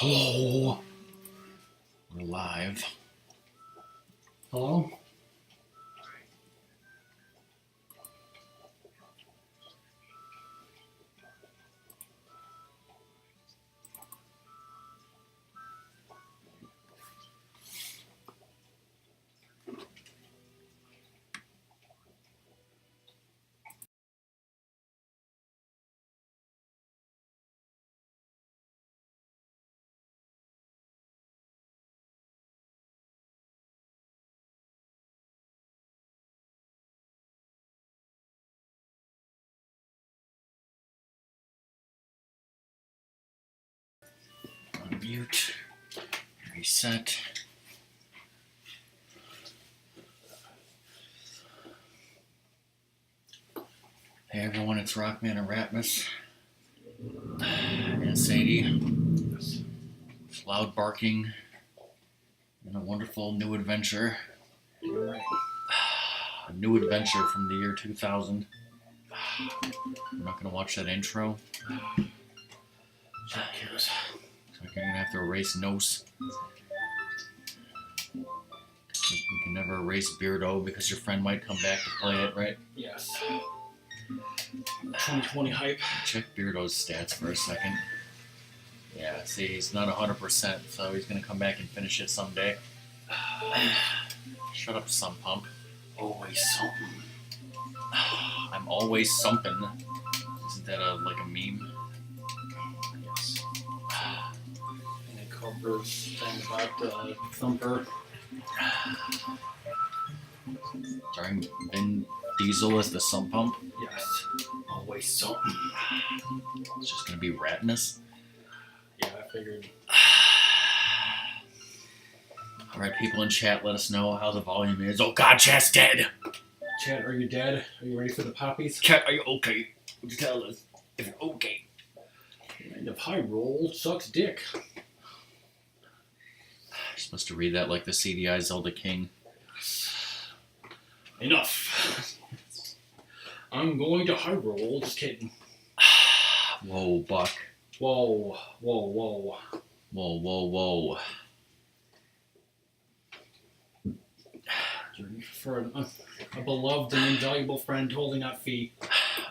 Hello. We're live. Hello? Unmute. Reset. Hey everyone, it's Rockman and Ratmus. And Sadie. It's loud barking and a wonderful new adventure. A new adventure from the year 2000. I'm not going to watch that intro. So I'm going to have to erase Nose. We can never erase Beardo because your friend might come back to play it, right? Yes. 2020 hype. Check Beardo's stats for a second. Yeah, see, he's not 100%, so he's going to come back and finish it someday. Shut up, Sun Pump. Always something. I'm always something. Isn't that like a meme? Yes. And it covers things about Thumper. Starring Vin Diesel as the Sun Pump. Yes. Always something. It's just going to be Ratmus. Yeah, I figured. Alright, people in chat, let us know how the volume is. Oh god, chat's dead! Chat, are you dead? Are you ready for the poppies? Chat, are you okay? Would you tell us if you're okay? And if Hyrule sucks dick. You're supposed to read that like the CDI Zelda King. Enough. I'm going to Hyrule. Just kidding. Whoa, Buck. Whoa, whoa, whoa. Whoa, whoa, whoa. For a beloved and invaluable friend holding out feet.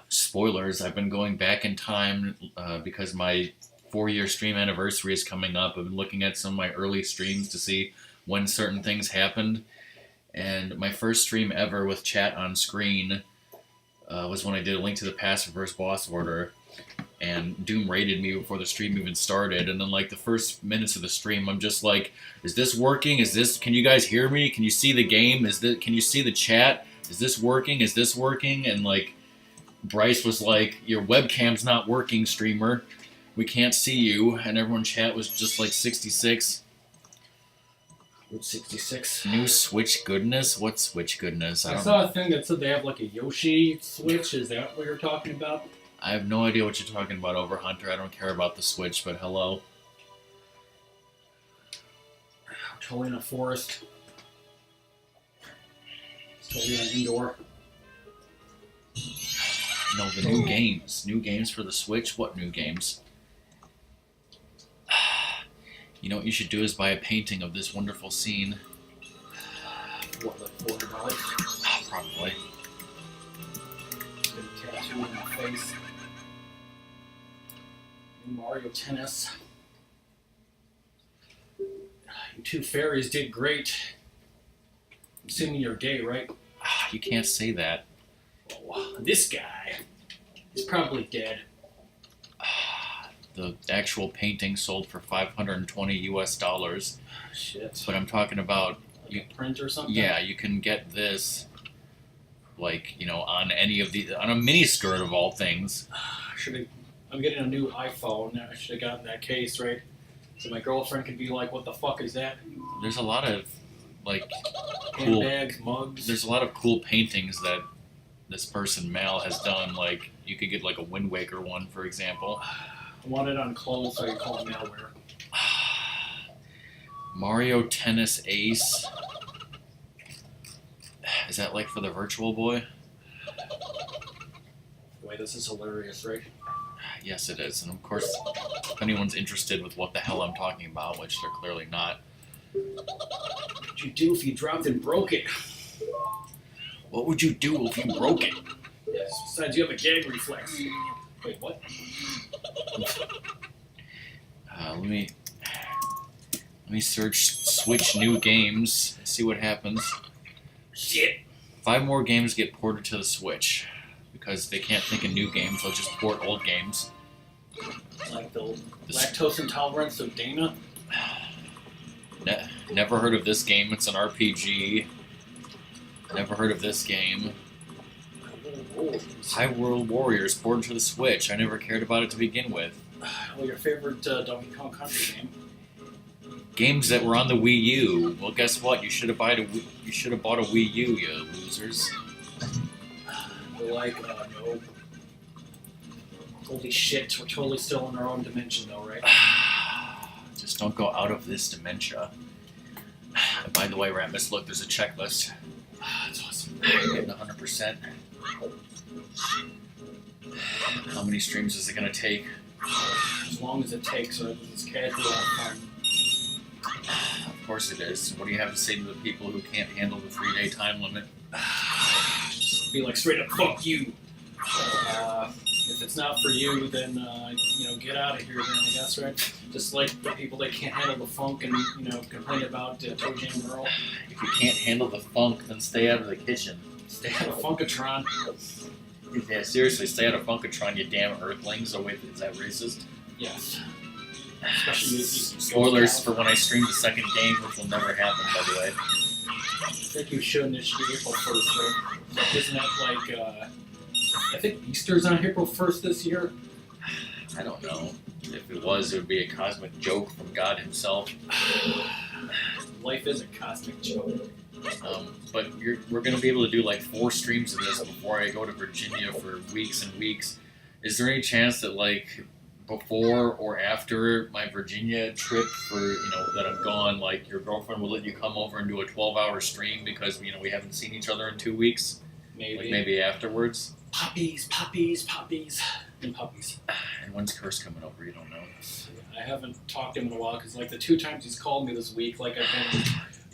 Spoilers, I've been going back in time because my 4-year stream anniversary is coming up. I've been looking at some of my early streams to see when certain things happened. And my first stream ever with chat on screen was when I did a Link to the Past Reverse Boss Order. And Doom raided me before the stream even started. And then, like, the first minutes of the stream, I'm just like, is this working? Can you guys hear me? Can you see the game? Can you see the chat? Is this working? Is this working? And, like, Bryce was like, your webcam's not working, streamer. We can't see you. And everyone chat was just like 66. Route 66. New Switch goodness? What Switch goodness? I saw a thing that said they have like a Yoshi Switch. Is that what you're talking about? I have no idea what you're talking about, Overhunter. I don't care about the Switch, but hello. Totally in a forest. It's totally an indoor. No, the new games. New games for the Switch? What new games? You know what you should do is buy a painting of this wonderful scene. What, like $400? Probably. Get a tattoo on my face. New Mario Tennis. You two fairies did great. I'm assuming you're gay, right? You can't say that. Oh, this guy is probably dead. The actual painting sold for $520 US. Shit. But I'm talking about Like a print or something? Yeah, you can get this, like, you know, on any of the on a mini skirt of all things. I'm getting a new iPhone. I should have gotten that case, right? So my girlfriend could be like, "What the fuck is that?" There's a lot of like cool handbags, mugs. There's a lot of cool paintings that this person Mal has done. Like you could get like a Wind Waker one, for example. I want it on clothes, so you call it malware. Mario Tennis Ace. Is that like for the Virtual Boy? Wait, this is hilarious, right? Yes, it is. And of course, if anyone's interested with what the hell I'm talking about, which they're clearly not. What would you do if you dropped and broke it? What would you do if you broke it? Yes, besides you have a gag reflex. Wait, what? Let me search Switch new games. See what happens. Shit. 5 more games get ported to the Switch because they can't think of new games. They'll just port old games. Like the lactose intolerance of Dana. Never heard of this game. It's an RPG. Never heard of this game. Hyrule Warriors ported to the Switch. I never cared about it to begin with. Well, your favorite Donkey Kong Country game. Games that were on the Wii U. Well, guess what? You should have bought a Wii U, you losers. Like, no. Holy shit, we're totally still in our own dimension, though, right? Just don't go out of this dementia. And by the way, Ratmus, look, there's a checklist. That's awesome. I'm getting 100%. How many streams is it going to take? As long as it takes, so it's casual fun. Of course it is. What do you have to say to the people who can't handle the 3-day time limit? Just be like, straight up, fuck you. If it's not for you, then, get out of here then, I guess, right? Just like the people that can't handle the funk and, complain about Toe Jam Earl. If you can't handle the funk, then stay out of the kitchen. Stay out of Funkatron. Yeah, seriously, stay out of Funkatron, you damn earthlings. Oh wait, is that racist? Yes. Especially you Spoilers for when I stream the second game, which will never happen, by the way. I think you should initiate April 1st, right? Like, isn't that like, I think Easter's on April 1st this year? I don't know. If it was, it would be a cosmic joke from God himself. Life is a cosmic joke. But we're going to be able to do like 4 streams of this before I go to Virginia for weeks and weeks. Is there any chance that like before or after my Virginia trip for, that I'm gone, like your girlfriend will let you come over and do a 12-hour stream because, we haven't seen each other in 2 weeks? Maybe. Like maybe afterwards? Puppies, and puppies. And when's Curse coming over? You don't know. I haven't talked to him in a while because like the 2 times he's called me this week, like I've been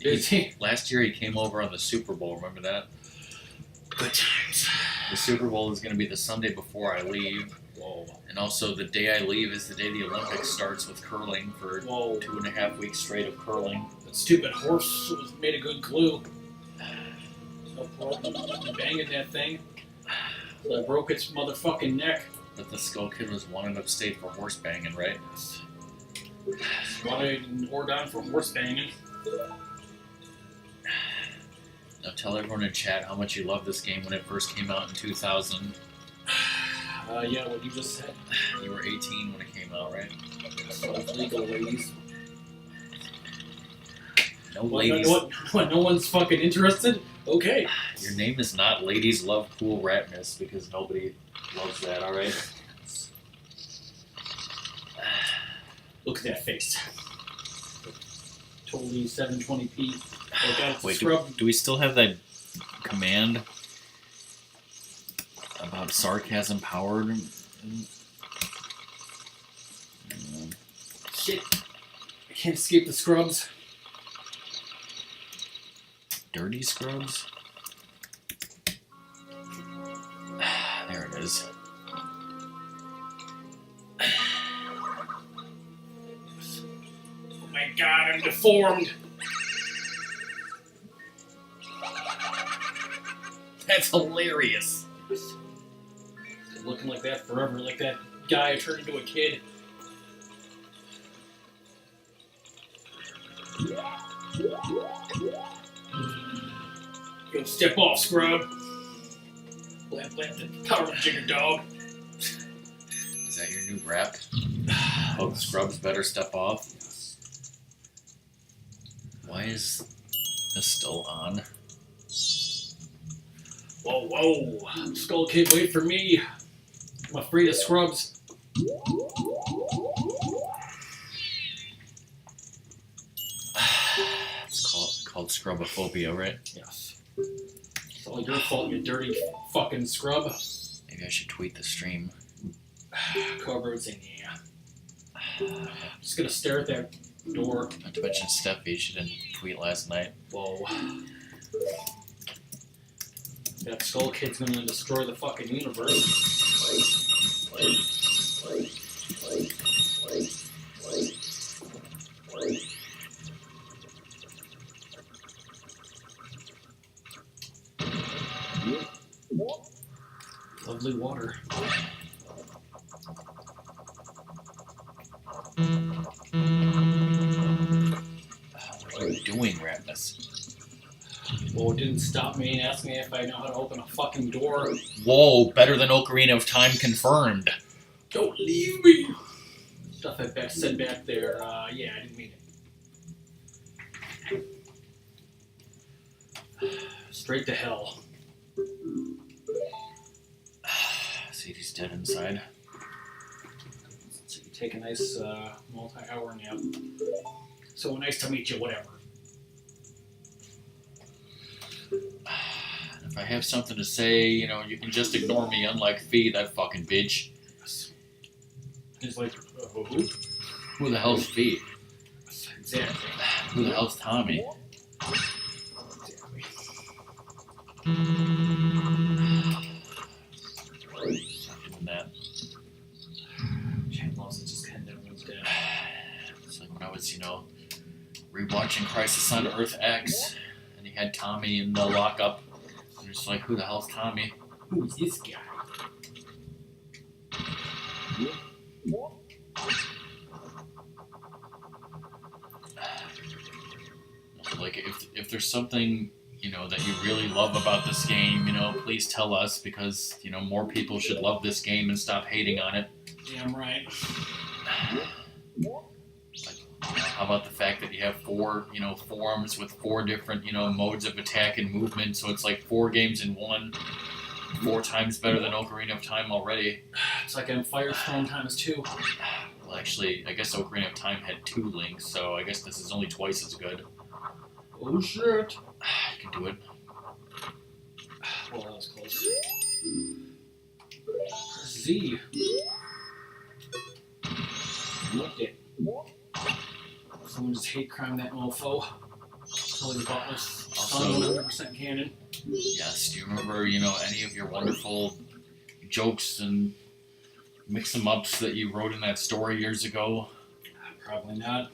busy. Last year he came over on the Super Bowl, remember that? Good times. The Super Bowl is going to be the Sunday before I leave. Whoa. And also the day I leave is the day the Olympics starts with curling for 2.5 weeks straight of curling. That stupid horse was made of good glue. So banging that thing. So I broke its motherfucking neck. But the Skull Kid was wanted upstate for horse banging, right? Wanted in Oregon for horse banging. Now tell everyone in chat how much you loved this game when it first came out in 2000. Yeah, what you just said. You were 18 when it came out, right? So legal, ladies. No ladies. What? No one's fucking interested? Okay. Your name is not Ladies Love Cool Ratmus because nobody loves that, alright? Look at that face. Totally 720p. Wait, do we still have that command about sarcasm powered? Shit. I can't escape the scrubs. Dirty scrubs? There it is. Oh my god, I'm deformed. That's hilarious. Been looking like that forever, like that guy who turned into a kid. Yo, step off, scrub. Blam, blam, the power of Jigger Dog. Is that your new rap? Oh, scrubs better step off. Why is this still on? Whoa, whoa. Skull Kid, wait for me. I'm afraid of scrubs. It's called scrubophobia, right? Yes. It's all your fault, you dirty fucking scrub. Maybe I should tweet the stream. Cupboards and yeah. Just gonna stare at that door. Not to mention Steffi, she didn't tweet last night. Whoa. That Skull Kid's gonna destroy the fucking universe. Lovely water. What are you doing, Ratmus? Well, it didn't stop me and ask me if I know how to open a fucking door. Whoa, better than Ocarina of Time confirmed. Don't leave me! Stuff I said back there, yeah, I didn't mean it. Straight to hell. See, he's dead inside. So you take a nice multi-hour nap. So nice to meet you, whatever. If I have something to say, you know, you can just ignore me, unlike Fee, that fucking bitch. He's like, who? Who the hell's Fee? Exactly. Who the hell's Tommy? Exactly. Stop doing that. Chad loves it, just kind of everyone's dead. It's like when I was, you know, rewatching Crisis on Earth X, and he had Tommy in the lockup. And it's like, who the hell's Tommy? Who's this guy? Like, if there's something, you know, that you really love about this game, you know, please tell us, because, you know, more people should love this game and stop hating on it. Damn right. How about the fact that you have 4, you know, forums with 4 different, you know, modes of attack and movement, so it's like 4 games in one, 4 times better than Ocarina of Time already. It's like I'm Firestone times 2. Well, actually, I guess Ocarina of Time had 2 links, so I guess this is only twice as good. Oh shit. You can do it. Well, that was close. Z. Looked it. Someone just hate crime that mofo. Totally Butler's Also- 100% canon. Yes, do you remember, you know, any of your wonderful jokes and mix-em-ups that you wrote in that story years ago? Probably not.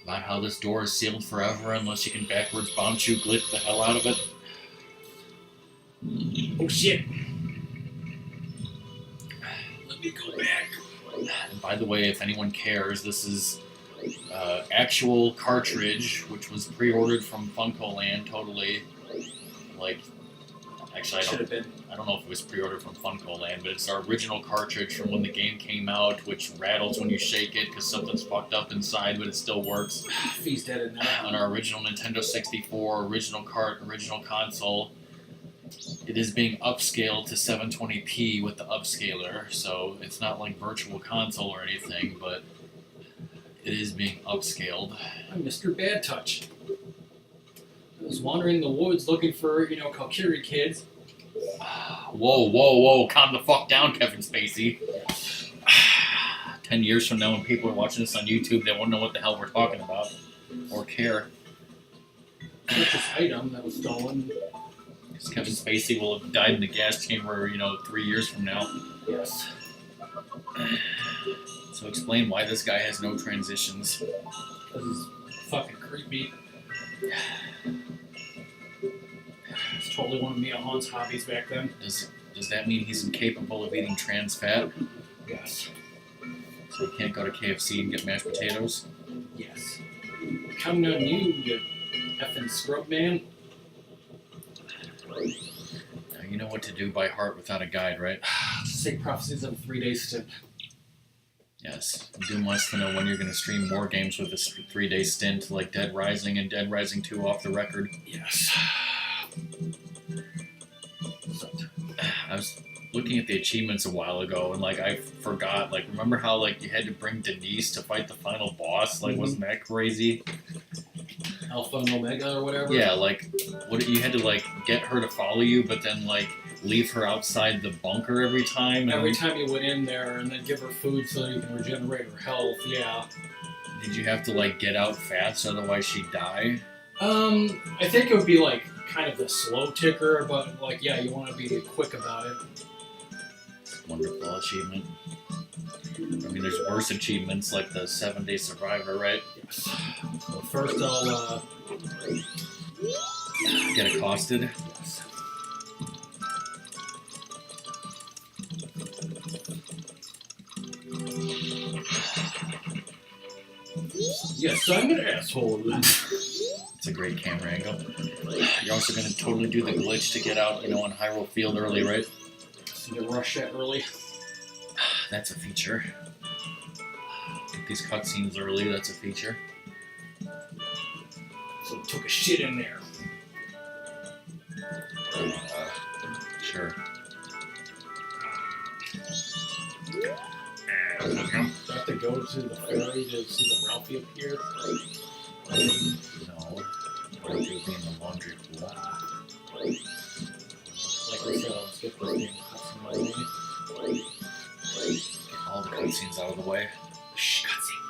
About how this door is sealed forever unless you can backwards bounce you glitch the hell out of it? Oh shit. Let me go back. And by the way, if anyone cares, this is actual cartridge, which was pre-ordered from Funko Land, totally. Like, actually, Should have been. I don't know if it was pre-ordered from Funko Land, but it's our original cartridge from when the game came out, which rattles when you shake it because something's fucked up inside, but it still works. Fee's dead in there. On our original Nintendo 64, original console, it is being upscaled to 720p with the upscaler, so it's not like Virtual Console or anything, but it is being upscaled. I'm Mr. Bad Touch. I was wandering the woods looking for, you know, Kalkiri kids. Whoa, calm the fuck down, Kevin Spacey. 10 years from now, when people are watching this on YouTube, they won't know what the hell we're talking about, or care. Purchase item that was stolen. Because Kevin Spacey will have died in the gas chamber, you know, 3 years from now. Yes. So explain why this guy has no transitions. Because he's fucking creepy. It's totally one of Mia Hawn's hobbies back then. Does that mean he's incapable of eating trans fat? Yes. So he can't go to KFC and get mashed potatoes? Yes. Counting on you effing scrub man. Now you know what to do by heart without a guide, right? Say prophecies of a 3-day stint. Yes. Doom wants to know when you're going to stream more games with a 3-day stint, like Dead Rising and Dead Rising 2 off the record. Yes. I was looking at the achievements a while ago, and like I forgot. Like, remember how like you had to bring Denise to fight the final boss? Like, wasn't that crazy? Alpha and Omega or whatever. Yeah, like what you had to like get her to follow you, but then like leave her outside the bunker every time? Every time you went in there, and then give her food so that you can regenerate her health. Yeah. Did you have to like get out fast, otherwise she'd die? I think it would be like kind of the slow ticker, but like yeah, you want to be quick about it. Wonderful achievement. I mean, there's worse achievements like the 7-day survivor, right? Yes. So first I'll get accosted. Yes. Yes, I'm an asshole. It's a great camera angle. You're also going to totally do the glitch to get out, on Hyrule Field early, right? So you rush it early. That's a feature. Get these cutscenes early, that's a feature. So it took a shit in there. Sure. Do I have to go to the ferry to see the Ralphie appear? No. Or you'll be in the laundry pool. Like we said, I'll skip this game. Get all the cutscenes out of the way. Shh, cutscene.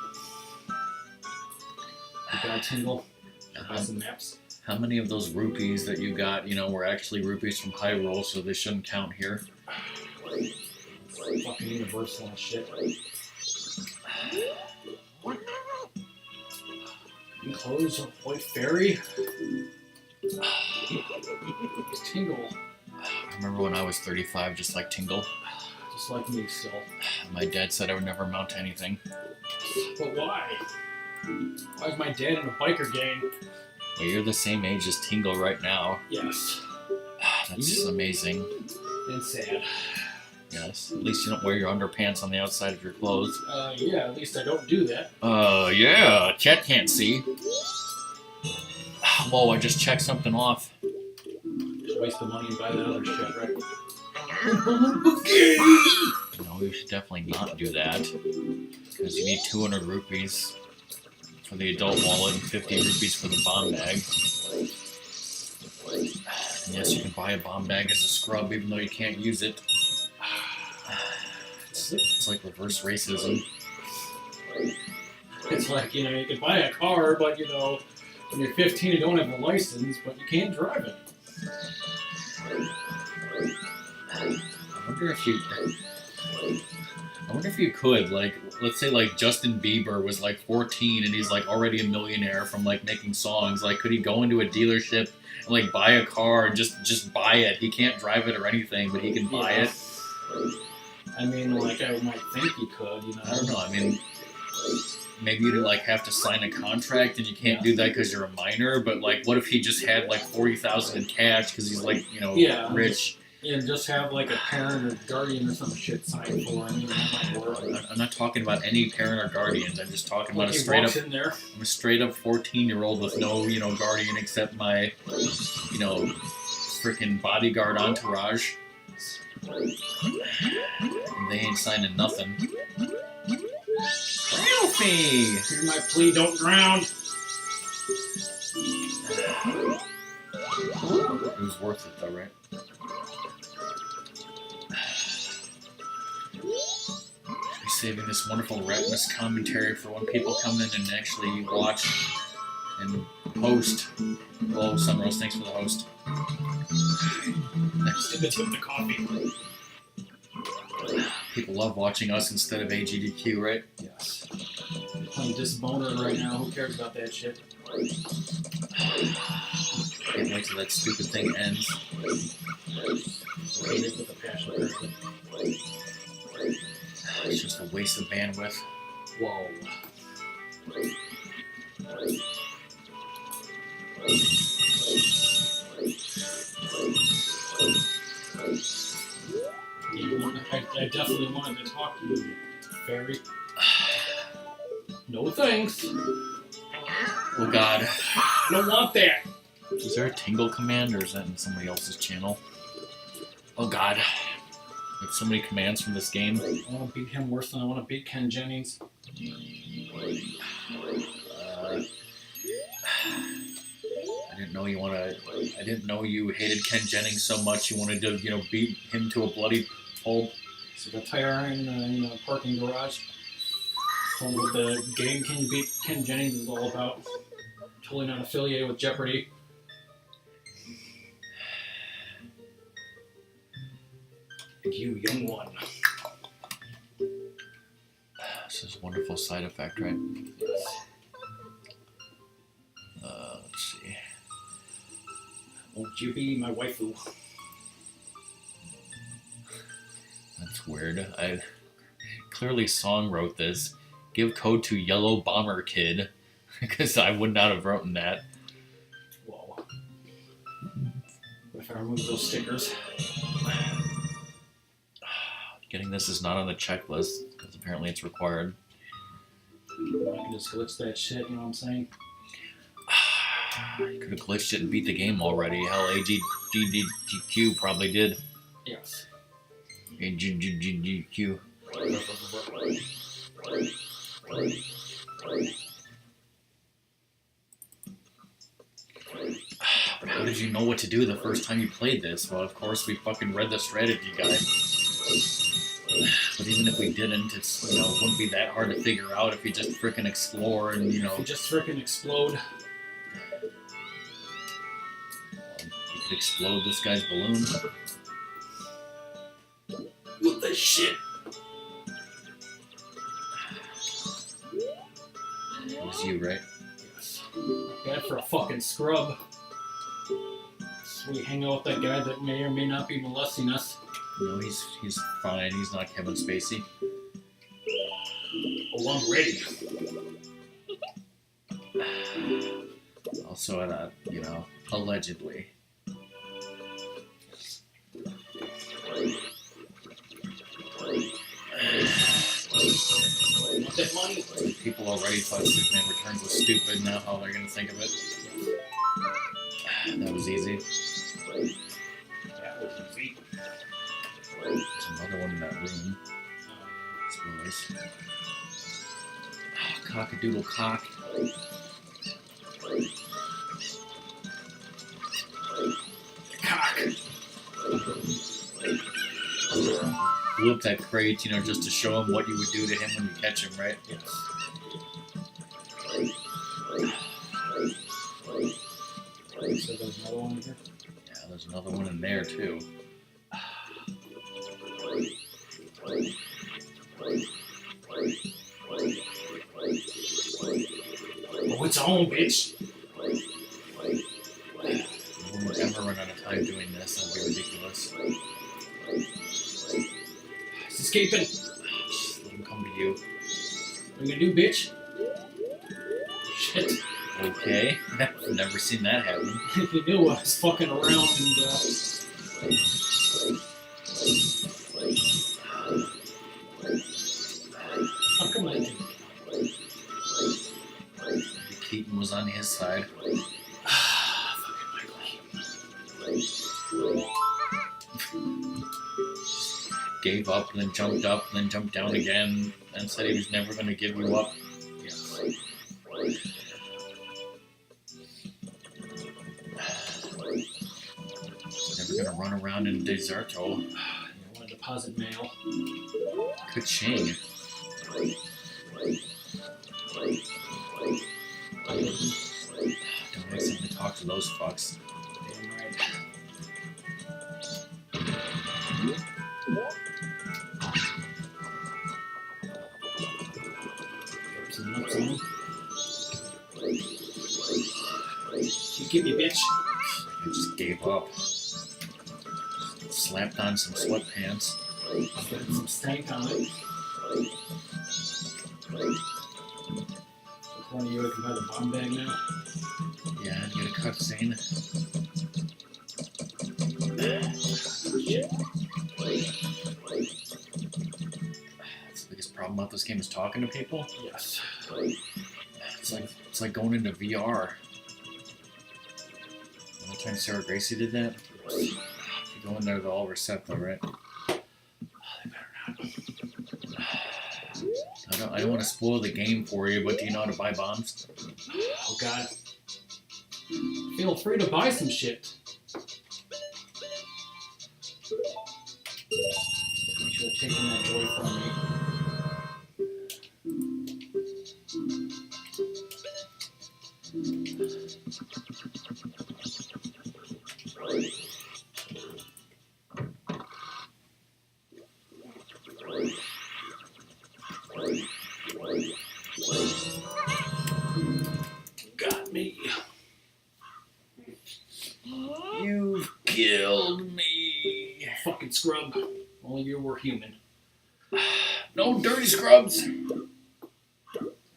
You got a tingle? Buy some maps. How many of those rupees that you got, were actually rupees from Hyrule, so they shouldn't count here? Fucking universal and shit. Enclosed white fairy. Tingle. I remember when I was 35, just like Tingle. Just like me still. My dad said I would never amount to anything. But why? Why is my dad in a biker gang? Well, you're the same age as Tingle right now. Yes. That's amazing. And sad. Yes. At least you don't wear your underpants on the outside of your clothes. Yeah, at least I don't do that. Yeah. Chat can't see. Whoa, I just checked something off. Just waste the money and buy that other shit, right? No, you should definitely not do that. Because you need 200 rupees for the adult wallet and 50 rupees for the bomb bag. And yes, you can buy a bomb bag as a scrub even though you can't use it. It's like reverse racism. It's like, you can buy a car, but, when you're 15 you don't have a license, but you can't drive it. I wonder if you could, like, let's say like Justin Bieber was like 14 and he's like already a millionaire from like making songs. Like, could he go into a dealership and like buy a car and just buy it? He can't drive it or anything, but he can buy it. I mean, like, I might think you could, I don't know. I mean, maybe you'd like have to sign a contract and you can't do that because you're a minor. But like, what if he just had like 40,000 in cash because he's like, rich? And just have like a parent or guardian or some shit sign for him. That might work. I'm not talking about any parent or guardians. I'm just talking about a straight up. I'm a straight up 14-year-old with no, guardian except my, freaking bodyguard entourage. And they ain't signing nothing. Ralphie! Hear my plea, don't drown. It was worth it though, right? Saving this wonderful Ratmus commentary for when people come in and actually watch and host. Oh, Sunrose, thanks for the host. Tip the coffee. People love watching us instead of AGDQ, right? Yes. Playing Disboner right now. Who cares about that shit? Can't wait till that stupid thing ends. Hate it with a passion. It's just a waste of bandwidth. Whoa. I definitely wanted to talk to you, fairy. No thanks. Oh god. I don't want that. Is there a tingle command or is that in somebody else's channel? Oh god. We have so many commands from this game. I want to beat him worse than I want to beat Ken Jennings. I didn't know you wanna. I didn't know you hated Ken Jennings so much. You wanted to, beat him to a bloody pulp. So the tire in the parking garage. Told what the game Can You Beat Ken Jennings is all about. Totally not affiliated with Jeopardy. You young one. This is a wonderful side effect, right? Yes. Let's see. Won't you be my waifu? That's weird. I clearly Song wrote this. Give code to Yellow Bomber Kid, because I would not have written that. Whoa. What if I remove those stickers? Getting this is not on the checklist, because apparently it's required. I can just glitch that shit, you know what I'm saying? You could have glitched it and beat the game already. Hell, AGGQ probably did. Yes. AGGQ. But how did you know what to do the first time you played this? Well, of course, we fucking read the strategy guide. But even if we didn't, it's, it wouldn't be that hard to figure out if you just frickin' explore and, If you just frickin' explode. You could explode this guy's balloon. What the shit? It was you, right? Yes. Bad for a fucking scrub. So we hang out with that guy that may or may not be molesting us. No, he's fine. He's not Kevin Spacey. Oh, I'm ready. Also, allegedly. Want that money? People already thought Superman Returns was stupid. Now how they're gonna think of it? That was easy. That was easy. There's another one in that room. Spoilers. Cock-a-doodle cock. Cock. Blew up that crate, just to show him what you would do to him when you catch him, right? Yes. So there's another one in here? Yeah, there's another one in there, too. Oh, it's on, bitch. No one would ever run out of time doing this. That'd be ridiculous. It's escaping. Just let him come to you. What are you gonna do, bitch? Shit. Okay. I've never seen that happen. If you knew I was fucking around and, How come I didn't? Keaton was on his side. Gave up, then jumped up, then jumped down again, and said he was never going to give you up. Yes. Never going to run around in Deserto. You want to deposit mail? Ka-ching. Don't make something to talk to those fucks. Damn right. Some nuts on them. You give me, bitch. I just gave up. Slapped on some sweatpants. Got some stank on it. One of you can buy the bomb bag now. Yeah, and get a cutscene. Shit. That's the biggest problem about this game is talking to people. Yes. It's like going into VR. One time Sarah Gracie did that. If you go in there, they'll all reset though, right? They better not. I don't want to spoil the game for you, but do you know how to buy bombs? Oh God. Feel free to buy some shit. You should have taken that joy from me. Got me. You've killed me. Fucking scrub. Only you were human. No dirty scrubs.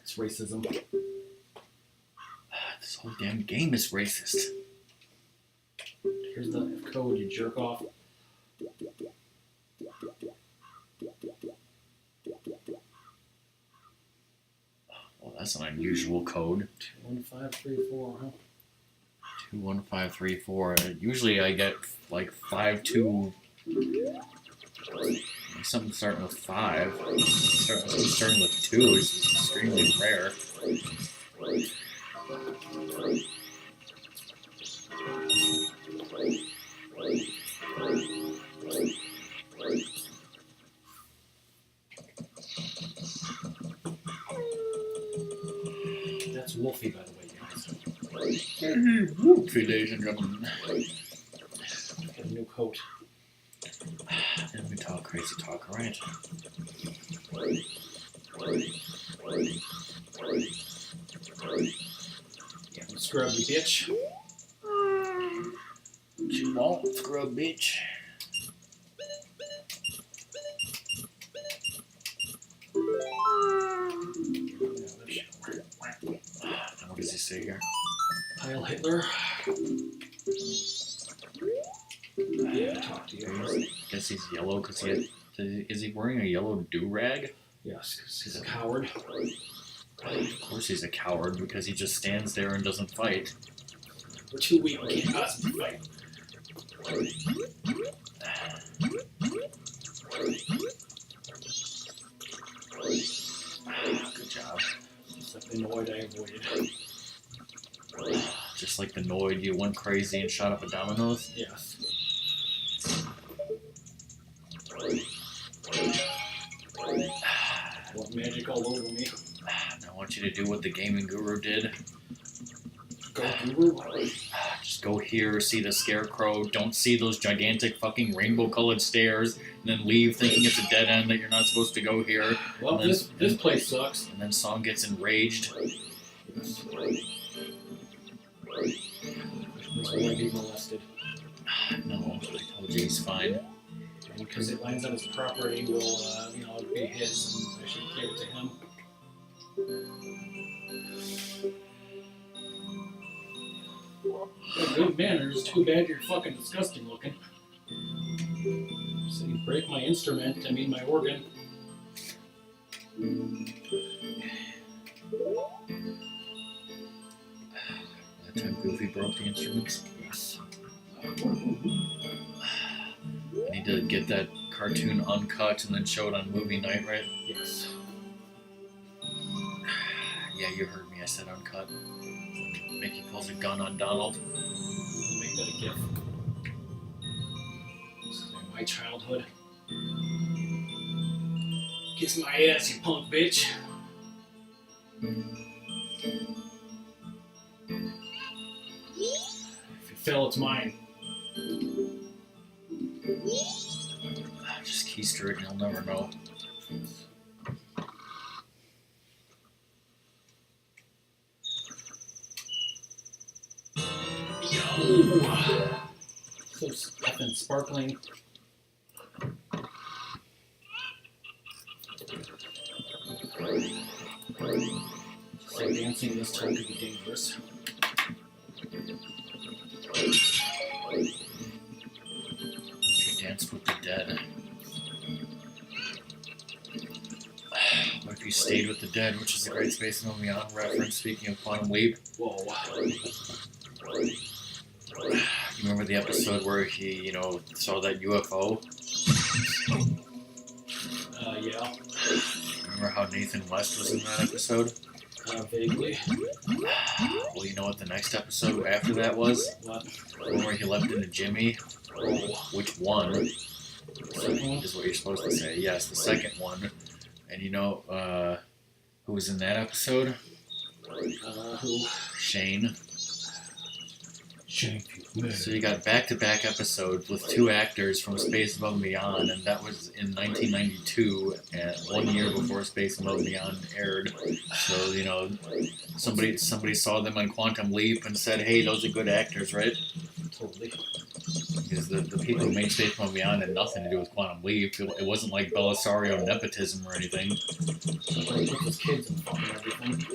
It's racism. This whole damn game is racist. Here's the code, you jerk off. Well, that's an unusual code. 21534, huh? 21534. Usually I get like 52. Something starting with 5. Starting with 2 is extremely rare. That's Wolfie, by the way, guys. Wolfie, ladies and gentlemen. Get a new coat. And we talk crazy talk, right? Yeah, scrub, you bitch. You won't, scrub bitch. What does he say here? Heil Hitler. I have to talk to you. I guess he's yellow because is he wearing a yellow do-rag? Yes, because he's a coward. Of course he's a coward because he just stands there and doesn't fight. We're too weak, we can't possibly fight. Good job. Just like the Noid I avoided. Just like the Noid, you went crazy and shot up a Domino's? Yes. Want magic all over me. I want you to do what the gaming guru did. Go Guru. Just go here, see the scarecrow, don't see those gigantic fucking rainbow-colored stairs, and then leave thinking it's a dead end that you're not supposed to go here. Well, then, this place sucks. And then Song gets enraged. This way be molested. No, I told you he's fine. And because it lands on his property, will be his, and I should give it to him. Yeah, good manners. Too bad you're fucking disgusting looking. So you break my instrument, I mean my organ. That time Goofy broke the instruments. Yes. I need to get that cartoon uncut and then show it on movie night, right? Yes. Yeah, you heard me. I said uncut. Mickey pulls a gun on Donald. Make that a gif. This is my childhood. Kiss my ass, you punk bitch. If you fail, it's mine. Just keister it and he'll never know. Yo! So effing sparkling. So dancing this time could be dangerous. She danced with the dead. What if you stayed with the dead, which is a Great Space and Beyond reference, speaking of Quantum Leap? Whoa. You remember the episode where he, saw that UFO? Yeah. Remember how Nathan West was in that episode? Vaguely. Well, you know what the next episode after that was? What? The one where he left into Jimmy. Which one? Second one? Is what you're supposed to say. Yes, the second one. And you know who was in that episode? Who? Shane. Shane. So you got back-to-back episodes with two actors from Space Above and Beyond, and that was in 1992, and 1 year before Space Above and Beyond aired. So you know, somebody saw them on Quantum Leap and said, "Hey, those are good actors, right?" Totally. Because the people who made Space Above and Beyond had nothing to do with Quantum Leap. It wasn't like Belisario nepotism or anything. Somebody put his kids in fucking everything.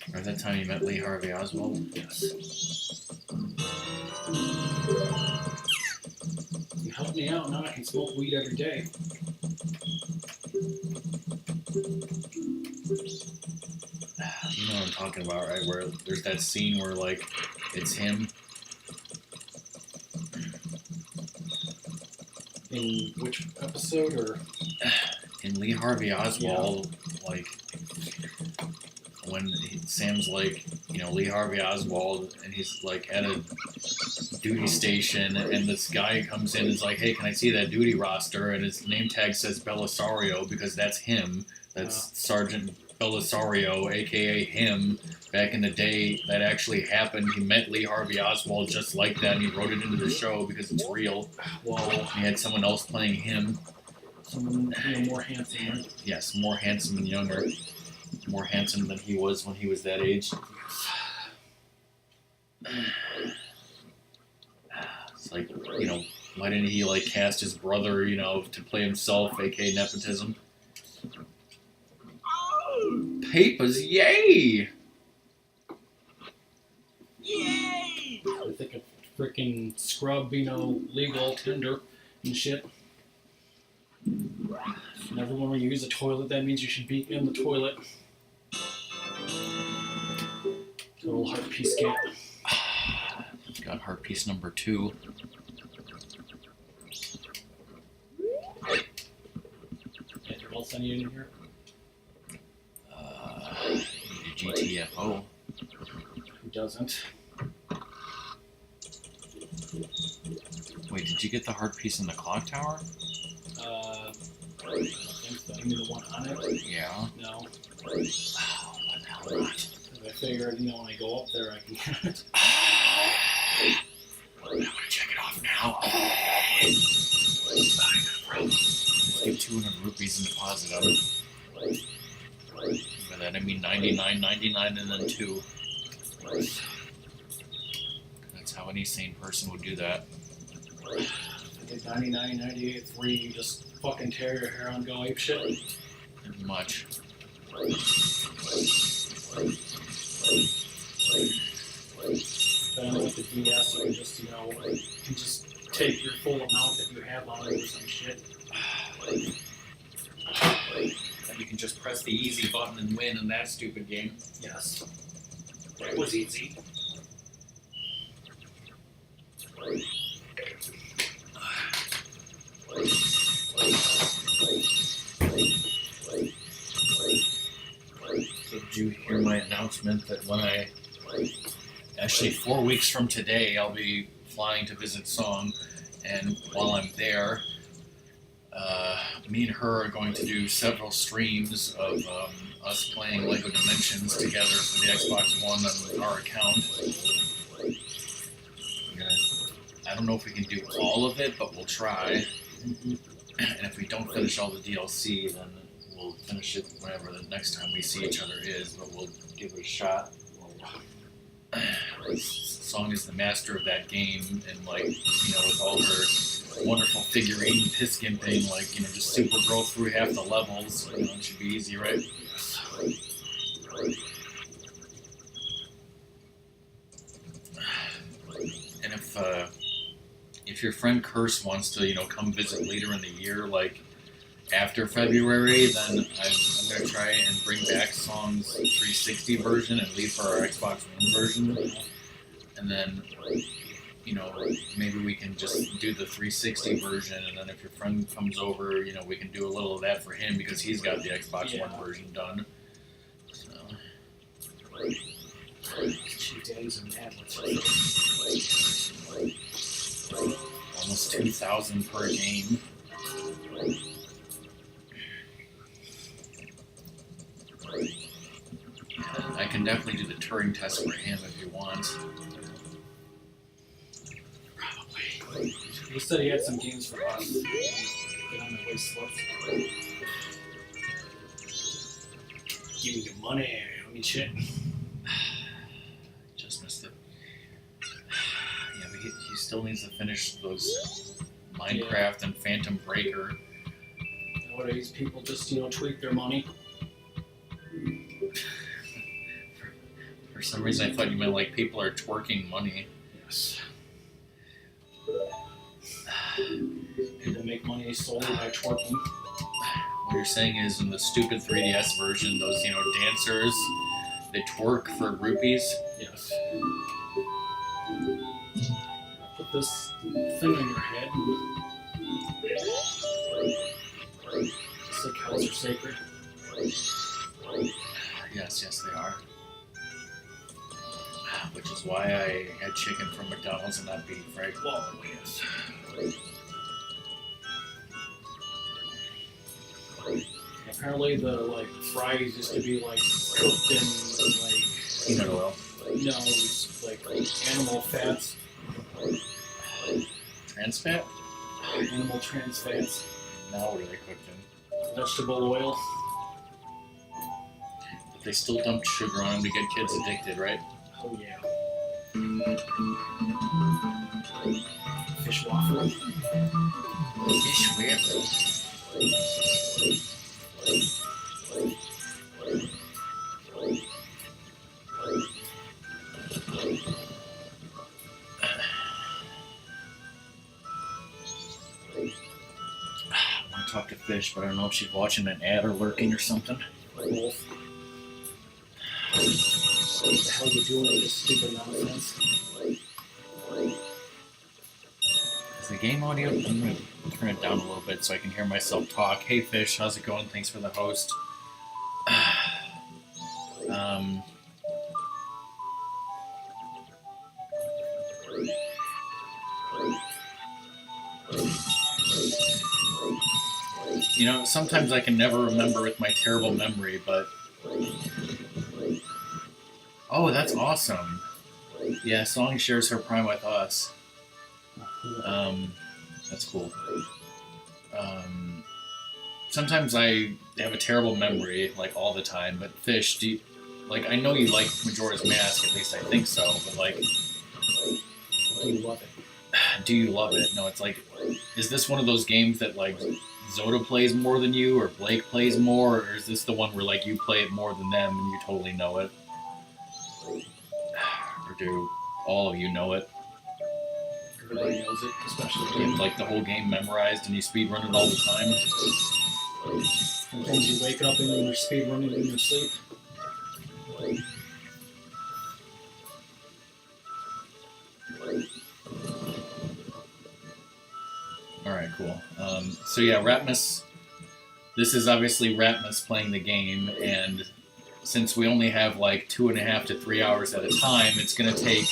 Remember that time you met Lee Harvey Oswald? Yes. You helped me out, now I can smoke weed every day. You know what I'm talking about, right? Where there's that scene where, like, it's him. In which episode, or? In Lee Harvey Oswald, like, when Sam's like, you know, Lee Harvey Oswald, and he's like at a duty station, and this guy comes in and is like, "Hey, can I see that duty roster?" And his name tag says Belisario because that's him. That's Sergeant Belisario, aka him. Back in the day, that actually happened. He met Lee Harvey Oswald just like that, and he wrote it into the show because it's real. Wow. He had someone else playing him. Someone, you know, more handsome, right? Yes, more handsome and younger. More handsome than he was when he was that age. It's like, you know, why didn't he like cast his brother, you know, to play himself, aka nepotism? Papers, yay! Yay! I think a freaking scrub, you know, legal tender and shit. And everyone when you use a toilet, that means you should be in the toilet. Total heart piece gap. Got heart piece number 2. Anything else I need in here? GTFO. Who doesn't? Wait, did you get the heart piece in the clock tower? I don't think so. You mean the one on it? Yeah. No. Oh, what the hell not? Because I figured, you know, when I go up there, I can get it. I want to check it off now. Let's give 200 rupees in deposit of it. By that I mean 99.99 and then 2. That's how any sane person would do that. I think 99, 98, 3, you just fucking tear your hair on, go ape shit. Much. Then with the DS, you can just, you know, you can just take your full amount that you have on it or some shit. And you can just press the easy button and win in that stupid game. Yes. It was easy. So did you hear my announcement that when actually 4 weeks from today, I'll be flying to visit Song, and while I'm there, me and her are going to do several streams of us playing LEGO Dimensions together for the Xbox One on our account. I don't know if we can do all of it, but we'll try. And if we don't finish all the DLC, then we'll finish it whenever the next time we see each other is, but we'll give it a shot. Song is the master of that game, and like, you know, with all her wonderful figurine piss skimping, like, you know, just super grow through half the levels. You know, it should be easy, right? And if your friend Curse wants to, you know, come visit later in the year, like after February, then I'm going to try and bring back Song's 360 version and leave for our Xbox One version. And then maybe we can just do the 360 version, and then if your friend comes over, we can do a little of that for him because he's got the Xbox One version done. So. Chief Daddies are mad. Almost 2,000 per game. I can definitely do the Turing test for him if you want. Probably. He said he had some games for us. Get on the waist slip. Give me your money. I mean, shit. Just missed it. Yeah, but he still needs to finish those Minecraft and Phantom Breaker. Nowadays, people just, tweak their money. For some reason, I thought you meant like people are twerking money. Yes. People make money solely by twerking. What you're saying is in the stupid 3DS version, those, dancers, they twerk for rupees? Yes. Put this thing on your head. Just like cows are sacred. Yes, they are. Which is why I had chicken from McDonald's and not beef, right? Well, yes. Apparently the fries used to be cooked in peanut oil. No, it's animal fats. Trans fat? Animal trans fats. Now what are they cooked in? Vegetable oil. But they still dumped sugar on them to get kids addicted, right? Oh yeah. Fish waffle. Fish waffle. I want to talk to Fish, but I don't know if she's watching an ad or lurking or something. Wolf. What the hell are you doing with this stupid nonsense? Is the game audio? I'm going to turn it down a little bit so I can hear myself talk. Hey Fish, how's it going? Thanks for the host. Sometimes I can never remember with my terrible memory, but... Oh, that's awesome. Yeah, Song shares her Prime with us. That's cool. Sometimes I have a terrible memory, all the time, but Fish, I know you like Majora's Mask, at least I think so, but Do you love it? Do you love it? No, it's is this one of those games that Zoda plays more than you, or Blake plays more, or is this the one where you play it more than them and you totally know it? Or do all of you know it? Everybody knows it, especially You have the whole game memorized and you speedrun it all the time? Sometimes you wake up and you're speedrunning in your sleep. Alright, cool. So yeah, Ratmus, this is obviously Ratmus playing the game, and since we only have 2.5 to 3 hours at a time, it's gonna take,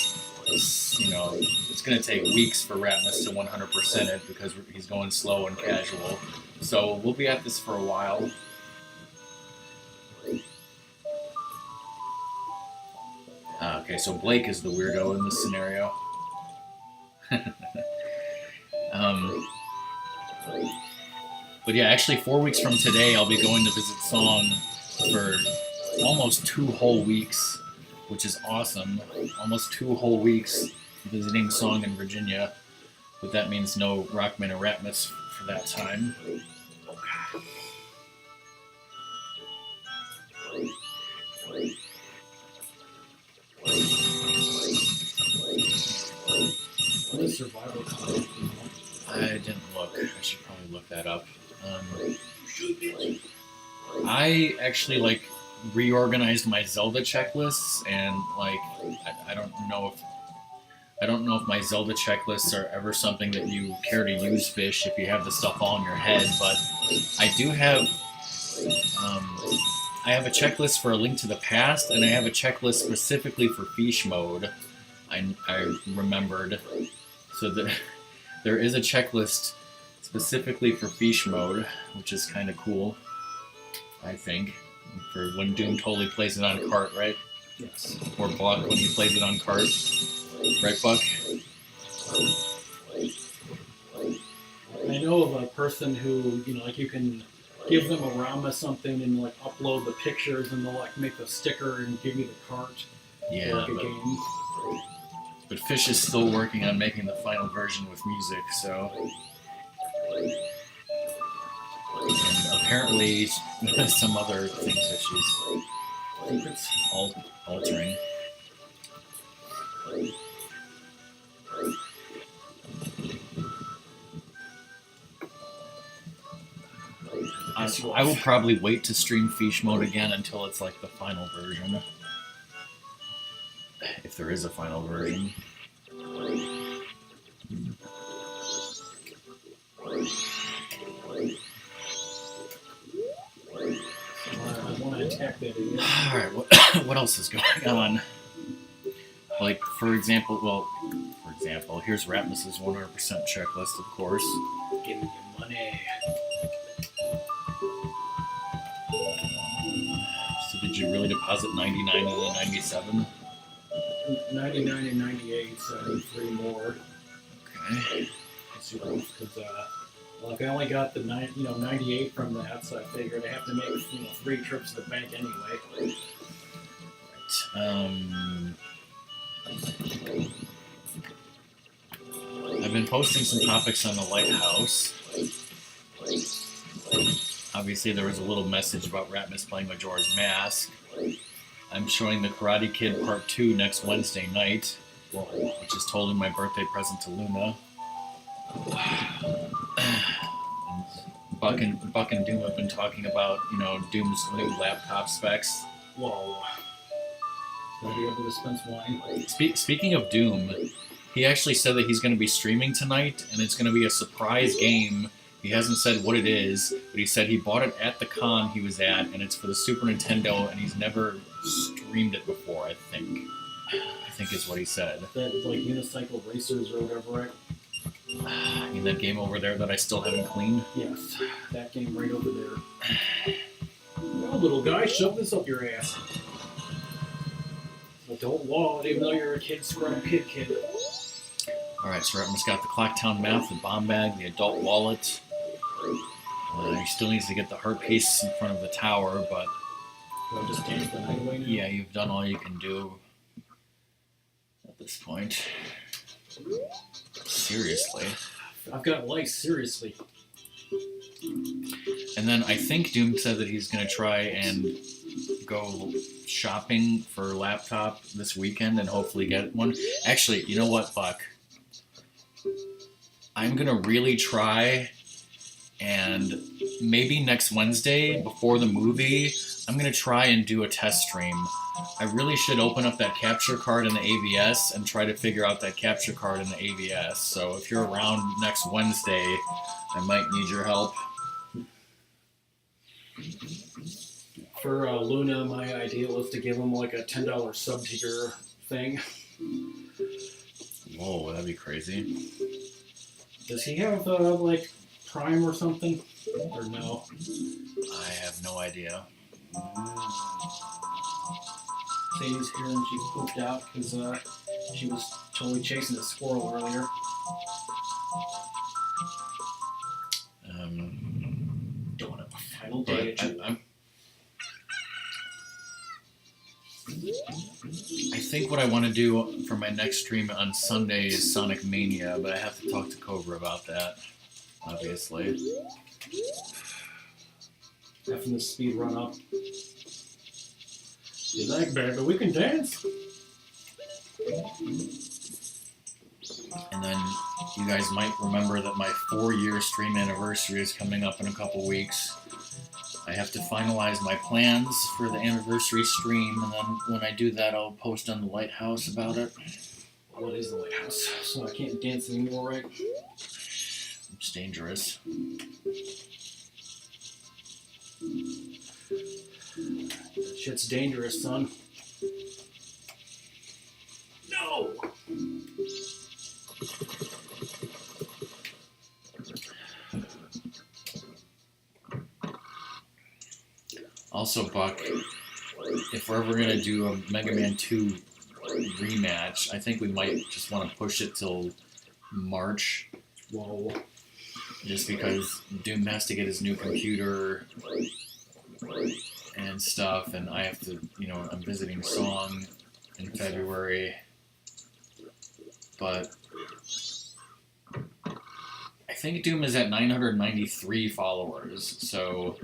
it's gonna take weeks for Ratmus to 100% it because he's going slow and casual. So we'll be at this for a while. Okay, so Blake is the weirdo in this scenario. But yeah, actually 4 weeks from today, I'll be going to visit Song for almost 2 whole weeks, which is awesome. Almost 2 whole weeks visiting Song in Virginia, but that means no Rockman or Ratmus for that time. What is survival content? I didn't look. I should probably look that up. I actually reorganized my Zelda checklists, and I don't know if I don't know if my Zelda checklists are ever something that you care to use, Fish, if you have the stuff all in your head, but I do have um, I have a checklist for A Link to the Past, and I have a checklist specifically for Fish mode. I remembered. So there is a checklist specifically for Fish mode, which is kind of cool, I think, for when Doom totally plays it on cart, right? Yes. Or Buck when he plays it on cart. Right, Buck? I know of a person who, like you can give them a ROM or something and like upload the pictures and they'll like make the sticker and give you the cart. Yeah, like a game. But Fish is still working on making the final version with music, so. And apparently some other things that she's altering. I will probably wait to stream Fish mode again until it's like the final version. If there is a final version. I want to attack that idiot. Alright, what else is going on? Like, for example, here's Ratmus's 100% checklist, of course. Give me your money. So did you really deposit 99 and then 97? 99 and 98, so I need 3 more. Okay. Because if I only got the 98 from that, so I figured I have to make 3 trips to the bank anyway. Right. I've been posting some topics on the Lighthouse. Obviously, there was a little message about Ratmus playing Majora's Mask. I'm showing the Karate Kid Part 2 next Wednesday night, which is totally my birthday present to Luna. Buck and Doom have been talking about, Doom's new laptop specs. Whoa. Will I be able to dispense wine? Speaking of Doom, he actually said that he's going to be streaming tonight, and it's going to be a surprise game. He hasn't said what it is, but he said he bought it at the con he was at, and it's for the Super Nintendo, and he's never streamed it before, I think is what he said. That, like, Unicycle Racers or whatever, right? In that game over there that I still haven't cleaned? Yes, that game right over there. Well, little guy, shove this up your ass. Adult wallet, even though you're a kid, scrub kid. Alright, so Ratmus got the Clocktown map, the bomb bag, the adult wallet. He still needs to get the heart piece in front of the tower, but... Do I just dance the night away now? Yeah, you've done all you can do at this point. Seriously. I've got lice, seriously. And then I think Doom said that he's going to try and go shopping for a laptop this weekend and hopefully get one. Actually, you know what, Buck? I'm going to really try, and maybe next Wednesday before the movie, I'm going to try and do a test stream. I really should open up that capture card in the AVS and try to figure out that capture card in the AVS. So if you're around next Wednesday, I might need your help. For Luna, my idea was to give him like a $10 sub-tier thing. Whoa, that'd be crazy. Does he have like Prime or something? Or no? I have no idea. Sadie's here and she pooped out because she was totally chasing a squirrel earlier. Don't have a final day. I think what I want to do for my next stream on Sunday is Sonic Mania, but I have to talk to Cobra about that, obviously. Having the speed run up. You like bad, but we can dance. And then you guys might remember that my 4-year stream anniversary is coming up in a couple weeks. I have to finalize my plans for the anniversary stream, and then when I do that, I'll post on the Lighthouse about it. What is the lighthouse? So I can't dance anymore, right? It's dangerous. That shit's dangerous, son. No! Also, Buck, if we're ever gonna do a Mega Man 2 rematch, I think we might just want to push it till March. Whoa. Just because Doom has to get his new computer and stuff, and I have to, I'm visiting Song in February. But I think Doom is at 993 followers, so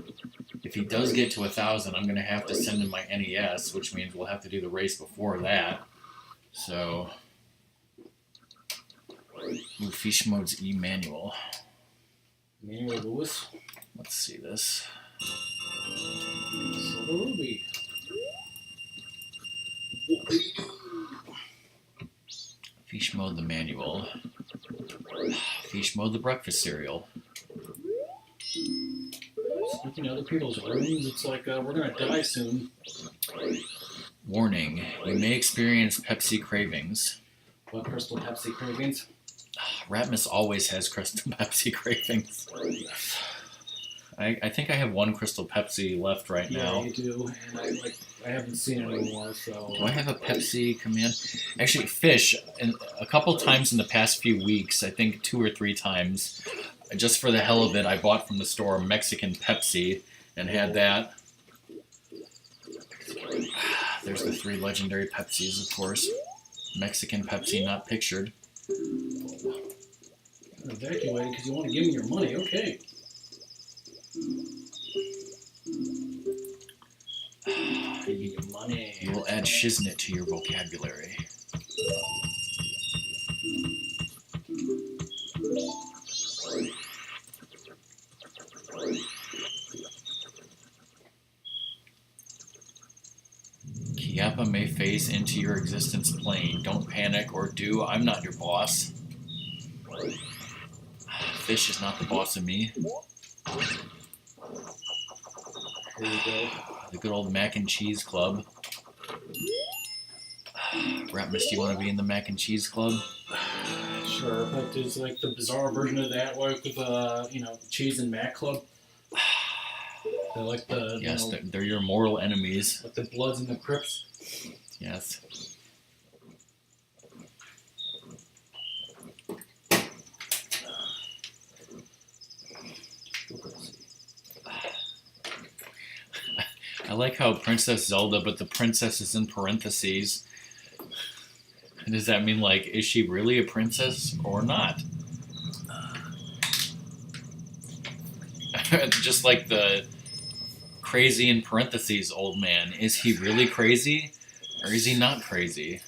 if he does get to 1,000, I'm going to have to send him my NES, which means we'll have to do the race before that. So, Fish Mode's E-Manual. Manuel Lewis. Let's see this. Silver Ruby. Fish Mode the manual. Fish Mode the breakfast cereal. Sneaking into other people's rooms, it's like we're gonna die soon. Warning, you may experience Pepsi cravings. What Crystal Pepsi cravings? Ratmus always has Crystal Pepsi cravings. I think I have one Crystal Pepsi left right now. Yeah, you do, and I haven't seen it anymore, so... Do I have a Pepsi command? Actually, Fish, a couple times in the past few weeks, I think 2 or 3 times, just for the hell of it, I bought from the store Mexican Pepsi and had that. There's the 3 legendary Pepsis, of course. Mexican Pepsi not pictured. Evacuated because you want to give me your money, okay. I need your money. You will add shiznit to your vocabulary. Kiappa may phase into your existence plane. Don't panic or do. I'm not your boss. Fish is not the boss of me. Here you go. The good old mac and cheese club. Ratmus, do you want to be in the mac and cheese club? Sure, but there's like the bizarre version of that, like with cheese and mac club. They're like the yes, they're your mortal enemies. like the Bloods and the Crips. Yes. I like how Princess Zelda, but the princess is in parentheses. Does that mean, like, is she really a princess or not? Just like the crazy in parentheses old man. Is he really crazy or is he not crazy?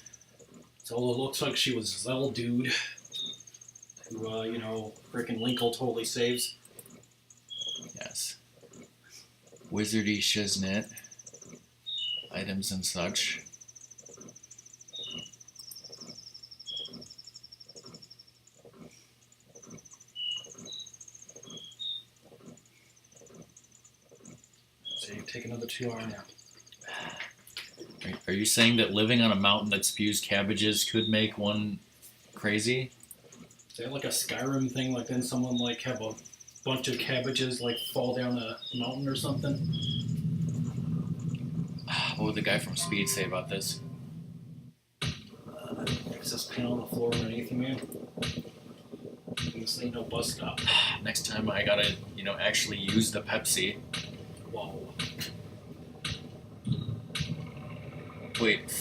Zelda looks like she was Zelda dude. Who, freaking Linkle totally saves. Yes. Wizardy shiznit. Items and such. So you take another 2 hour nap. Are you saying that living on a mountain that spews cabbages could make one crazy? Is that like a Skyrim thing? Like then someone like have a bunch of cabbages like fall down a mountain or something? What would the guy from Speed say about this? Access panel on the floor underneath you, man. This ain't no bus stop. Next time I gotta, actually use the Pepsi. Whoa. Wait,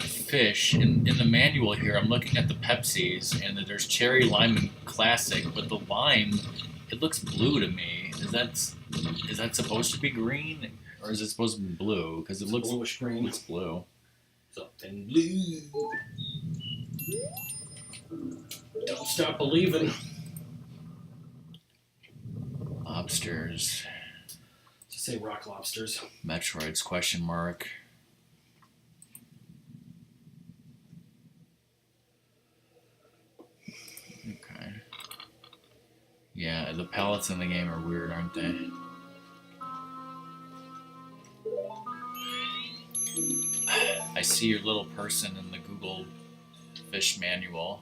Fish, in the manual here, I'm looking at the Pepsis, and there's cherry, lime, and classic, but the lime, it looks blue to me. Is that supposed to be green, or is it supposed to be blue? Because it looks bluish green. It's blue. Something blue. Don't stop believing. Lobsters. Just say rock lobsters. Metroids, question mark. palettes in the game are weird, aren't they? I see your little person in the Google Fish manual,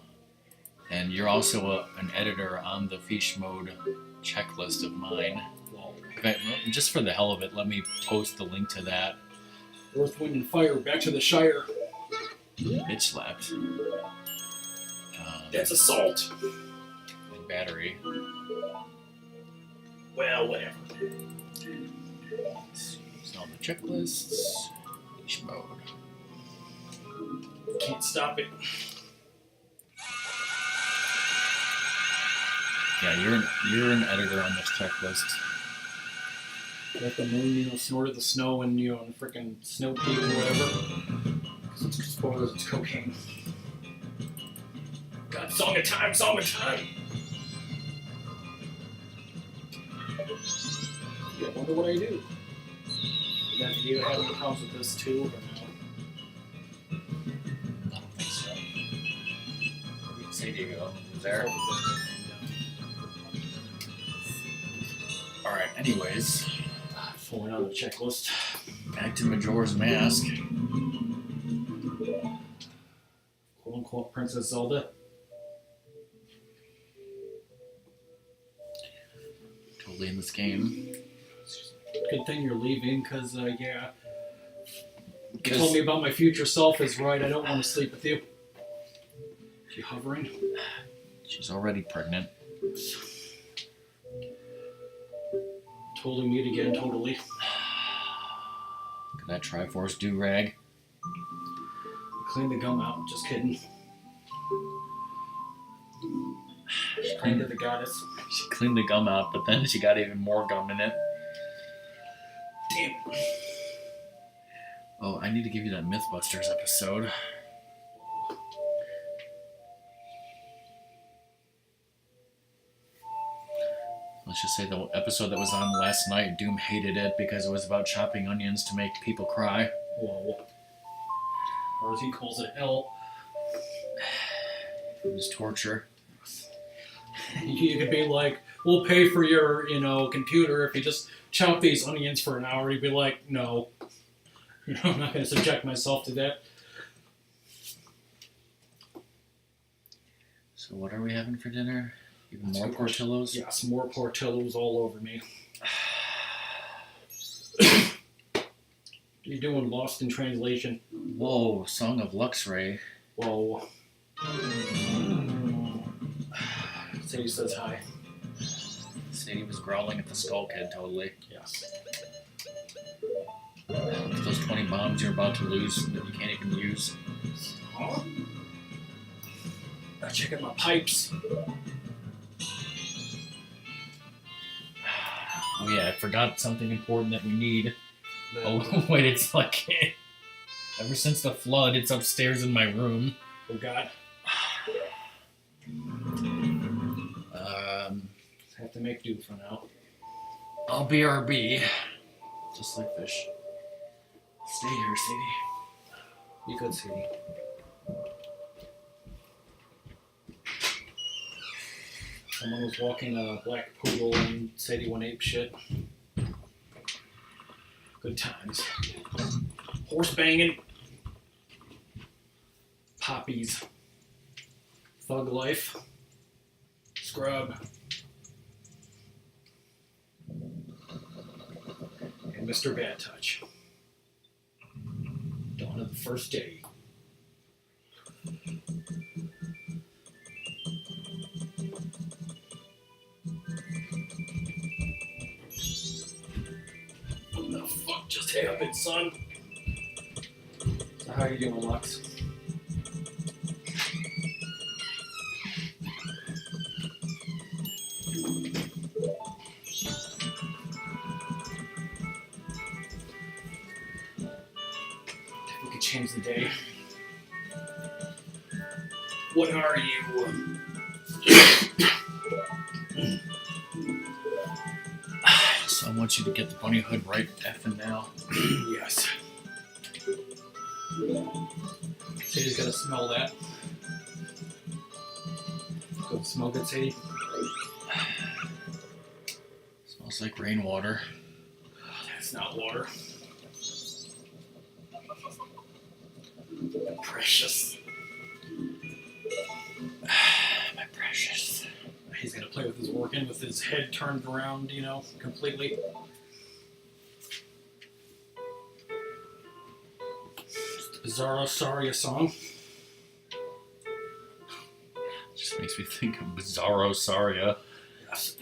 and you're also an editor on the Fish mode checklist of mine. Well, Just for the hell of it, let me post the link to that. Earth, Wind, and Fire, back to the Shire. Bitch slapped. That's assault. And battery. Well, whatever. So on the checklists, Fish mode. Can't stop it. Yeah, you're an editor on this checklist. Let the moon, snorted the snow and, and freaking snow peak or whatever. Because it's spoilers, it's cocaine. God, song of time, song of time! Yeah, I wonder what I do. You guys have any problems with this too, or no? I don't think so. We can say Diego was there. Alright, anyways. Falling on the checklist. Back to Majora's Mask. Quote unquote Princess Zelda. Totally in this game. Good thing you're leaving, because, yeah. You told me about my future self is right. I don't want to sleep with you. Is she hovering? She's already pregnant. Totally meet again, totally. Could that Triforce do-rag? Clean the gum out, just kidding. She cleaned the goddess. She cleaned the gum out, but then she got even more gum in it. Damn. Oh, I need to give you that Mythbusters episode. Let's just say the episode that was on last night, Doom hated it because it was about chopping onions to make people cry. Whoa. Or as he calls it, hell. It was torture. You could be like, we'll pay for your, computer if you just chop these onions for an hour. You'd be like, no. I'm not going to subject myself to that. So what are we having for dinner? Even more Portillos? Yes, more Portillos all over me. You're doing Lost in Translation. Whoa, Song of Luxray. Whoa. Sadie says hi. Sadie was growling at the Skull Kid, totally. Yes. Those 20 bombs you're about to lose that you can't even use. Huh? I'm checking my pipes. Oh yeah, I forgot something important that we need. Oh wait, it's like ever since the flood, it's upstairs in my room. Oh God. Have to make do for now. I'll BRB, just like Fish. Stay here, Sadie. You could, Sadie. Someone was walking a black poodle and Sadie went ape shit. Good times. Horse banging. Poppies. Thug life. Scrub. And Mr. Bad Touch. Dawn of the first day. What the fuck just happened, son? So how you doing, Lux? We could change the day. What are you? So I want you to get the bunny hood right effing now. Yes. Sadie's gotta smell that. Go smell good, Sadie. Smells like rainwater. That's not water. Precious. My precious. He's gonna play with his organ with his head turned around, you know, completely. It's the Bizarro Saria song. Just makes me think of Bizarro Saria. Yes.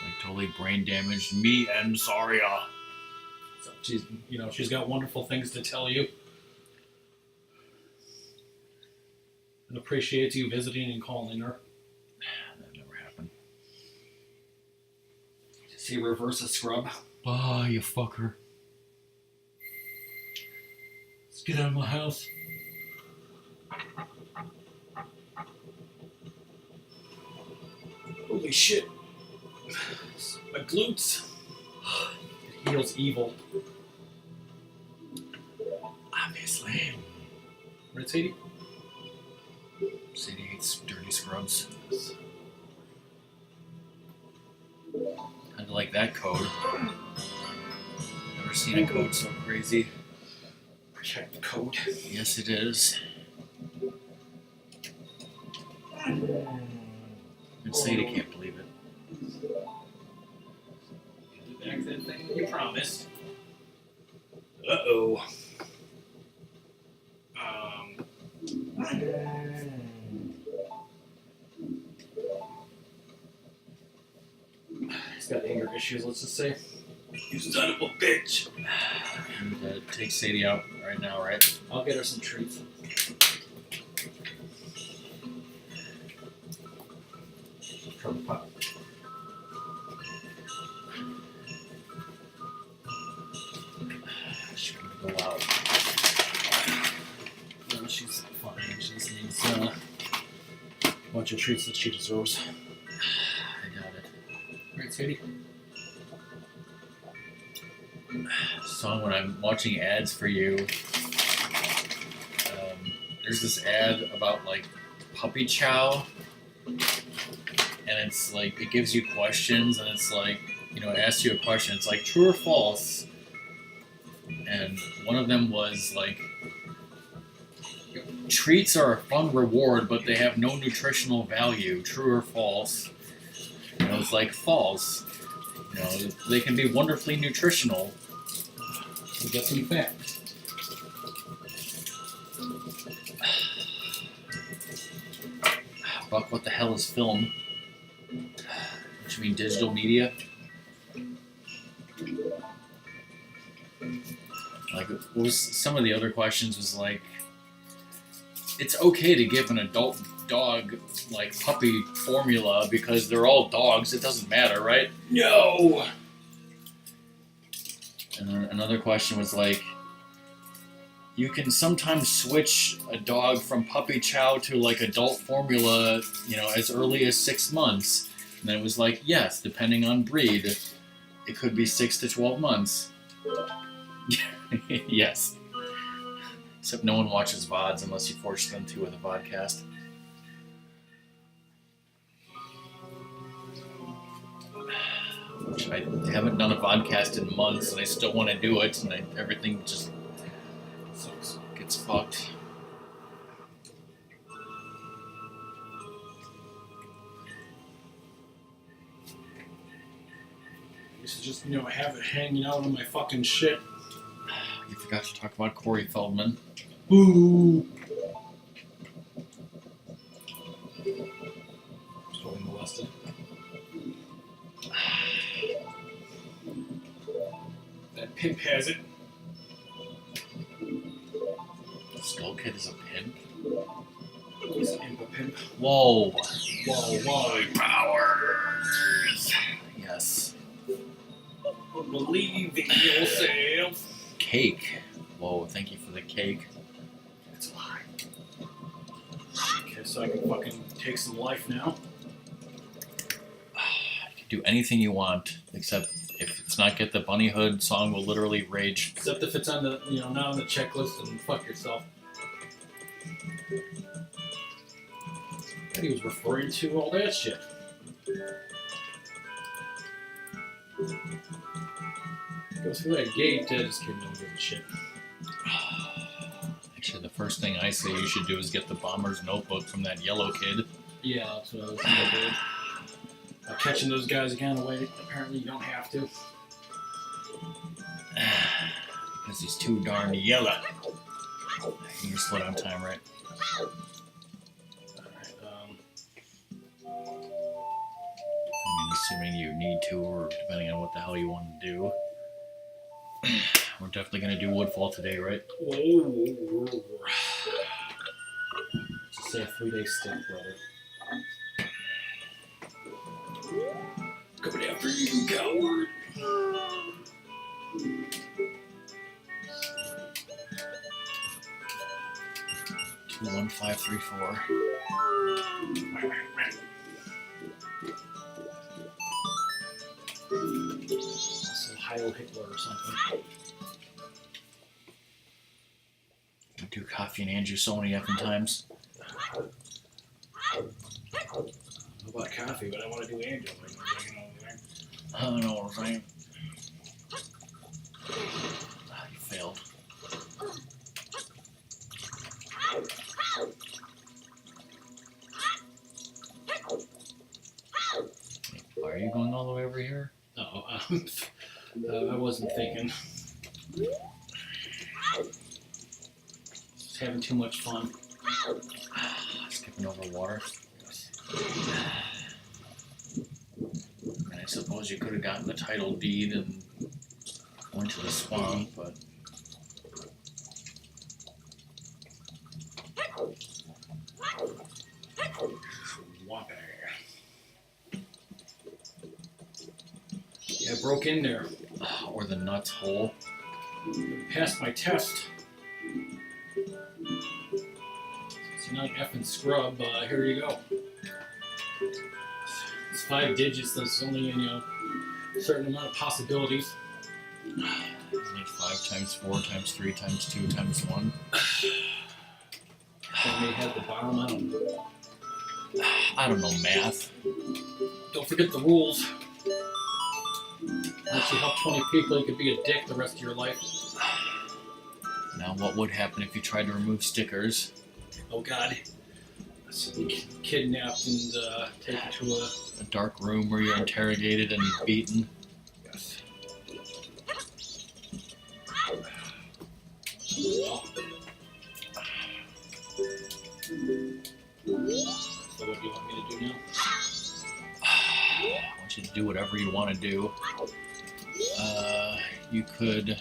Like totally brain damaged me and Saria. So she's got wonderful things to tell you. And appreciates you visiting and calling her. That never happened. See, reverse a scrub. Ah, you fucker. Let's get out of my house. Holy shit. My glutes. It heals evil. Obviously. Right, Sadie? Sadie hates dirty scrubs. Kind of like that code. Never seen a code so crazy. Protect the code. Yes, it is. And Sadie can't believe it. Back that thing you promised. Uh-oh. He's got anger issues, let's just say. You son of a bitch! And take Sadie out right now, right? I'll get her some treats. From the pop. She's gonna go out. No, she's fine. She just needs a bunch of treats that she deserves. I got it. Right, Sadie? Song when I'm watching ads for you. There's this ad about like puppy chow, and it's like it gives you questions, and it's like it asks you a question. It's like true or false, and one of them was like treats are a fun reward, but they have no nutritional value. True or false? It's like false. They can be wonderfully nutritional. So get some facts. Buck, what the hell is film? What you mean, digital media? Like, what was some of the other questions was like, it's okay to give an adult dog like puppy formula because they're all dogs. It doesn't matter, right? No. And then another question was like, you can sometimes switch a dog from puppy chow to like adult formula, as early as 6 months. And then it was like, yes, depending on breed, it could be 6 to 12 months. Yes. Except no one watches VODs unless you force them to with a vodcast. Which I haven't done a vodcast in months, and I still want to do it, and everything just gets fucked. This is just, have it hanging out on my fucking shit. You forgot to talk about Corey Feldman. Boo! Totally molested. That pimp has it. Skull Kid is a pimp? He's an imp a pimp. Whoa! Whoa, whoa. Powers! Yes. Believe in yourself. Cake. Whoa, thank you for the cake. It's a lie. Okay, so I can fucking take some life now. You can do anything you want, except if it's not Get the Bunny Hood, song will literally rage. Except if it's on the, not on the checklist, and fuck yourself. And he was referring to all that shit. Goes through that gate, just kidding, don't give a shit. Actually, the first thing I say you should do is get the bomber's notebook from that yellow kid. Yeah, that's what I was gonna do. Catching those guys again, wait, apparently you don't have to. Because he's too darn yellow. You can slow down time, right? I mean, assuming you need to, or depending on what the hell you want to do. We're definitely going to do Woodfall today, right? Just say a 3-day stint, brother. Coming after you, coward! 21534. Also, Heil Hitler or something. You do Coffee and Andrew so many effing times. How about coffee? But I want to do Andrew. I don't know what I'm saying. You failed. Why are you going all the way over here? Oh, I wasn't thinking. Just having too much fun. Skipping over water. And I suppose you could have gotten the title deed and went to the swamp, but yeah, I broke in there. Or the nuts hole. Passed my test. So now effing scrub. Here you go. It's 5 digits. There's only a certain amount of possibilities. Isn't it 5 times 4 times 3 times 2 times 1? They may have the bomb. I don't know. I don't know math. Don't forget the rules. Once you help 20 people, you could be a dick the rest of your life. Now, what would happen if you tried to remove stickers? Oh God. So be kidnapped and taken to A dark room where you're interrogated and beaten. Yes. Well. So what do you want me to do now? I want you to do whatever you want to do. You could...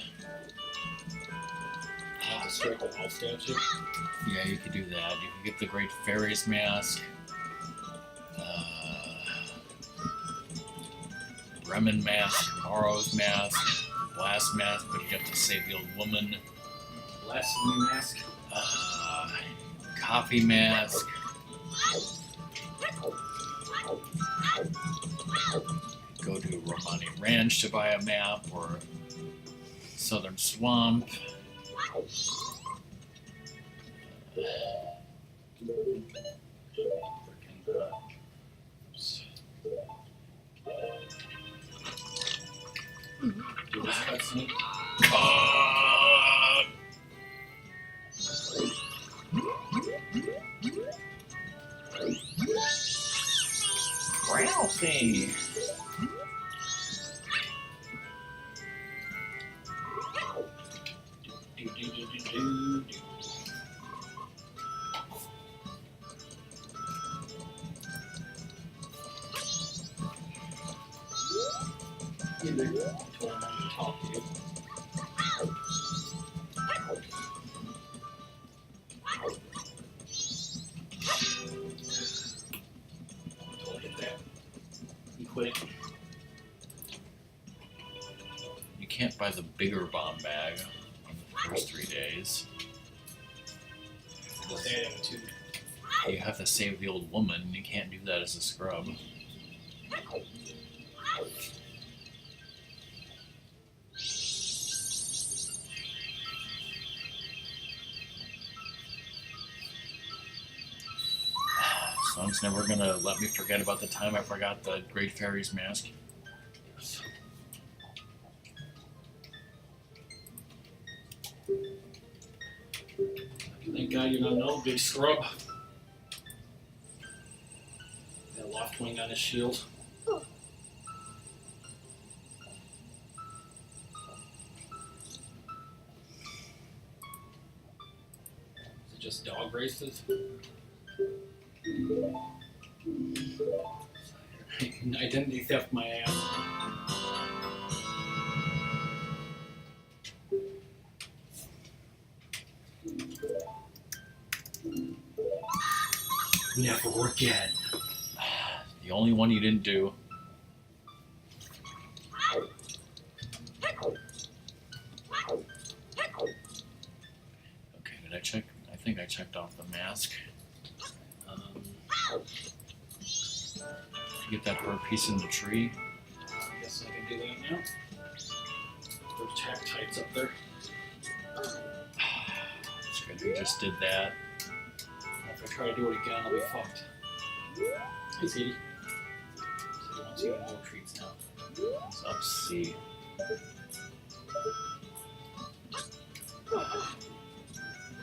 Strike the wall statue? Yeah, you could do that. You could get the Great Fairy's Mask. Bremen Mask, Morrow's Mask, Glass Mask, but you have to save the old woman. Blasphemy mask? Coffee Mask. Go to Romani Ranch to buy a map, or Southern Swamp. Do this cutscene. Ralphie! Talk to you. You quit. You can't buy the bigger bomb bag on the first 3 days. What's that attitude? You have to save the old woman. You can't do that as a scrub. Song's never gonna let me forget about the time I forgot the Great Fairy's mask. Thank God you're not no big scrub. That loft wing on his shield. Is it just dog races? Identity theft my ass. Never again. The only one you didn't do. Okay, did I check? I think I checked off the mask. Get that bird piece in the tree. I guess I can do that now. There's tactites up there. That's good. We just did that. If I try to do it again, I'll be fucked. Hey, Sadie. Sadie wants you no treats now. It's up C.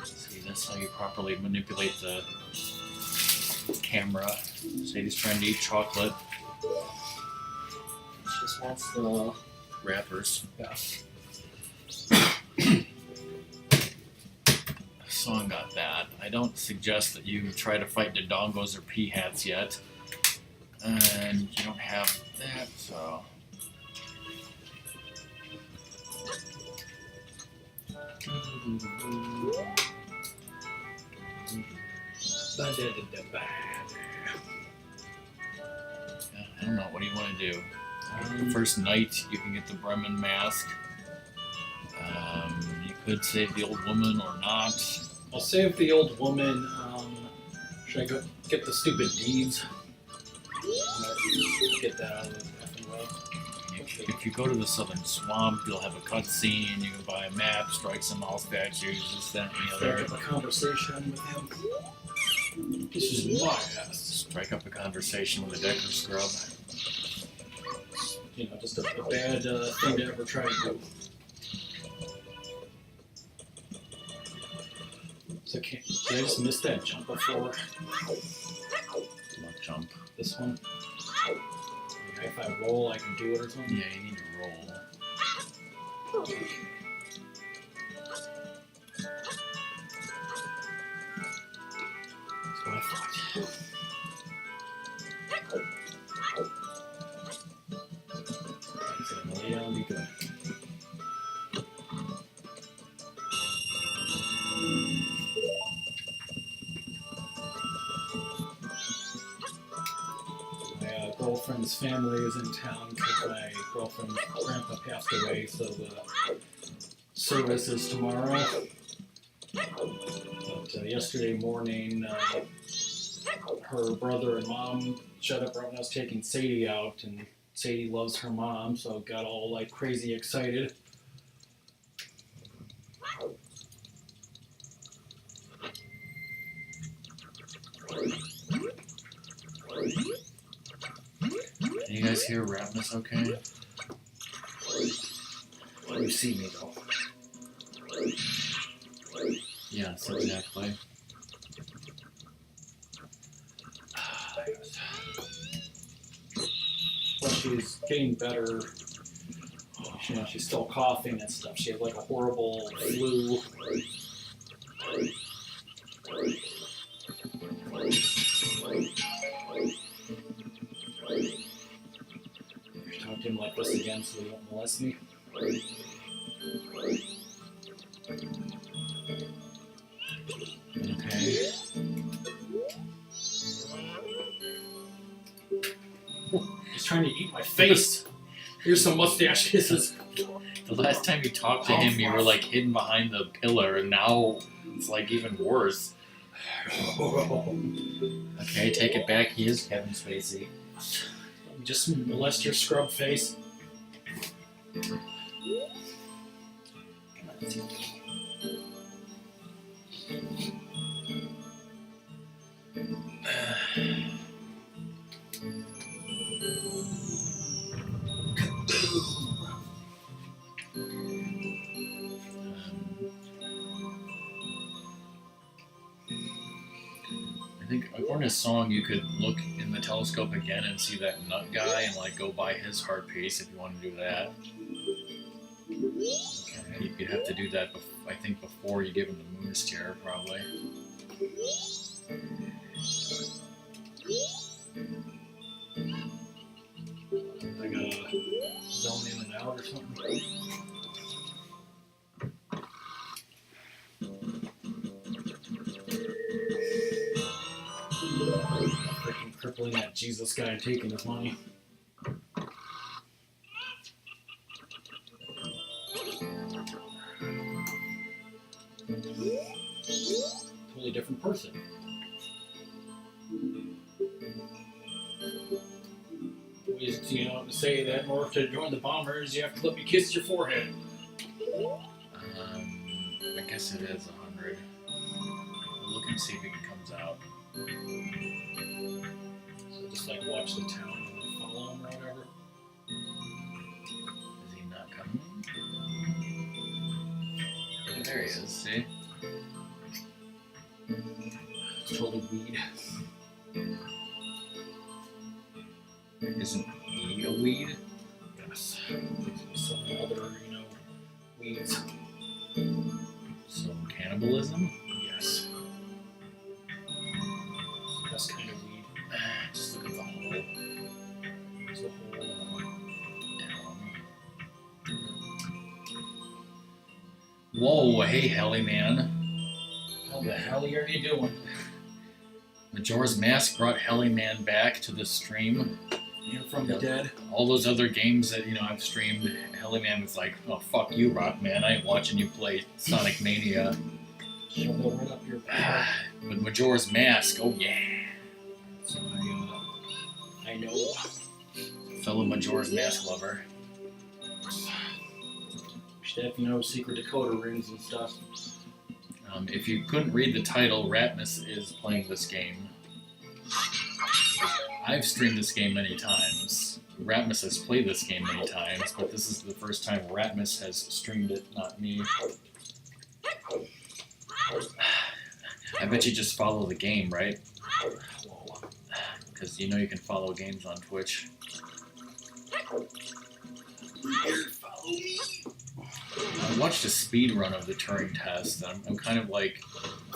See, that's how you properly manipulate the camera. Sadie's trying to eat chocolate. She just wants the Wrappers. yeah. Song got that. I don't suggest that you try to fight Dodongos or Peahats yet. And you don't have that, so. I don't know. What do you want to do? The first night, you can get the Bremen mask. You could save the old woman or not. I'll save the old woman. Should I go get the stupid deeds? Get that out of the effing way. If you go to the southern swamp, you'll have a cutscene. You can buy a map, strike some all statues, this, that, and the Strike other. up a conversation with him. This is my ass. Strike up a conversation with a Decker scrub. You know, just a bad thing to ever try to do. So did I just miss that jump before? What jump? This one? Like if I roll, I can do it or something? Yeah, you need to roll. That's what I thought. He's gonna lay down and be good. My girlfriend's family is in town because my girlfriend's grandpa passed away, so the service is tomorrow. But yesterday morning, her brother and mom showed up right when I was taking Sadie out, and Sadie loves her mom, so got all like crazy excited. Can you guys hear Ratmus okay? You see me though. Yes, exactly. Well, she's getting better. You know, she's still coughing and stuff. She had like a horrible flu. Talk to him like this again so he won't molest me. Okay. He's trying to eat my face. Here's some mustache kisses. The last time you talked to him, you were like hidden behind the pillar, and now it's like even worse. Okay, take it back. He is Kevin Spacey. Just molest your scrub face. think according to Song, you could look in the telescope again and see that nut guy and like go by his heart pace if you want to do that. Okay, you'd have to do that. I think before you give him the moon stare, probably. I gotta zone in and out or something. Freaking crippling that Jesus guy and taking his money. Totally different person. Always, you know, to say that in order to join the Bombers, you have to let me kiss your forehead. I guess it is 100. We'll look and see if it comes out. So just like watch the town and then follow him or whatever. Is he not coming? There he is, see? It's totally weed. Isn't he a weed? Yes. Some other, you know, weeds. Some cannibalism? Yes. It's the best kind of weed. Just look at the hole. There's the whole Down. Whoa, hey, Helly Man. How the hell are you doing? Majora's Mask brought Helly Man back to the stream. You're from the dead. All those other games that, you know, I've streamed, Helly Man was like, oh, fuck you, Rockman. I ain't watching you play Sonic Mania. Shove it right up your back. But Majora's Mask, oh yeah. So I know. Fellow Majora's Mask lover. We should have, you know, secret decoder rings and stuff. If you couldn't read the title, Ratmus is playing this game. I've streamed this game many times. Ratmus has played this game many times, but this is the first time Ratmus has streamed it, not me. I bet you just follow the game, right? Because you know you can follow games on Twitch. Follow me. I watched a speed run of the Turing test. I'm kind of like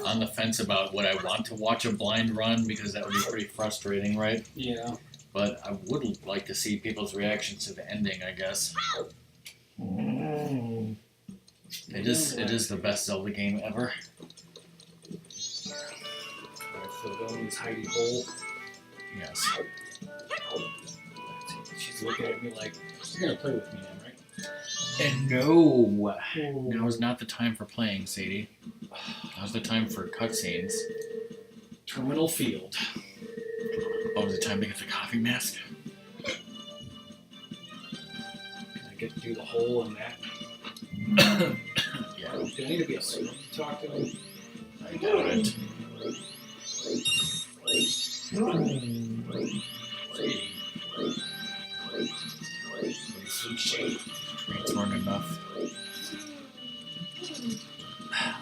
on the fence about would I want to watch a blind run because that would be pretty frustrating, right? Yeah. But I would like to see people's reactions to the ending, I guess. It is the best Zelda game ever. So go in this hidey hole. Yes. She's looking at me like, you're gonna play with me then, right? And no! Now is not the time for playing, Sadie. Now's the time for cutscenes. Terminal field. Oh, is it time to get the coffee mask? Can I get to do the hole in that? Yeah. Do I need to be a student to talk to him? I doubt it. Sweet shade. Trains weren't enough.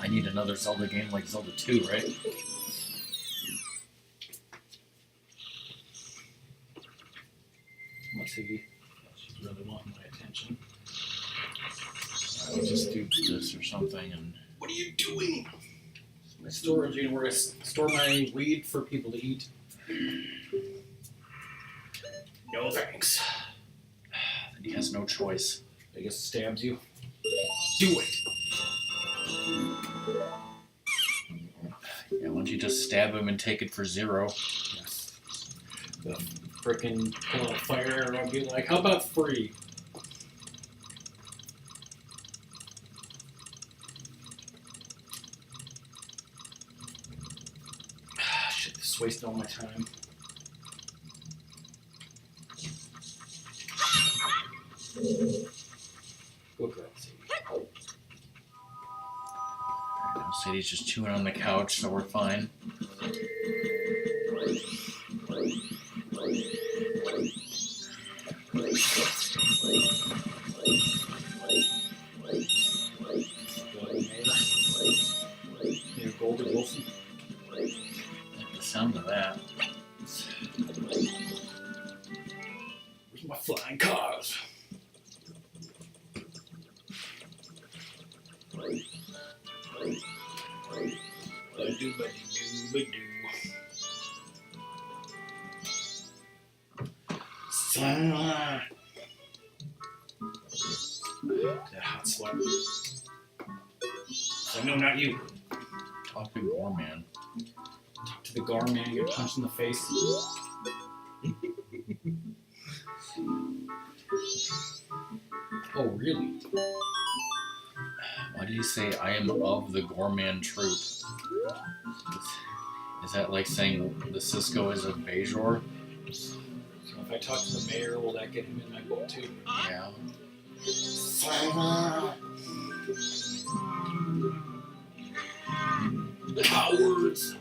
I need another Zelda game like Zelda 2, right? Let's see. She's really wanting my attention. I would just do this or something and... What are you doing? My storage unit where I store my weed for people to eat. No thanks. He has no choice. I guess it stabs you. Do it! Yeah, why don't you just stab him and take it for 0? Yes. The frickin' pull out fire and I'll be like, how about free? Shit, this is wasting all my time. Go girl, Sadie. Now Sadie's just chewing on the couch, so we're fine. sound of that. Where's my flying cars? That hot sweat. So no, not you. Talking war man. Talk to the gar man, you get punched in the face. Oh, really? Why did he say I am of the Gorman troop? Is that like saying the Cisco is a Major? So if I talk to the mayor, will that get him in my book too? Yeah. Cowards!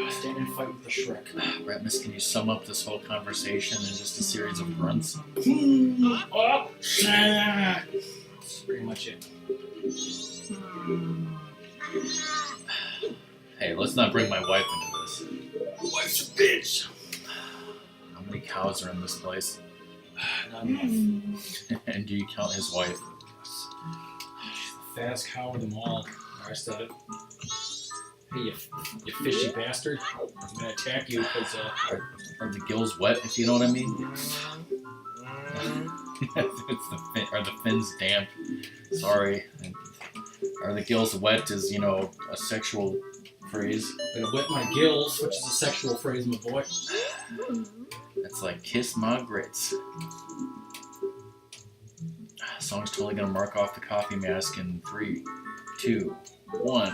Stand and fight with the Shrek. Ratmus, can you sum up this whole conversation in just a series of grunts? Oh, that's pretty much it. Hey, let's not bring my wife into this. Your wife's a bitch! How many cows are in this place? Not enough. And do you count his wife? She's the fattest cow of them all. I said it. Hey, you fishy bastard. I'm gonna attack you because, Are the gills wet, if you know what I mean? Are the fins damp? Sorry. Are the gills wet is, you know, a sexual phrase. gonna wet my gills, which is a sexual phrase, my boy. That's like kiss my grits. Song's totally gonna mark off the coffee mask in 3, 2, 1.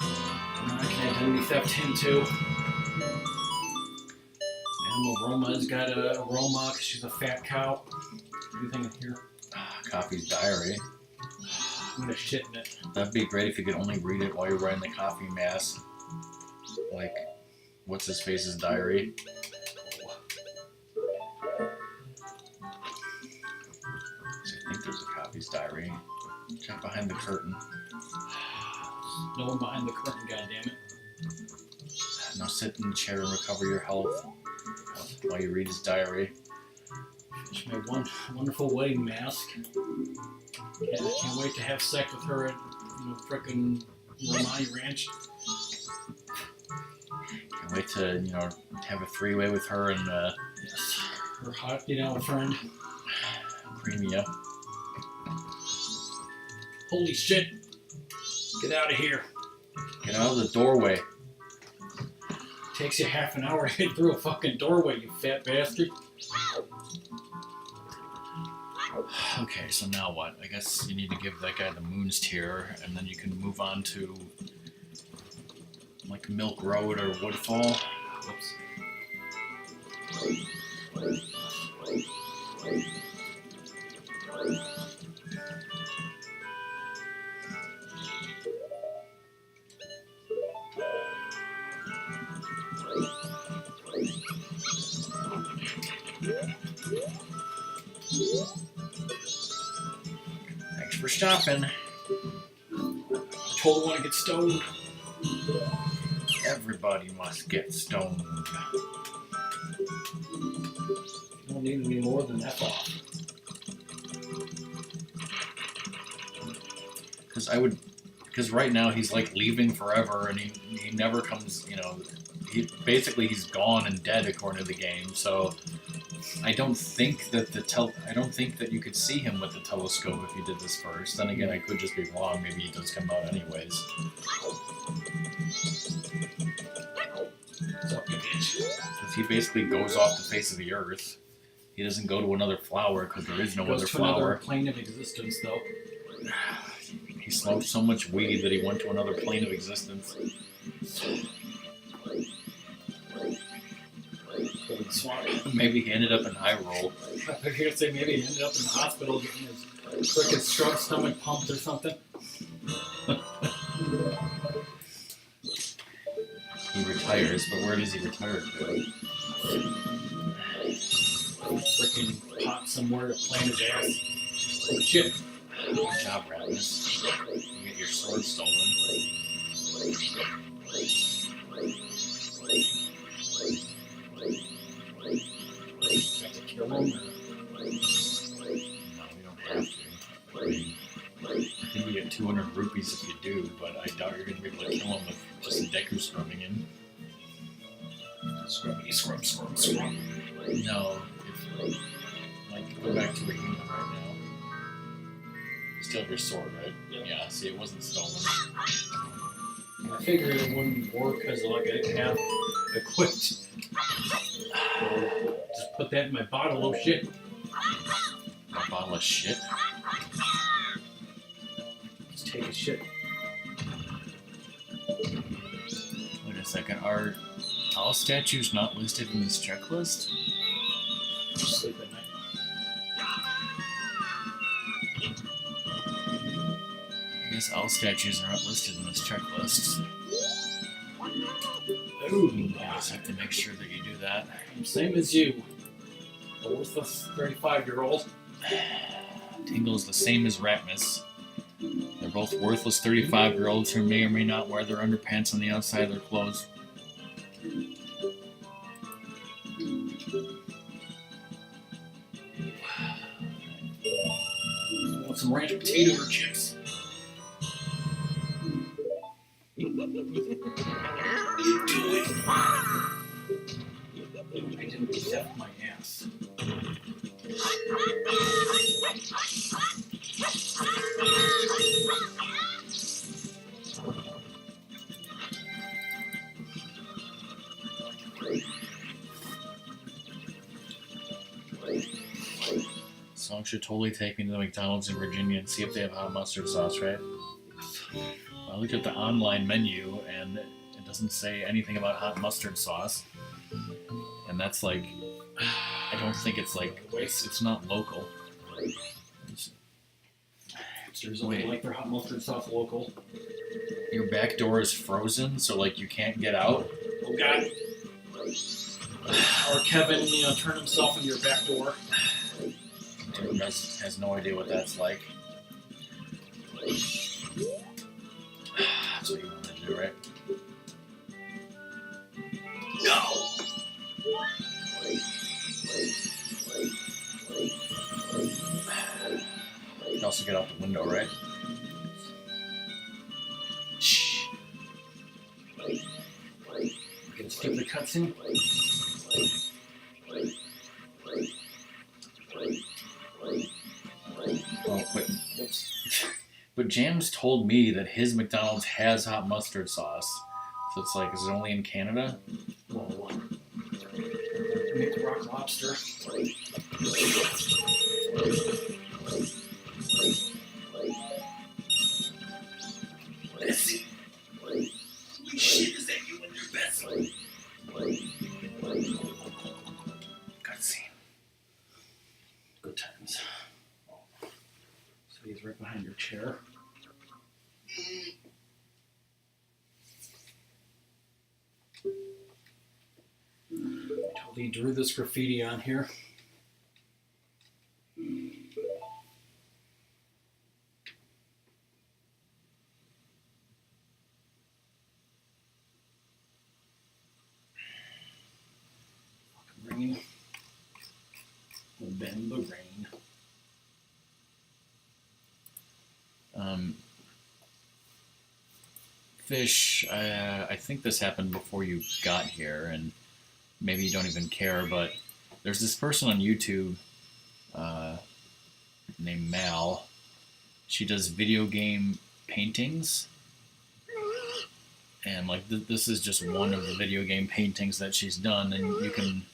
I can identity theft him too. Animal Roma's got a Roma because she's a fat cow. Anything in here? Coffee's diary. I'm gonna shit in it. That'd be great if you could only read it while you're wearing the coffee mask. Like, what's his face's diary? I think there's a coffee's diary. Check behind the curtain. No one behind the curtain, goddammit. Now sit in the chair and recover your health while you read his diary. Finish my wonderful wedding mask. Yeah, I can't wait to have sex with her at frickin' Romani Ranch. Can't wait to, have a three-way with her and Yes, her hot, friend. cream you. Holy shit! Get out of here. Get out of the doorway. Takes you half an hour to get through a fucking doorway, you fat bastard. Okay, so now what? I guess you need to give that guy the Moon's Tier, and then you can move on to, like, Milk Road or Woodfall. Whoops. Thanks for stopping. Totally want to get stoned. Everybody must get stoned. You don't need any more than F off. Because right now he's like leaving forever, and he never comes. He's gone and dead according to the game. So I don't think that you could see him with the telescope if you did this first. Then again, I could just be wrong. Maybe he does come out anyways. What's up, you bitch? Because he basically goes off the face of the earth. He doesn't go to another flower because there is no other Goes to flower. another plane of existence, though. He smoked so much weed that he went to another plane of existence. Maybe he ended up in Hyrule. I was gonna say maybe he ended up in the hospital getting his frickin' stomach pumped or something. He retires, but where does he retire to? Frickin' pot somewhere to plant his ass. Holy shit. Good job, Ratmus. You get your sword stolen. but I doubt you're gonna be able to kill him with just Deku scrubbing in. Scrubbity scrub, scrub, scrub. No, if go back to a human right now. You still have your sword, right? Yep. Yeah. See, it wasn't stolen. I figured it wouldn't work because like I didn't have equipped. Just put that in my bottle of shit. A bottle of shit. Just take a shit. Wait a second. Are all statues not listed in this checklist? Just sleep at night. I guess all statues are not listed in this checklist. Ooh, You just have to make sure that you do that. same as you. A worthless 35-year-old. Tingle's the same as Ratmus. They're both worthless 35-year-olds who may or may not wear their underpants on the outside of their clothes. I want some ranch potato chips. I didn't accept my ass. Song should totally take me to the McDonald's in Virginia and see if they have hot mustard sauce, right? I looked at the online menu and it doesn't say anything about hot mustard sauce. And that's like, I don't think it's like, it's not local. Hipsters only like their hot mustard sauce local. Your back door is frozen, so like you can't get out. Oh God. Or Kevin, turn himself into your back door. Dude has no idea what that's like. That's what you want to do, right? No! You can also get out the window, right? Shh. Gonna skip the cutscene. Oh, but Jams told me that his McDonald's has hot mustard sauce. So it's like, is it only in Canada? Whoa. Make the rock lobster. Bessie. Holy shit, is that you and your Bessie? Cutscene. Good times. So he's right behind your chair. I totally drew this graffiti on here. Fucking rain. Will bend the rain. Fish, I think this happened before you got here, and maybe you don't even care, but there's this person on YouTube named Mal. She does video game paintings, and like this is just one of the video game paintings that she's done, and you can,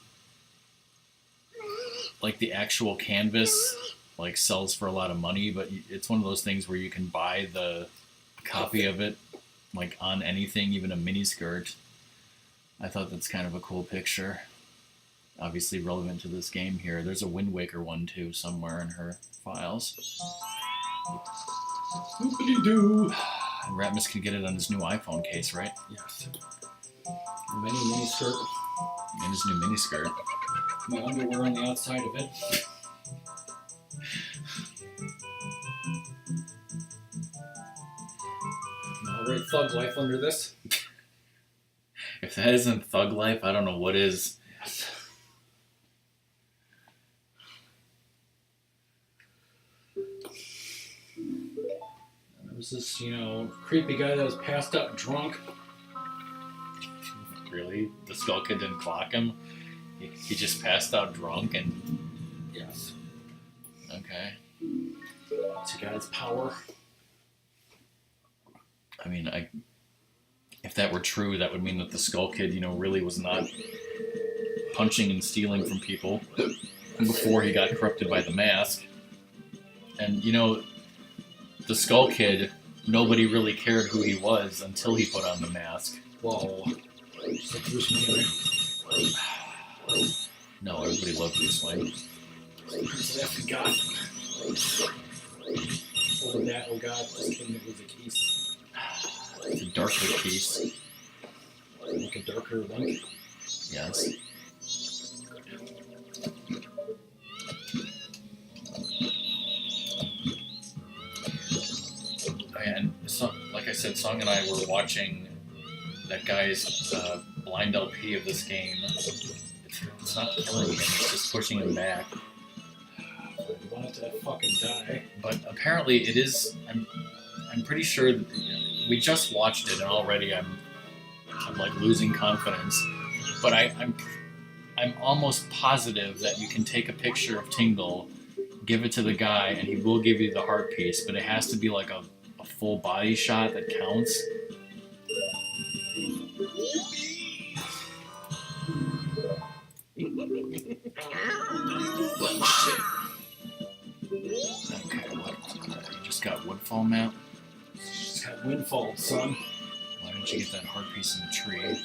like, the actual canvas like sells for a lot of money, but it's one of those things where you can buy the copy of it like on anything, even a mini skirt. I thought that's kind of a cool picture. Obviously relevant to this game here. There's a Wind Waker one too somewhere in her files. Whoopity-doo. And Ratmus can get it on his new iPhone case, right? Yes. Mini skirt. And his new mini skirt. My underwear on the outside of it. Alright, thug life under this. If that isn't thug life, I don't know what is. Yes. There's this, creepy guy that was passed out drunk. Really? The Skull Kid didn't clock him? He just passed out drunk and... Yes. Okay. It's a guy's power. I mean, if that were true, that would mean that the Skull Kid, really was not punching and stealing from people before he got corrupted by the mask. And, the Skull Kid, nobody really cared who he was until he put on the mask. Whoa. Just like Bruce Wayne, right? No, everybody loved Bruce Wayne. Prince of F God. Over that, oh God, just kidding, it was a case. It's a darker piece. Like a darker link. Yes. And like I said, Song and I were watching that guy's blind LP of this game. It's not killing him, it's just pushing him back. I want it to fucking die. But apparently it is... I'm pretty sure that, we just watched it and already I'm like losing confidence. But I'm almost positive that you can take a picture of Tingle, give it to the guy, and he will give you the heart piece, but it has to be like a full body shot that counts. Okay, what? You just got Woodfall map? Just got Windfall, son. Why didn't you get that heart piece in the tree?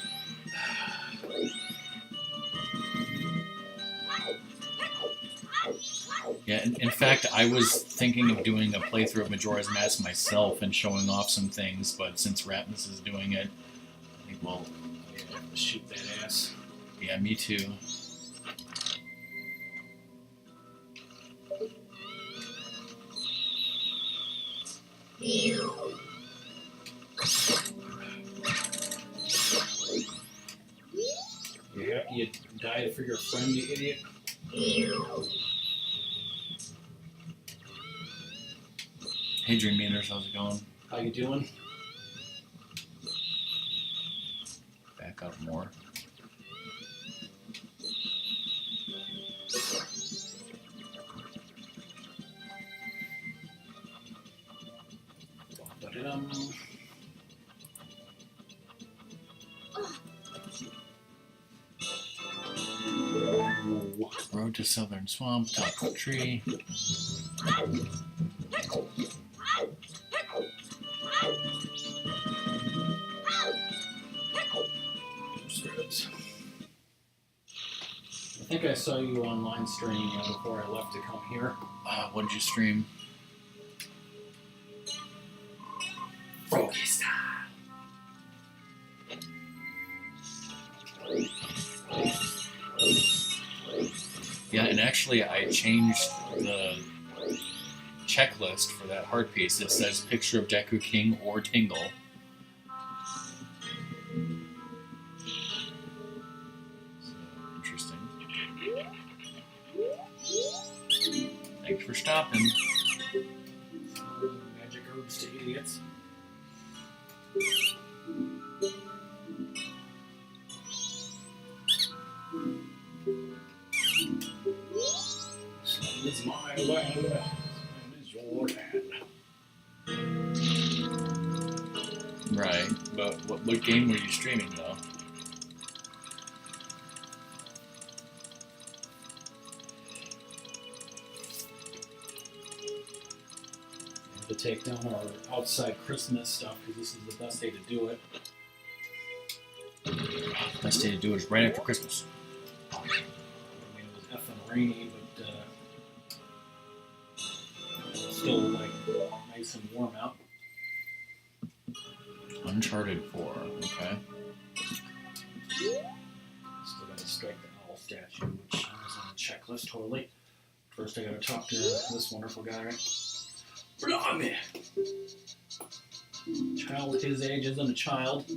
Yeah, in fact, I was thinking of doing a playthrough of Majora's Mask myself and showing off some things, but since Ratmus is doing it, I think we'll... Yeah, shoot that ass. Yeah, me too. You happy you died for your friend, you idiot? Hey Dream Meters, how's it going? How you doing? Back up more. Road to Southern Swamp, top of tree. I think I saw you online streaming before I left to come here. What did you stream? Froggy style. Yeah, and actually I changed the checklist for that heart piece. It says picture of Deku King or Tingle. So, interesting. Thanks for stopping. Magic herbs to idiots. It's my land. It's your land. Right, but what game were you streaming though? To take down our outside Christmas stuff because this is the best day to do it. Best day to do it is right after Christmas. I mean, it was effing rainy, but still like nice and warm out. Uncharted 4, okay. Still gotta strike the owl statue, which is on the checklist totally. First, I gotta talk to this wonderful guy. Blimey! Child his age isn't a child.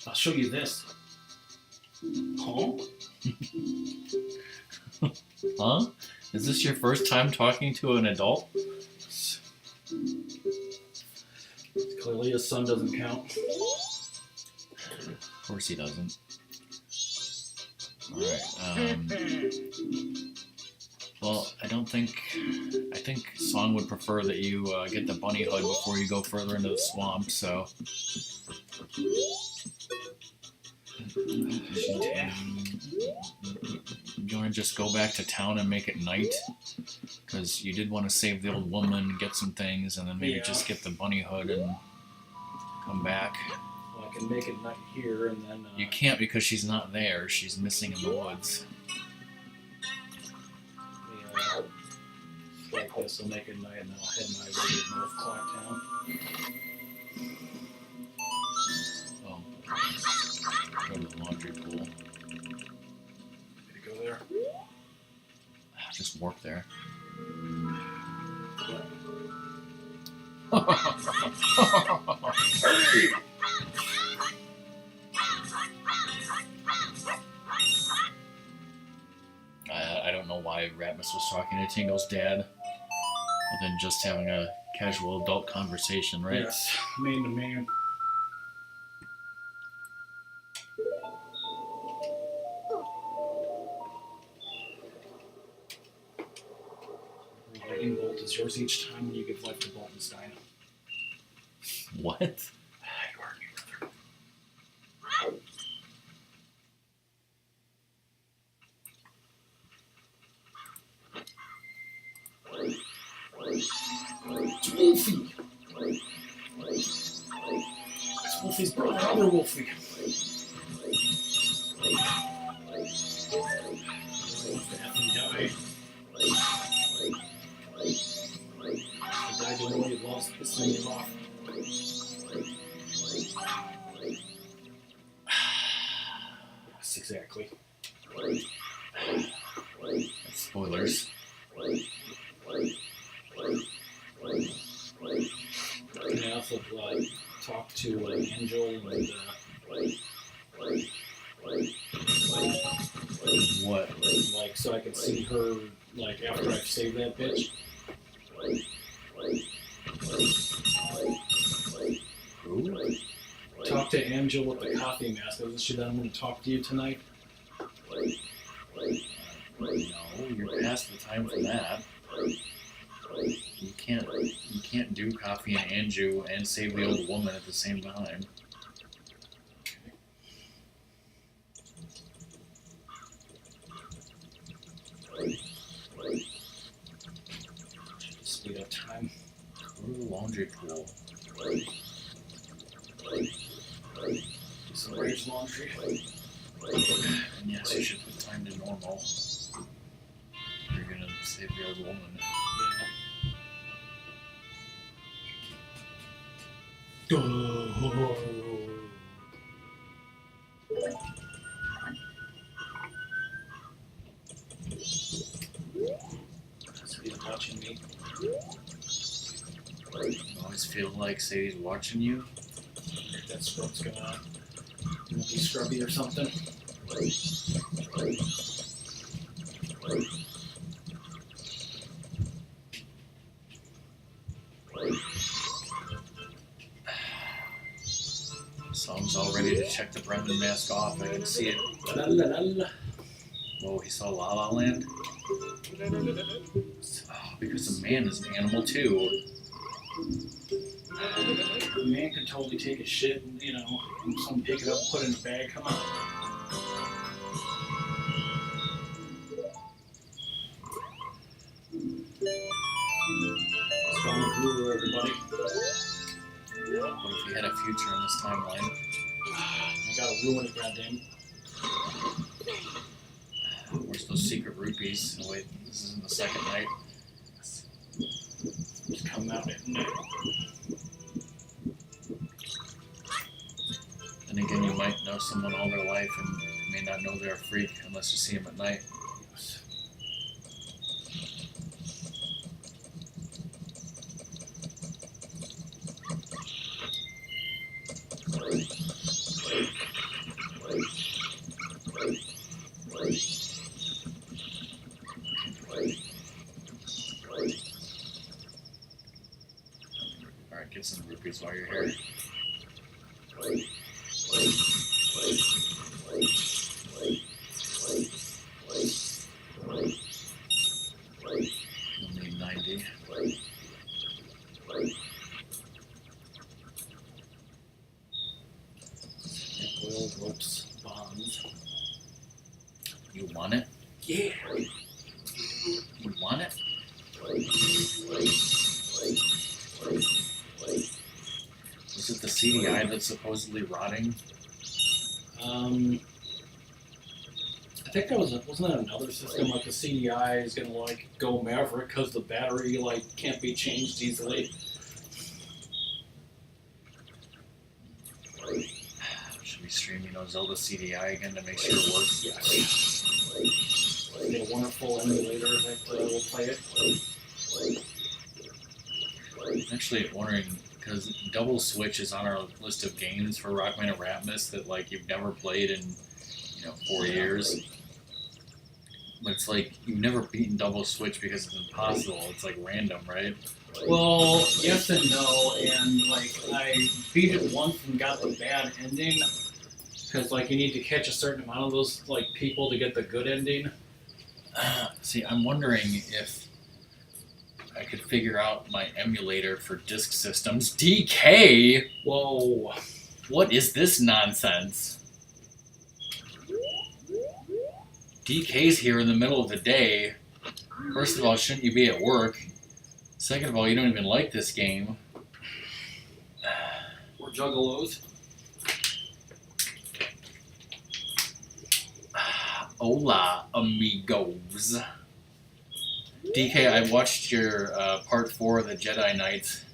I'll show you this. Huh? Huh? Is this your first time talking to an adult? Clearly, his son doesn't count. Of course he doesn't. Alright, well, I think Song would prefer that you get the bunny hood before you go further into the swamp, so. You want to just go back to town and make it night? Because you did want to save the old woman, get some things, and then maybe just get the bunny hood and come back. Well, I can make it night here, and then... You can't because she's not there. She's missing in the woods. Yeah, like this, I'll make it night, and then I'll head my way to North Clock Town. Oh. Go to the laundry pool. Maybe go there. Just warp there. I don't know why Ratmus was talking to Tingo's dad, other than just having a casual adult conversation, right? Yes, man to man. Lightning bolt is yours each time when you give life to Boltonstein. What? You are me, brother. It's Wolfie! It's Wolfie's brother, other Wolfie. The guy doing what he loves, pissing me off. Yes, exactly. That's spoilers. And I also talked to Angel and What? like so I could see her like after I've saved that bitch. Who? Talk to Angel with the coffee mask. Wasn't she that I'm going to talk to you tonight? No, you're past the time for that. You can't do Coffee and Anju and save the old woman at the same time. Speed up time. Go to the laundry pool. Do some Rage laundry. And yes, you should put time to normal. You're gonna save the old woman. He's watching me. You always feel like Sadie's watching you. If that scrub's gonna be scrubby or something. Song's all ready to check the Bremen mask off. I didn't see it. La la la la. Oh, he saw La La Land? Oh, because a man is an animal too. A man could totally take a shit and, someone pick it up, put it in a bag, come on. Let's go on the guru, everybody. What if he had a future in this timeline? I gotta ruin it, goddamn. Where's those secret rupees? Oh, wait, this isn't the second night. Just come out at night. Then again, you might know someone all their life and may not know they're a freak unless you see them at night. Alright, get some rupees while you're here. You'll need 90. Oil, ropes, bonds. You want it? Yeah. You want it? Is it the CDI that's supposedly rotting? I think that wasn't that another system like the CDI is gonna like go Maverick because the battery like can't be changed easily. Should we stream, Zelda CDI again to make sure it works? Yes. Get a wonderful emulator that will play it. I'm actually wondering, because Double Switch is on our list of games for Rockman and Ratmus that like you've never played in 4 years. But it's like you've never beaten Double Switch because it's impossible. It's like random, right? Well, yes and no, and like I beat it once and got the bad ending because like you need to catch a certain amount of those like people to get the good ending. See, I'm wondering if I could figure out my emulator for disk systems. DK! Whoa. What is this nonsense? DK's here in the middle of the day. First of all, shouldn't you be at work? Second of all, you don't even like this game. We're juggalos. Hola, amigos. DK, I watched your part 4 of the Jedi Knights.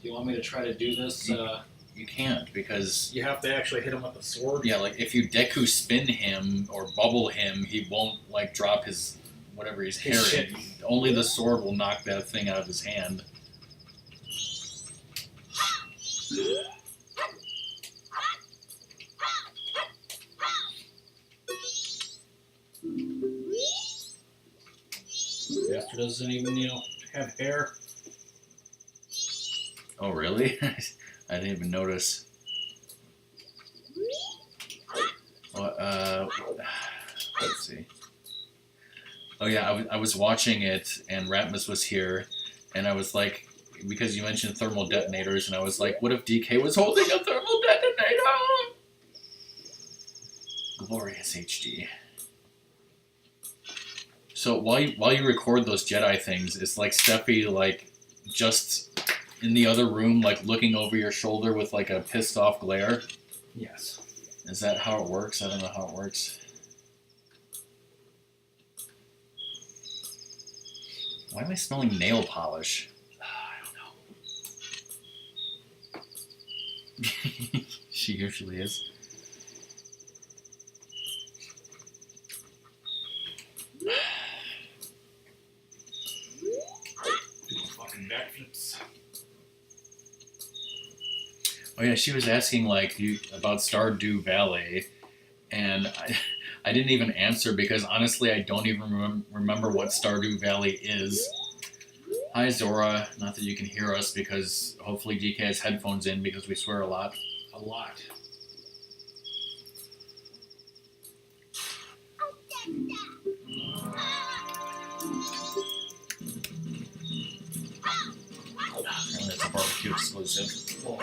Do you want me to try to do this? You can't, because You have to actually hit him with a sword. yeah, like if you Deku spin him or bubble him, he won't like drop his whatever he's His carrying. Only the sword will knock that thing out of his hand. Bastard doesn't even, have hair. Oh, really? I didn't even notice. Let's see. Oh yeah, I was watching it, and Ratmus was here, and I was like, because you mentioned thermal detonators, and I was like, what if DK was holding a thermal detonator? Glorious HD. So while you record those Jedi things, it's like Steffi like just in the other room, like looking over your shoulder with like a pissed off glare. Yes. Is that how it works? I don't know how it works. Why am I smelling nail polish? I don't know. She usually is. Doing fucking backflips. Oh yeah, she was asking like about Stardew Valley, and I didn't even answer because honestly I don't even remember what Stardew Valley is. Hi Zora, not that you can hear us because hopefully DK has headphones in because we swear a lot. A lot. Apparently that's a barbecue exclusive. Whoa.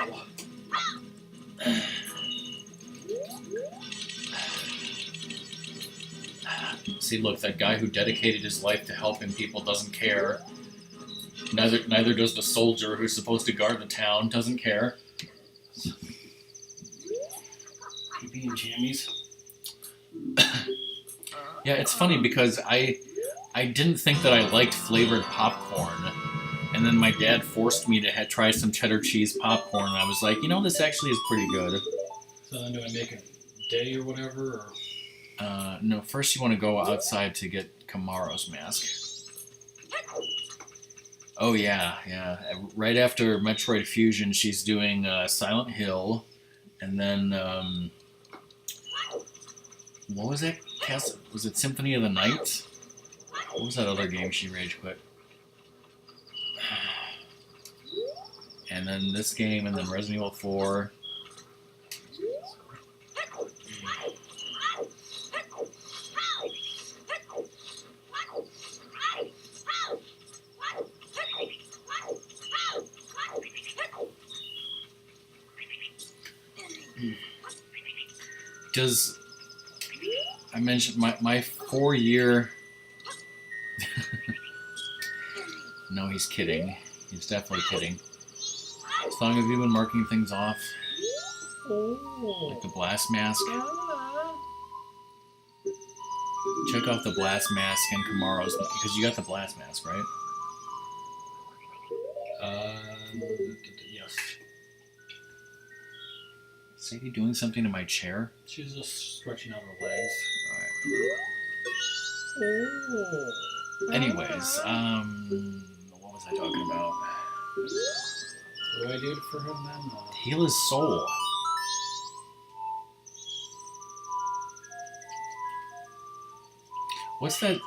See, look, that guy who dedicated his life to helping people doesn't care. Neither does the soldier who's supposed to guard the town. Doesn't care. PP and jammies. Yeah, it's funny because I didn't think that I liked flavored popcorn, and then my dad forced me to try some cheddar cheese popcorn, and I was like, this actually is pretty good. So then do I make a day or whatever? Or? No, first you want to go outside to get Kamaro's mask. Oh yeah. Right after Metroid Fusion, she's doing Silent Hill, and then what was that Was it Symphony of the Night? What was that other game she rage quit? And then this game, and then Resident Evil 4. Does I mentioned my 4-year? No, he's kidding. He's definitely kidding. As long as you've been marking things off, like the blast mask. Check off the blast mask and Kamaro's because you got the blast mask, right? Yes. Is Sadie doing something to my chair? She's just stretching out her legs. Alright. Anyways, what was I talking about? What do I do for him then? Heal his soul. What's that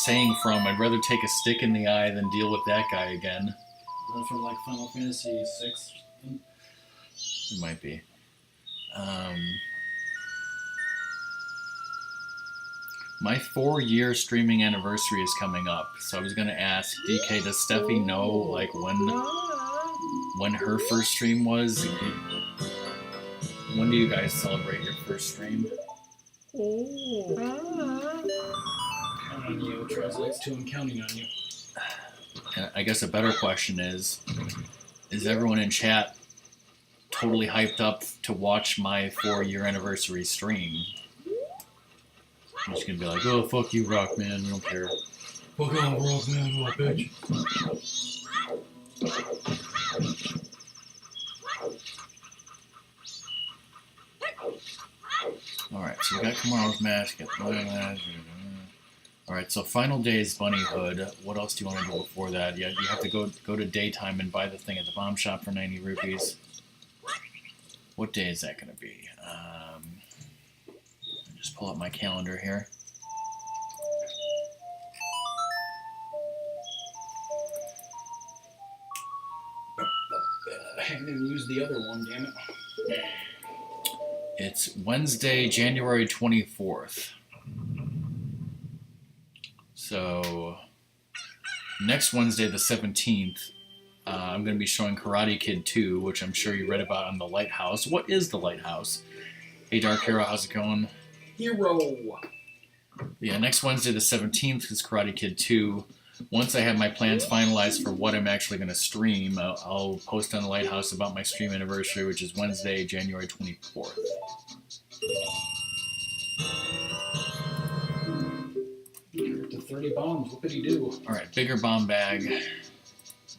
saying from? I'd rather take a stick in the eye than deal with that guy again. Is that from like Final Fantasy VI? It might be. My 4-year streaming anniversary is coming up, so I was gonna ask DK, does Steffi know like when her first stream was? When do you guys celebrate your first stream? Counting on you translates to I'm counting on you. And I guess a better question is everyone in chat totally hyped up to watch my 4-year anniversary stream? I'm just gonna be like, oh, fuck you, Rock Man, we don't care. Fuck off, Rock Man, little bitch. Alright, so we got Kamaro's mask, got the mask. Alright, so final day is Bunny Hood. What else do you want to do before that? Yeah, you have to go to daytime and buy the thing at the bomb shop for 90 rupees. What day is that going to be? Just pull up my calendar here. I didn't use the other one, damn it. It's Wednesday, January 24th. So, next Wednesday, the 17th, I'm going to be showing Karate Kid 2, which I'm sure you read about on The Lighthouse. What is The Lighthouse? Hey, Dark Hero, how's it going? Hero! Yeah, next Wednesday, the 17th, is Karate Kid 2. Once I have my plans finalized for what I'm actually going to stream, I'll post on The Lighthouse about my stream anniversary, which is Wednesday, January 24th. You're to 30 bombs, whoopity do. Alright, bigger bomb bag.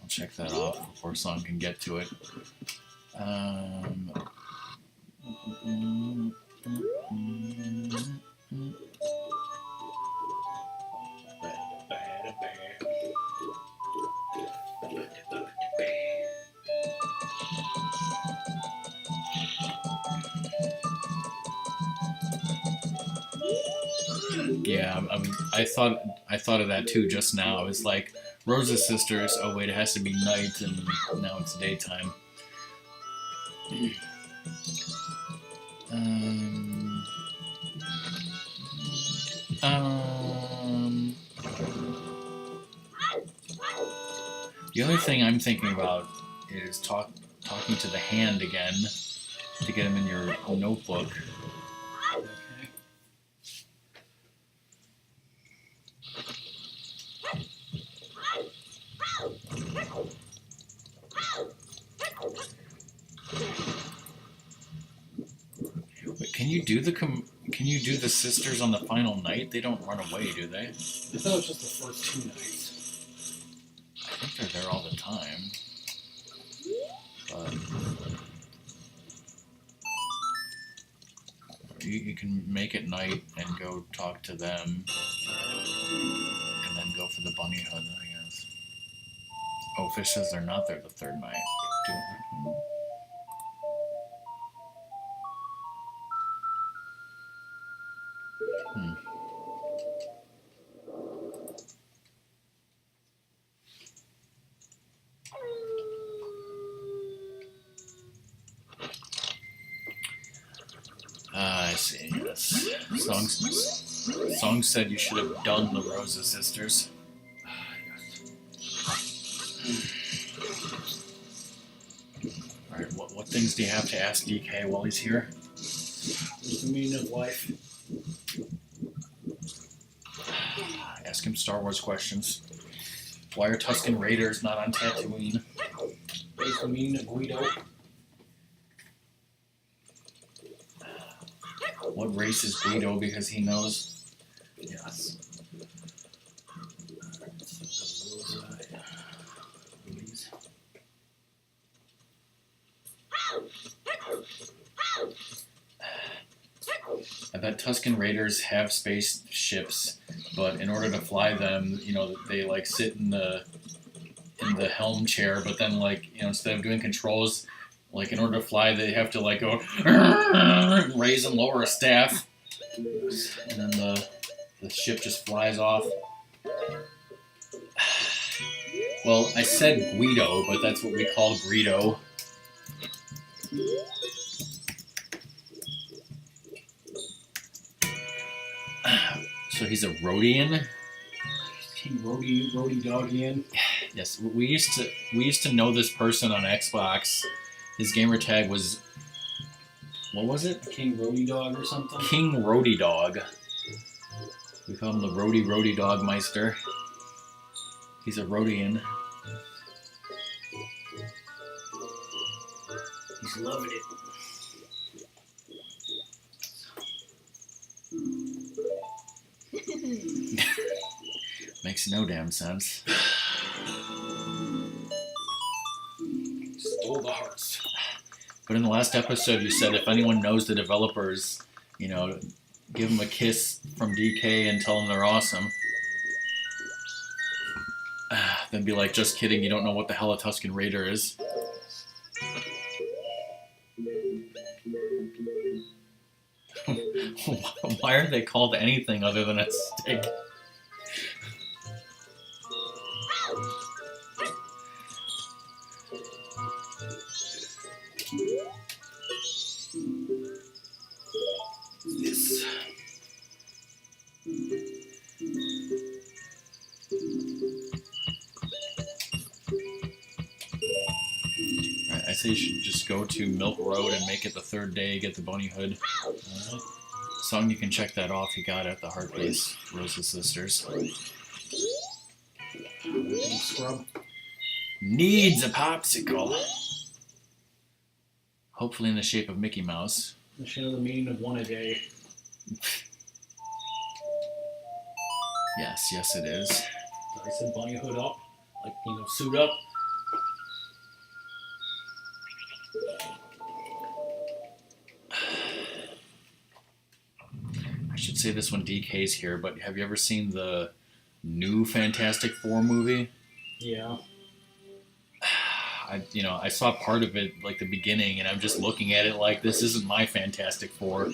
I'll check that off before Song can get to it. Yeah, I thought of that too just now. I was like, Rosa's sisters. Oh wait, it has to be night, and now it's daytime. The other thing I'm thinking about is talking to the hand again to get him in your notebook. Wait, can you do the sisters on the final night? They don't run away, do they? I thought it was just the first 2 nights. I think they're there all the time. But you can make it night and go talk to them, and then go for the bunny hood, I guess. Oh, Fish says they're not there the 3rd night. see, yes. Song said you should have done the Rosa Sisters. Alright, what things do you have to ask DK while he's here? What's the meaning of life? Ask him Star Wars questions. Why are Tusken Raiders not on Tatooine? What's the meaning of Guido? What race is Guido because he knows? Yes. I bet Tusken Raiders have spaceships, but in order to fly them, they like sit in the helm chair, but then instead of doing controls, in order to fly, they have to go raise and lower a staff, and then the ship just flies off. Well, I said Guido, but that's what we call Greedo. So he's a Rhodian. King Rhodey Doggian. Yes, we used to know this person on Xbox. His gamer tag was, what was it? King Rhodey Dog or something. King Rhodey Dog. We call him the Rhodey Dog Meister. He's a Rhodian. He's loving it. Makes no damn sense. Stole the hearts. But in the last episode, you said if anyone knows the developers, give them a kiss from DK and tell them they're awesome. Then be like, just kidding, you don't know what the hell a Tusken Raider is. Why aren't they called anything other than a stick? This. Alright, I say you should just go to Milk Road and make it the third day, get the Bony Hood. Song, you can check that off. You got it at the Heart Base, Rosa Sisters. Scrub. Needs a popsicle. Hopefully in the shape of Mickey Mouse. I should know the meaning of one a day. Yes it is. I said bunny hood up. Suit up. I should say this when DK's here, but have you ever seen the new Fantastic Four movie? Yeah. I saw part of it, the beginning, and I'm just looking at it like, this isn't my Fantastic Four.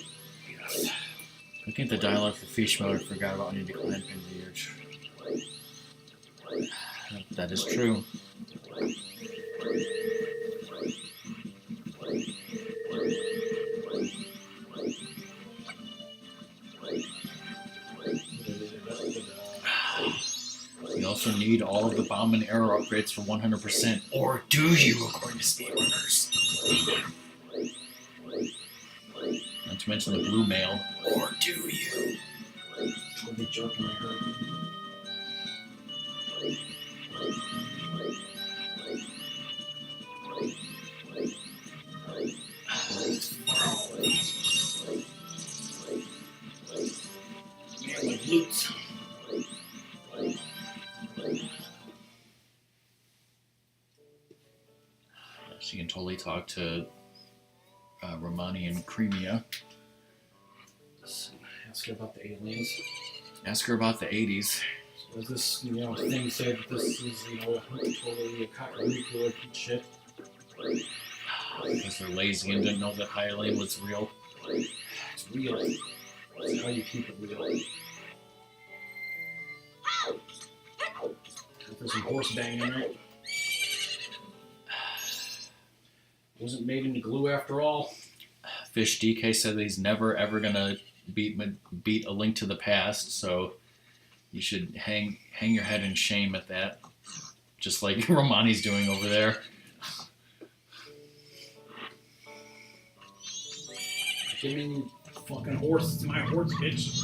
Looking at the dialogue for Fish Mode, forgot about any decline pins a year. That is true. You also need all of the bomb and arrow upgrades for 100%. Or do you, according to speedrunners? Not to mention the blue mail. Or do you? I'll be joking my head. Loot. She can totally talk to Romani and Crimea. Ask her about the aliens. Ask her about the 80s. So does this, thing say that this is, totally a cockadoodle shit? Because they're lazy and didn't know that Hylian was real. It's real. It's how you keep it real. There's some horse banging in it. Wasn't made into glue after all. Fish DK said that he's never ever gonna beat A Link to the Past, so you should hang your head in shame at that, just like Romani's doing over there. Give me fucking horse. It's my horse, bitch.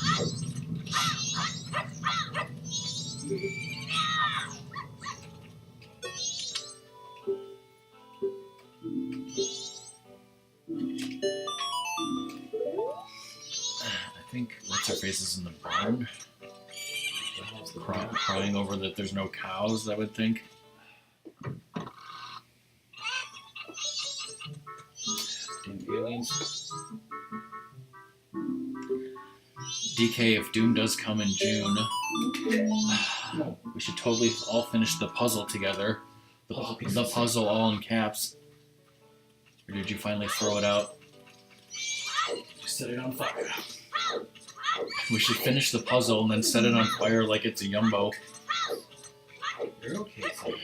I think what's her face is in the barn, crying over that there's no cows. I would think. Damn aliens. DK, if Doom does come in June, we should totally all finish the puzzle together. The puzzle all in caps. Or did you finally throw it out? Just set it on fire. We should finish the puzzle and then set it on fire like it's a Yumbo. You're okay, Sadie.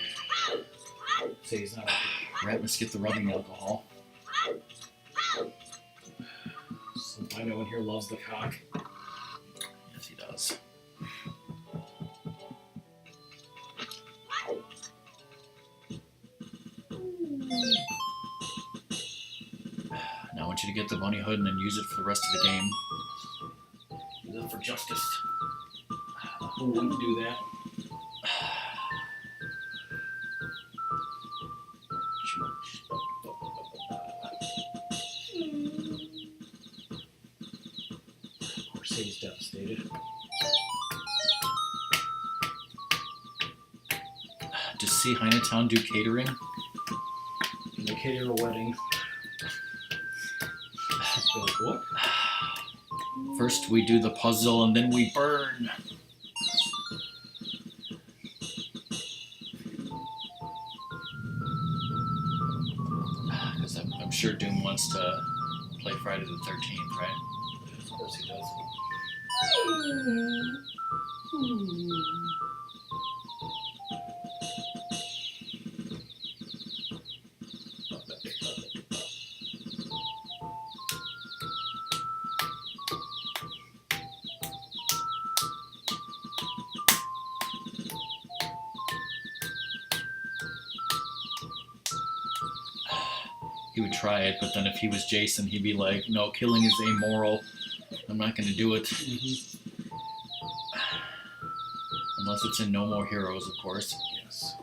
Say he's not okay. Ratmus, get the rubbing alcohol. Some I know in here loves the cock. Yes, he does. Now I want you to get the bunny hood and then use it for the rest of the game. Use it for justice. Who wouldn't do that? He's devastated. Does see Chinatown do catering? They cater a wedding. Like, what? First we do the puzzle and then we burn. Because I'm sure Doom wants to play Friday the 13th, right? Of course he does. He would try it, but then if he was Jason, he'd be like, no, killing is amoral. I'm not going to do it. Unless it's in No More Heroes, of course. Yes.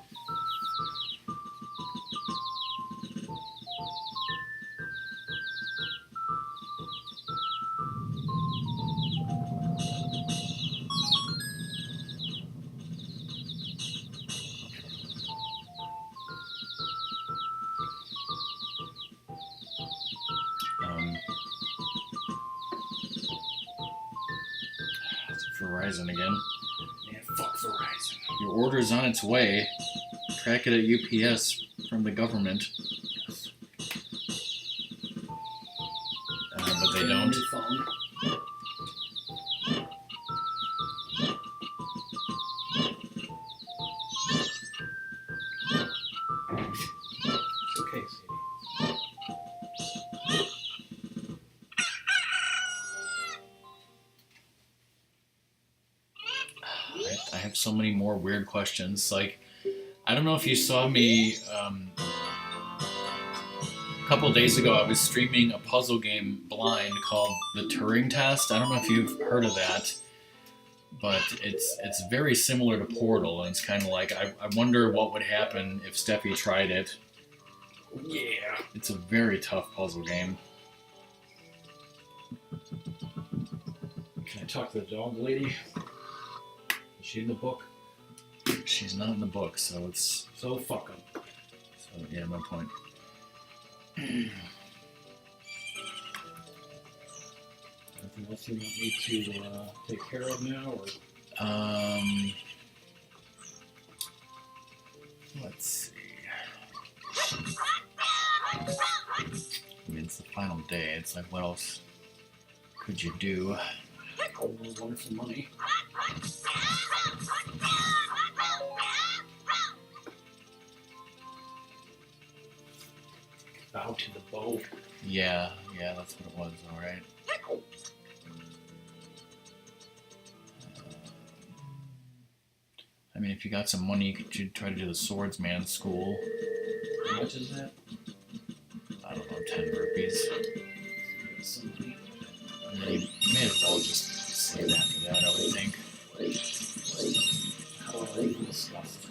Verizon again. Man, fuck Verizon. Your order's on its way. Track it at UPS from the government. But they don't. Phone. It's okay, Sadie. I have so many more weird questions. Like, I don't know if you saw me a couple days ago. I was streaming a puzzle game blind called the Turing Test. I don't know if you've heard of that, but it's very similar to Portal, and it's kind of like I wonder what would happen if Steffi tried it. Yeah. It's a very tough puzzle game. Can I talk to the dog lady? Is she in the book? She's not in the book, so it's... So fuck him. So, yeah, no point. Anything else you want me to take care of now, or? Let's see. I mean, it's the final day. It's like, what else could you do? Oh, wonderful money. Bow to the bow. Yeah, that's what it was, alright. I mean, if you got some money, you could try to do the swordsman school. How much is that? I don't know, 10 rupees. Some money. And then you may as well just save after that, I would think. How do I label this stuff?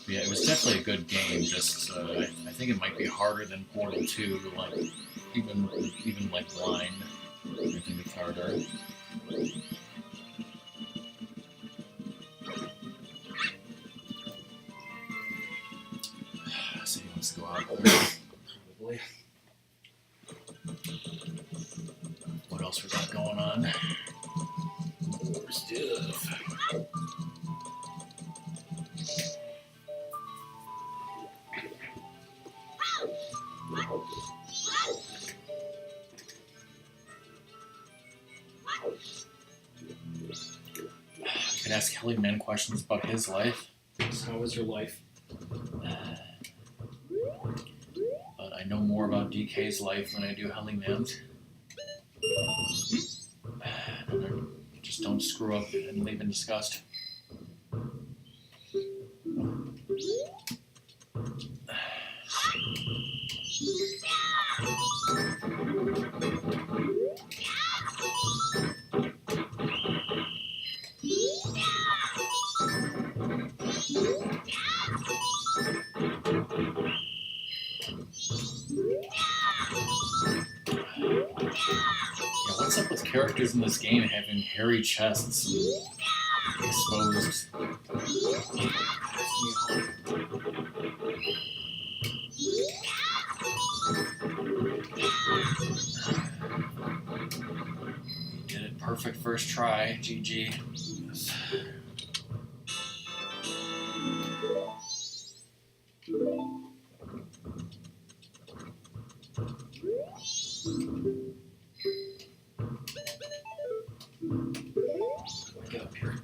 Yeah, it was definitely a good game. Just I think it might be harder than Portal 2. Like even like Blind, I think it's harder. So he wants to go out. Probably. What else we got going on? More stuff. I could ask Kelly Men questions about his life. So how was your life? But I know more about DK's life than I do Helly Man's. Just don't screw up and leave in disgust. Yeah, what's up with characters in this game having hairy chests exposed? You did it perfect first try, GG. Get up here.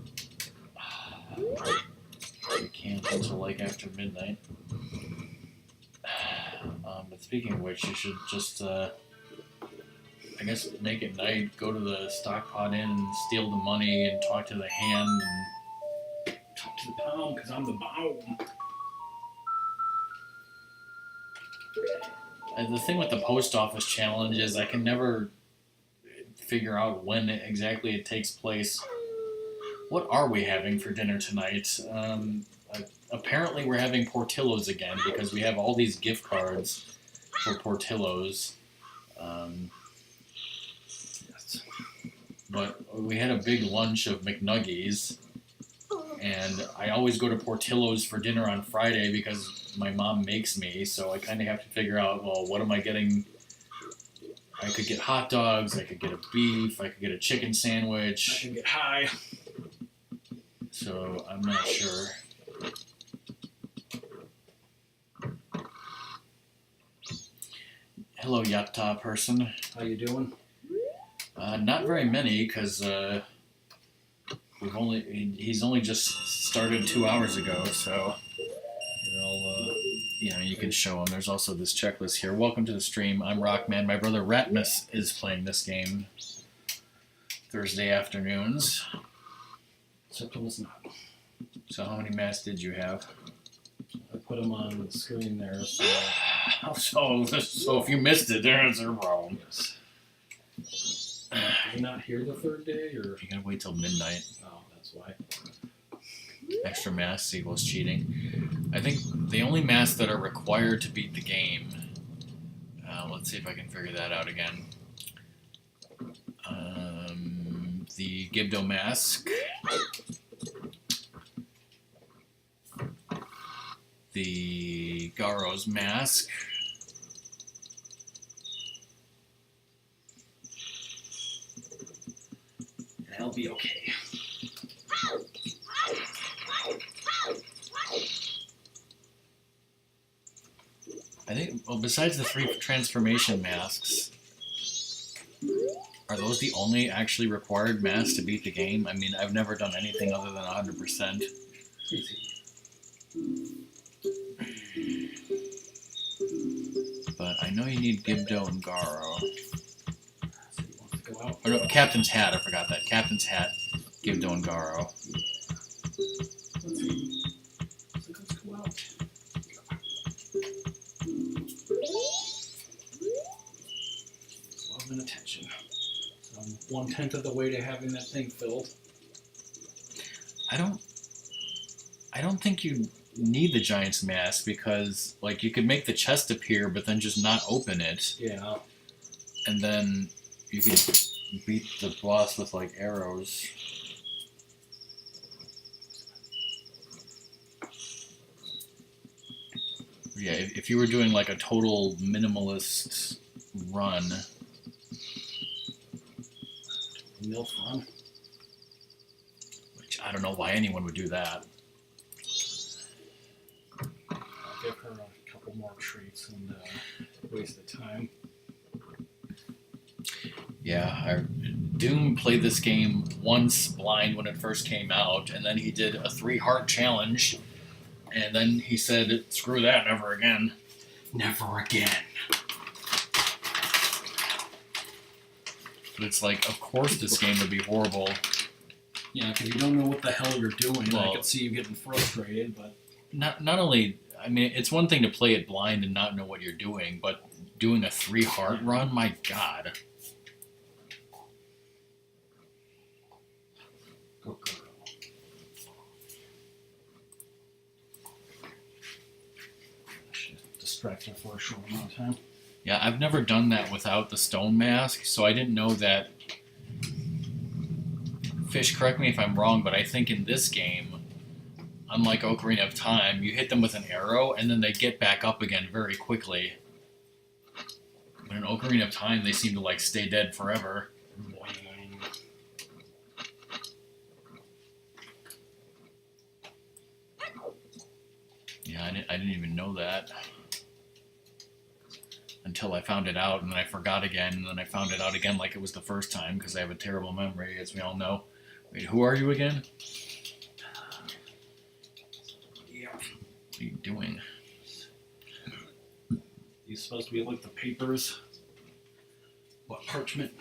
You can't until like after midnight. But speaking of which, you should just, I guess, make it night, go to the stockpot inn and steal the money and talk to the hand and Talk to the pound, because I'm the bound. the thing with the post office challenge is I can never figure out when exactly it takes place. What are we having for dinner tonight? Apparently we're having Portillo's again because we have all these gift cards for Portillo's. But we had a big lunch of McNuggies, and I always go to Portillo's for dinner on Friday because my mom makes me, so I kind of have to figure out, well, what am I getting? I could get hot dogs, I could get a beef, I could get a chicken I sandwich, can get high. so I'm not sure. Hello, Yatta person. How you doing? Not very many, because he's only just started 2 hours ago, so you can show him. There's also this checklist here. Welcome to the stream. I'm Rockman. My brother Ratmus is playing this game Thursday afternoons. Except it was not. So how many masks did you have? I put them on the screen there, so... So if you missed it, there's a problem. Yes. Did you not hear the third day, or...? You gotta wait till midnight. Oh, that's why. Extra masks equals cheating. I think the only masks that are required to beat the game... let's see if I can figure that out again. The Gibdo mask. The Garo's mask. And I'll be okay. Well, besides the 3 transformation masks, are those the only actually required masks to beat the game? I mean, I've never done anything other than 100%. Easy. But I know you need Gibdo and Garo. So he wants to go out. Or no, Captain's Hat, I forgot that. Captain's Hat, Gibdo and Garo. Let's see. So let's go out. Love and attention. So I'm 1/10 of the way to having that thing filled. I don't think you need the Giant's Mask because, like, you could make the chest appear but then just not open it. Yeah. And then you could beat the boss with, like, arrows. Yeah, if you were doing, like, a total minimalist run. Milk run. Which I don't know why anyone would do that. I'll give her a couple more treats and waste the time. Yeah, Doom played this game once blind when it first came out, and then he did a 3-heart challenge, and then he said, screw that, never again. Never again. But it's like, of course this game would be horrible. Yeah, because you don't know what the hell you're doing. Well, I could see you getting frustrated, but... Not only, I mean, it's one thing to play it blind and not know what you're doing, but doing a 3-heart run, my god. Go girl. Distract her for a short amount of time. Yeah, I've never done that without the stone mask, so I didn't know that. Fish, correct me if I'm wrong, but I think in this game, unlike Ocarina of Time, you hit them with an arrow and then they get back up again very quickly. But in Ocarina of Time, they seem to like stay dead forever. Yeah, I didn't even know that. Until I found it out, and then I forgot again, and then I found it out again like it was the first time, because I have a terrible memory, as we all know. Wait, who are you again? Yeah. What are you doing? You're supposed to be like the papers. What, parchment?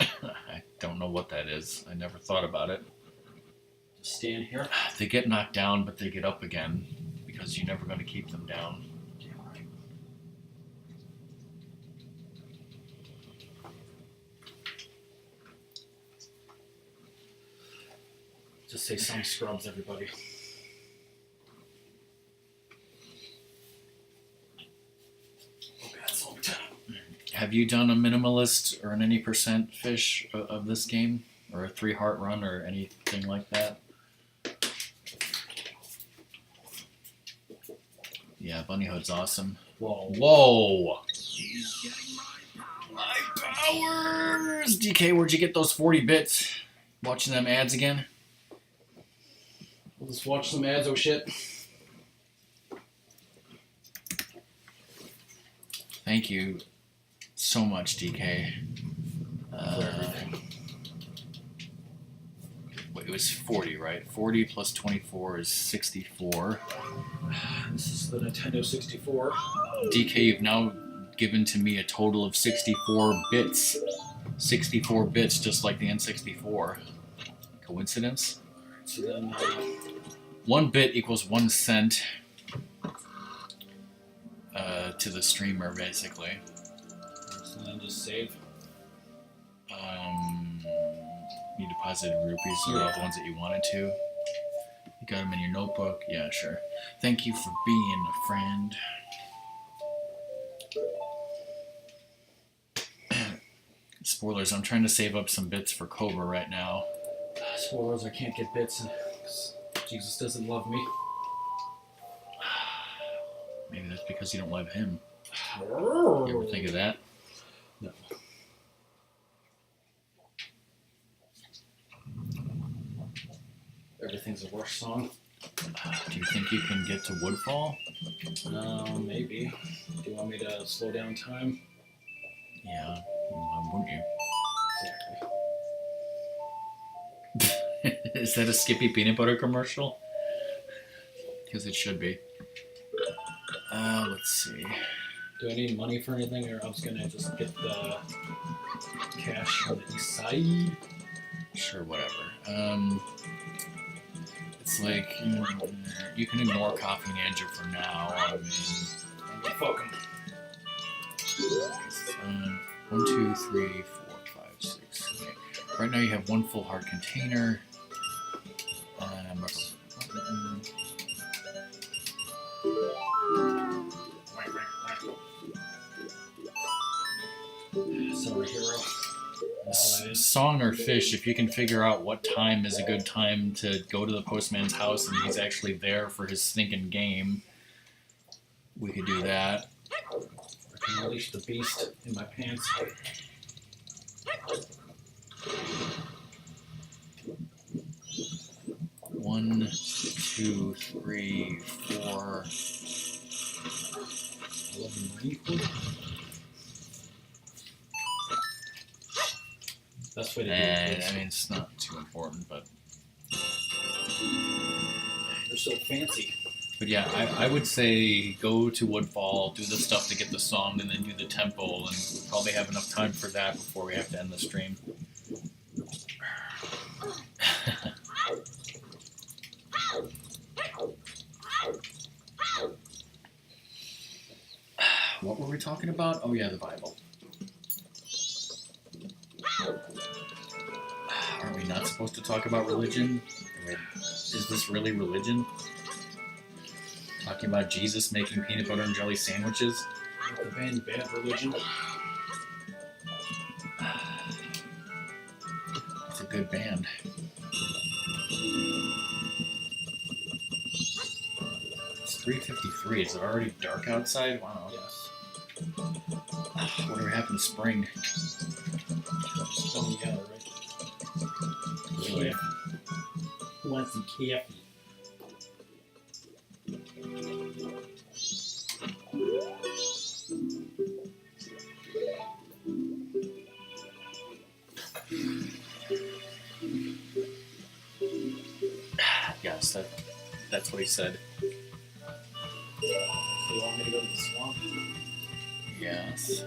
I don't know what that is. I never thought about it. Just stand here. They get knocked down, but they get up again, because you're never going to keep them down. Just say some scrubs, everybody. Okay, that's all the time. Have you done a minimalist or an any percent fish of this game? Or a 3-heart run or anything like that? Yeah, Bunny Hood's awesome. Whoa. Whoa! My powers! DK, where'd you get those 40 bits? Watching them ads again? We'll just watch some ads, oh shit. Thank you so much, DK. For everything. Wait, it was 40, right? 40 plus 24 is 64. This is the Nintendo 64. DK, you've now given to me a total of 64 bits. 64 bits, just like the N64. Coincidence? So then, 1 bit equals 1 cent to the streamer, basically. so then just save. You deposited rupees, so all the ones that you wanted to. You got them in your notebook? Yeah, sure. Thank you for being a friend. Spoilers, I'm trying to save up some bits for Cobra right now. Spoilers, I can't get bits. Jesus doesn't love me. Maybe that's because you don't love him. You ever think of that? No. Everything's a Rush song. Do you think you can get to Woodfall? Maybe. Do you want me to slow down time? Yeah, why wouldn't you? Exactly. Is that a Skippy peanut butter commercial? Because it should be. Let's see. Do I need money for anything, or I'm just gonna just get the cash on the east side? Sure, whatever. It's like you can ignore Coffee Ninja for now. I mean, Fuck 'em. 1, 2, 3, 4, 5, 6. Okay. Right now you have one full heart container. Sorry, hero. Song or fish, if you can figure out what time is a good time to go to the postman's house and he's actually there for his stinking game, we could do that. I can unleash the beast in my pants. One, 2, 3, 4. 1190. Best way to do it. I mean, it's not too important, but They're so fancy. But yeah, I would say go to Woodfall, do the stuff to get the song, and then do the temple, and we'll probably have enough time for that before we have to end the stream. What were we talking about? Oh yeah, the Bible. Are we not supposed to talk about religion? Is this really religion? Talking about Jesus making peanut butter and jelly sandwiches? The band Bad Religion. It's a good band. It's 3:53. Is it already dark outside? Wow. Yes. Whatever happened to spring? Spelling together, right? Really? Who wants some coffee? Yes, that's what he said. So you want me to go to the swamp? Yes.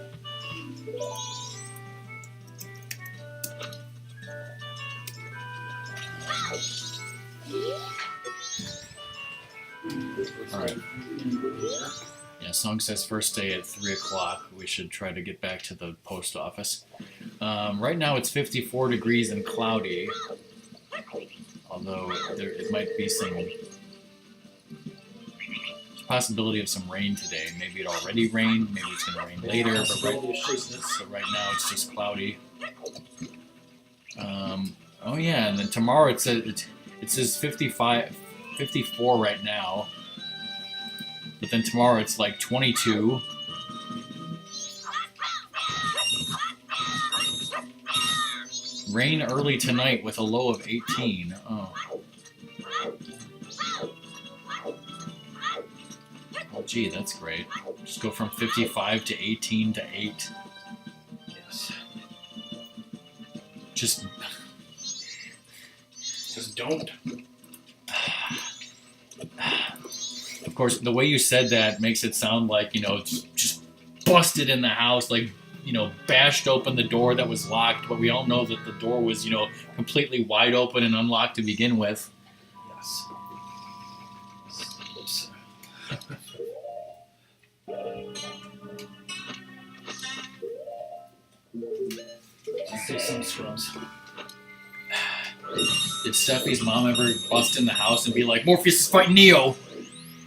Alright. Yeah, song says first day at 3 o'clock. We should try to get back to the post office. Right now it's 54 degrees and cloudy. Although it might be some possibility of some rain today. Maybe it already rained, maybe it's going to rain later, but right now it's just cloudy. Oh yeah, and then tomorrow it says 54 right now, but then tomorrow it's like 22. Rain early tonight with a low of 18. Oh, gee, that's great. Just go from 55 to 18 to 8. Yes. Just don't. Of course, the way you said that makes it sound like, just busted in the house, like, bashed open the door that was locked, but we all know that the door was, completely wide open and unlocked to begin with. Yes. Oops. Say some scrubs. Did Steffi's mom ever bust in the house and be like, Morpheus is fighting Neo?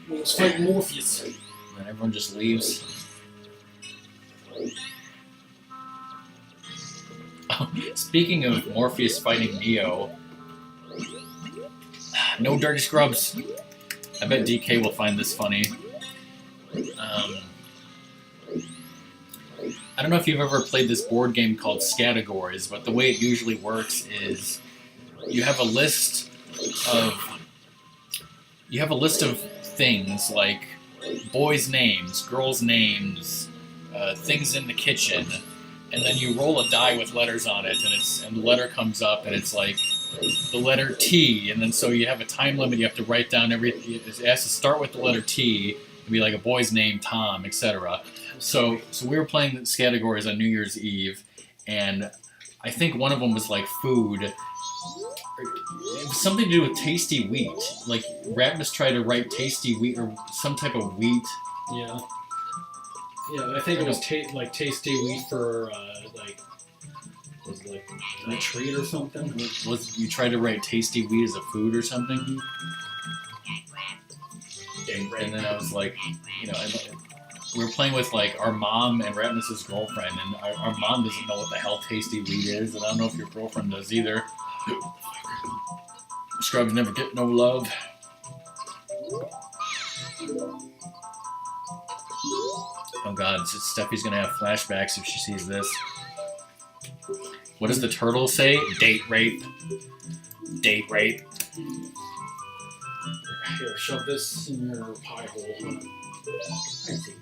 Let's fight Morpheus. And then everyone just leaves. Oh, speaking of Morpheus fighting Neo, no dirty scrubs. I bet DK will find this funny. I don't know if you've ever played this board game called Scategories, but the way it usually works is you have a list of you have a list of things like boys' names, girls' names, things in the kitchen, and then you roll a die with letters on it, and the letter comes up, and it's like the letter T, and then so you have a time limit. You have to write down everything. It has to start with the letter T and be like a boy's name, Tom, etc. So we were playing these categories on New Year's Eve, and I think one of them was like food. It was something to do with tasty wheat. Like Ratmus tried to write tasty wheat or some type of wheat. Yeah. Yeah, I think it was like tasty wheat for like was it like a treat or something. Was you tried to write tasty wheat as a food or something? And then I was like, we were playing with like our mom and Ratmus's girlfriend, and our mom doesn't know what the hell tasty wheat is, and I don't know if your girlfriend does either. Scrubs never get no love. Oh god, Steffi's gonna have flashbacks if she sees this. What does the turtle say? Date rape. Date rape. Here, shove this in your pie hole. I see.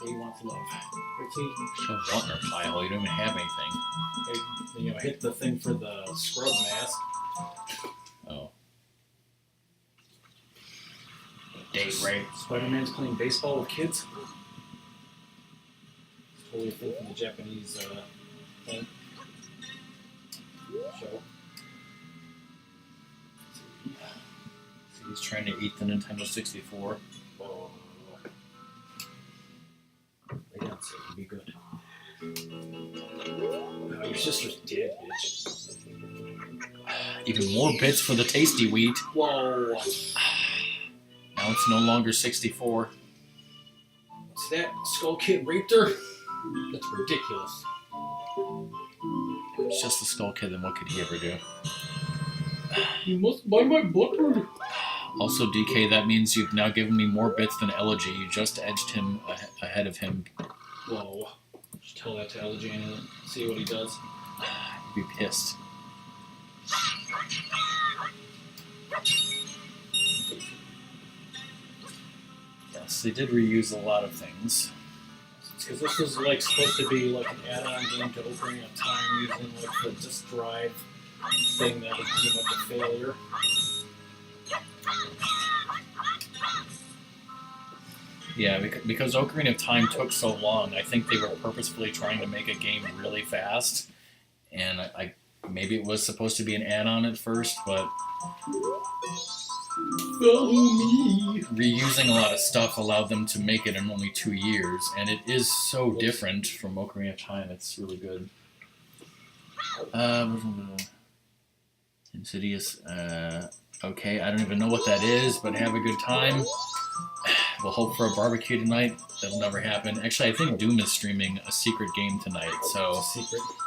He wants love. I see. Shove what in her pie hole? You don't even have anything. Hey, hit the thing for the scrub mask. Oh. Date rape. Spider-Man's playing baseball with kids. It's totally a thing from the Japanese thing. Show. He's trying to eat the Nintendo 64. Oh. Lay down so it'll be good. Oh, your sister's dead, bitch. Even more bits for the tasty wheat. Whoa. Now it's no longer 64. What's that? Skull Kid raped her? That's ridiculous. If it's just the Skull Kid, then what could he ever do? You must buy my butter. Also, DK, that means you've now given me more bits than Elegy. You just edged him ahead of him. Whoa. Just tell that to Elegy and see what he does. He'd be pissed. Yes, they did reuse a lot of things. Because this was like supposed to be like an add-on game to Ocarina of Time using like the disk drive thing that became like a failure. Yeah, because Ocarina of Time took so long, I think they were purposefully trying to make a game really fast, and I maybe it was supposed to be an add-on at first, but Follow me. Reusing a lot of stuff allowed them to make it in only 2 years, and it is so different from Ocarina of Time. It's really good. Insidious. Okay, I don't even know what that is, but have a good time. We'll hope for a barbecue tonight. That'll never happen. Actually, I think Doom is streaming a secret game tonight, so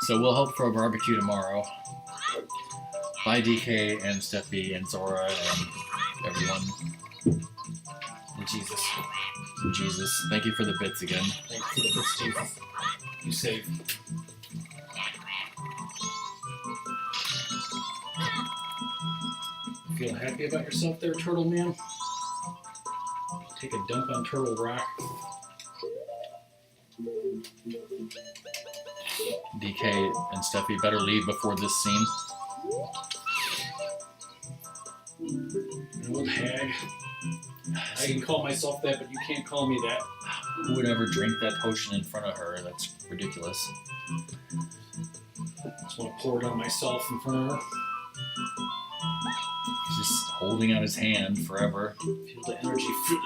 we'll hope for a barbecue tomorrow. Bye, DK and Steffi and Zora and everyone. And Jesus. And Jesus. Thank you for the bits again. Thank you for the bits, Jesus. You saved. Feel happy about yourself there, Turtle Man? Take a dump on Turtle Rock. DK and Steffi better leave before this scene. An old hag. I can call myself that, but you can't call me that. Who would ever drink that potion in front of her? That's ridiculous. Just want to pour it on myself in front of her. He's just holding out his hand forever. Feel the energy flow.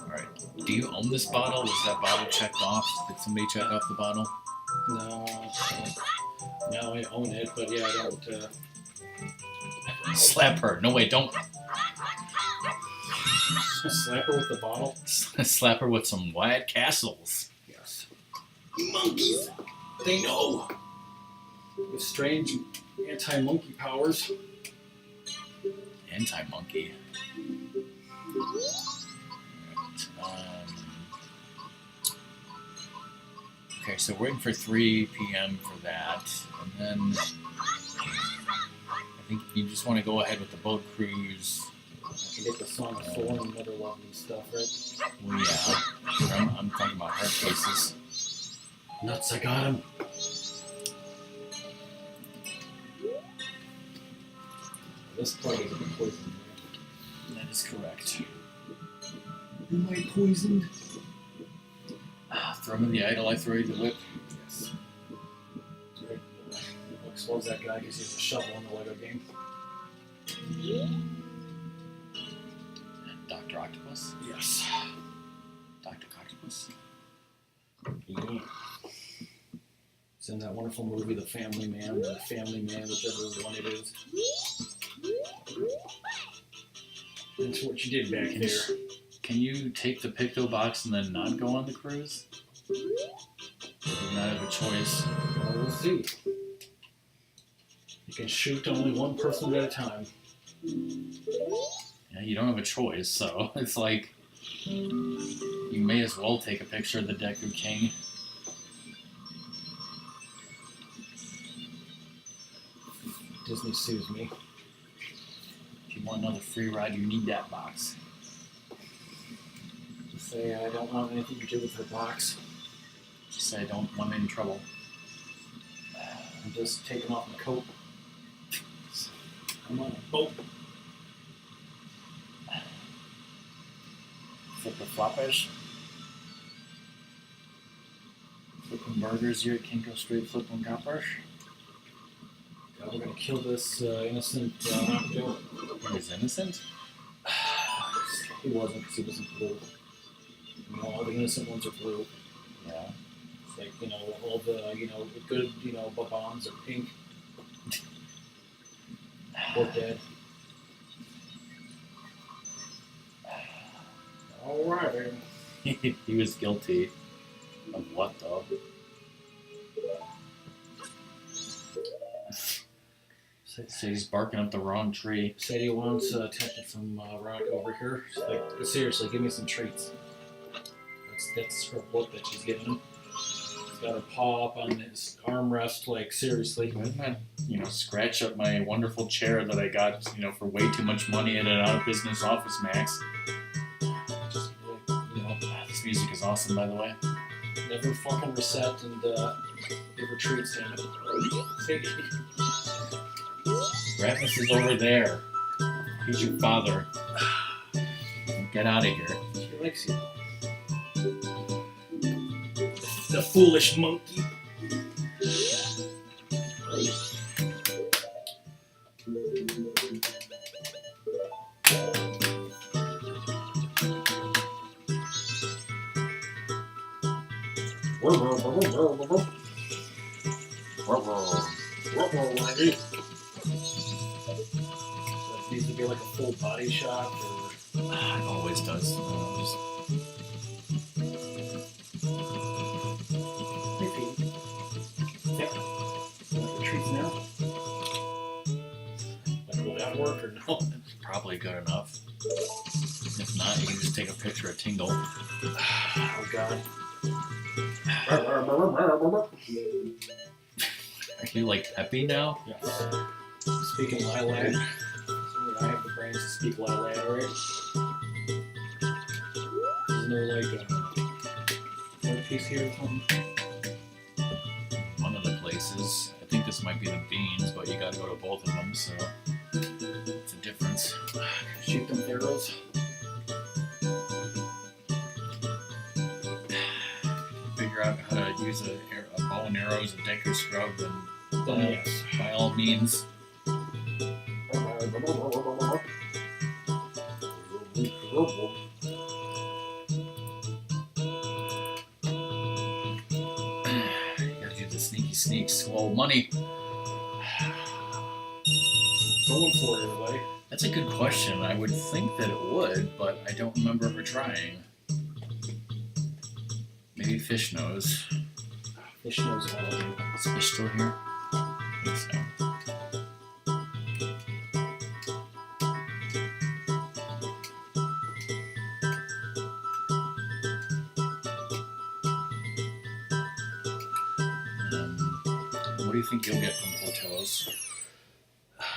Alright. Do you own this bottle? Was that bottle checked off? Did somebody check off the bottle? No. Now I own it, but yeah, I don't. Slap her. No, wait, don't. Slap her with the bottle? Slap her with some White Castles. Yes. Monkeys! They know! With strange anti-monkey powers. Anti-monkey. Right. Okay, so we're waiting for 3 p.m. for that. And then think you just want to go ahead with the boat cruise. I can get the Song of Soul and another lovely stuff, right? Well, yeah. I'm talking about hard cases. Nuts, I got him. This plug is poisoned. That is correct. Am I poisoned? Throw him in the idol, I throw you the whip. Yes. Right. Expose that guy because he's a shovel in the Lego game. Dr. Octopus? Yes. Dr. Octopus? Yeah. It's in that wonderful movie, The Family Man, or Family Man, whichever one it is. That's what you did back there. Can you take the Picto box and then not go on the cruise? You do not have a choice. Well, we'll see. You can shoot only one person at a time. Yeah, you don't have a choice, so it's like you may as well take a picture of the Deku King. Disney sues me. If you want another free ride, you need that box. Just say I don't want anything to do with her box. Just say I don't want any trouble. I'm just taking off my coat. I'm on a boat. Flip the floppers. Flipping burgers here at Kinko Street, flipping coppers. We're gonna kill this innocent Octo. He was innocent? He wasn't because he wasn't blue. You know, all the innocent ones are blue. Yeah. It's like, you know, all the, you know, the good, you know, Babons are pink. Or dead. Alright. He was guilty. Of what, though? So he's barking up the wrong tree. Said he wants attention from Rock over here. She's like, seriously, give me some treats. That's her book that she's giving him. He's got her paw up on his armrest, like, seriously. Why didn't I, scratch up my wonderful chair that I got, for way too much money at an out-of-business Office Max? Just, This music is awesome, by the way. never fucking reset and give her treats, damn it. Ratmus is over there. He's your father. Get out of here. She likes you. The foolish monkey. It needs to be like a full body shot, or It always does. treats now. Like, will that work or no? It's probably good enough. If not, you can just take a picture of Tingle. Oh God. Are you like Peppy now? Yes. Speaking lilac. I have the brains to speak lilac, right? Isn't there like a white piece here or something? One of the places. I think this might be the beans, but you gotta go to both of them, so it's a difference. Shoot them arrows. Figure out how to use a bow and arrow as a Deku scrub, then Yes. by all means. You gotta do the sneaky sneaks. Well, money. Going for it anyway. That's a good question. I would think that it would, but I don't remember ever trying. Maybe Fish knows. Fish knows how to do. Is Fish still here? I think so. What do you think you'll get from Portillo's?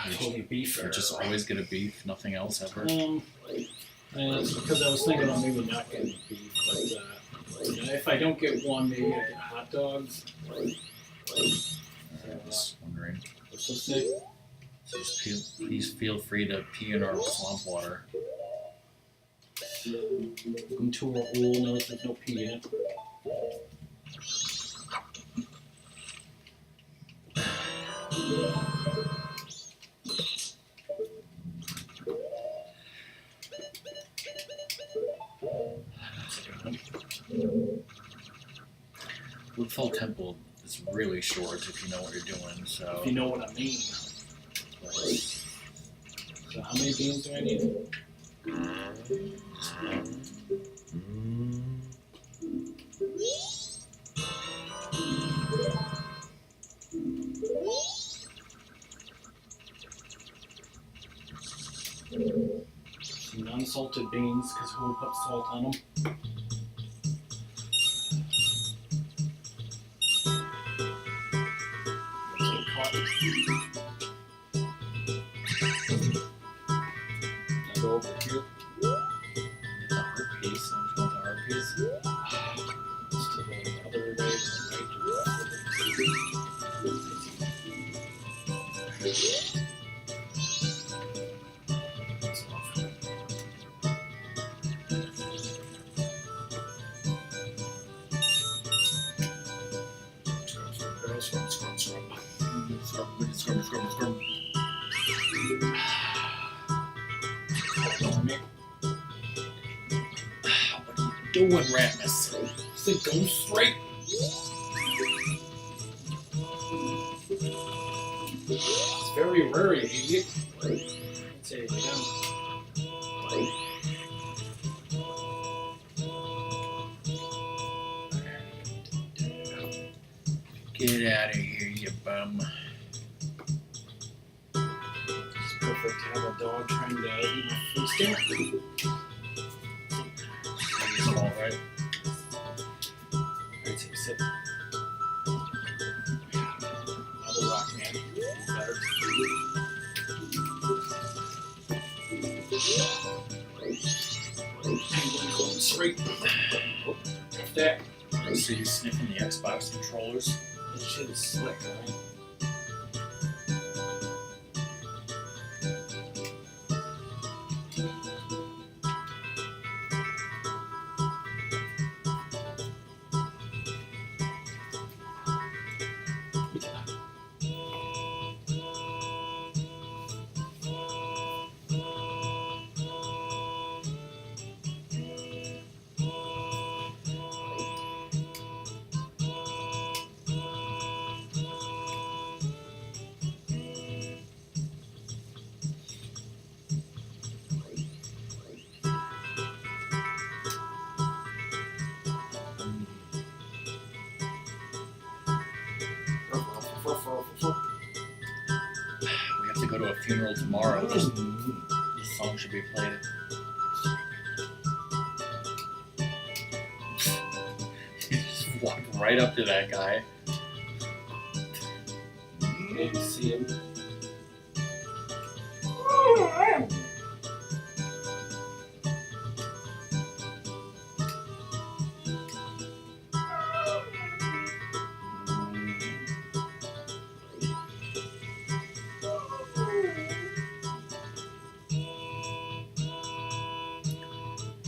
Totally beef. Or just always get a beef, nothing else ever. And it's because I was thinking about maybe not getting beef, but if I don't get one, maybe I get hot dogs. Just wondering. What's this say? So just please feel free to pee in our swamp water. Welcome to our old. Notice there's no pee in it. Woodfall Temple is really short if you know what you're doing. So If you know what I mean. So how many beans do I need? Some unsalted beans, because who would put salt on them? I'll go over here. It's a heart piece. Don't you want the heart piece? Just to the other way, the right Scrub. What are you doing, Ratmus? So go straight. It's very rare, you idiot. Let's say it again. Get out of here, you bum. It's perfect to have a dog trying to eat my food stamp. It's all right. I'd say sit. Another rock man. Better. Penguin going straight. Like that. So you're sniffing the Xbox controllers? This shit is slick, right? We have to go to a funeral tomorrow. This song should be played. You just walked right up to that guy. Maybe see him.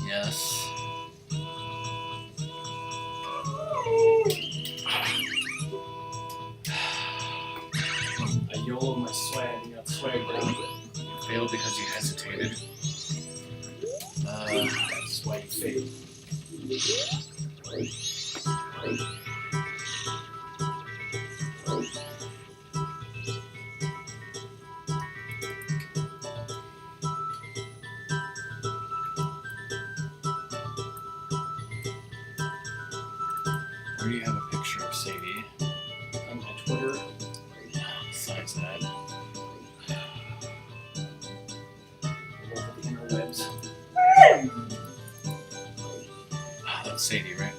Yes. I YOLO my swag. You got swag down. You failed because you hesitated. That's why you failed. Where do you have a picture of Sadie? On my Twitter. Besides that. All over the interwebs. Ah, that's Sadie, right?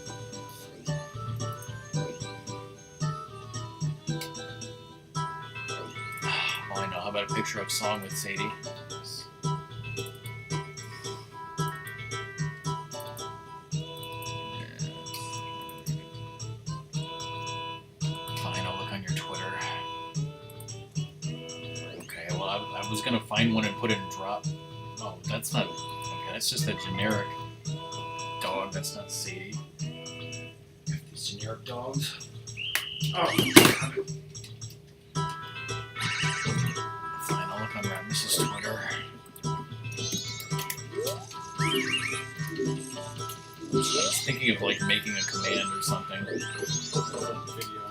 Well, I know how How about a picture of song with Sadie? Fine, I'll look on your Twitter. Okay, well, I was gonna find one and put it in drop. Oh, that's not. Okay, that's just a generic dog. That's not Sadie. These generic dogs. Oh. Fine, I'll look on Ratmus's Twitter. I was thinking of like making a command or something. Video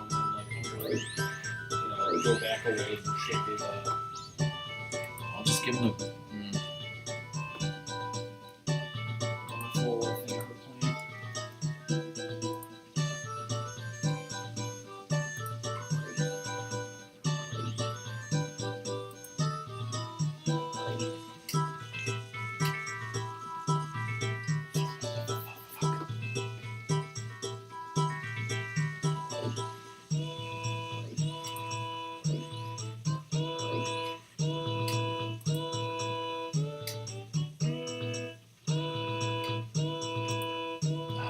and then like go back a ways and shake it. I'll just give him the. Full thing of her plan.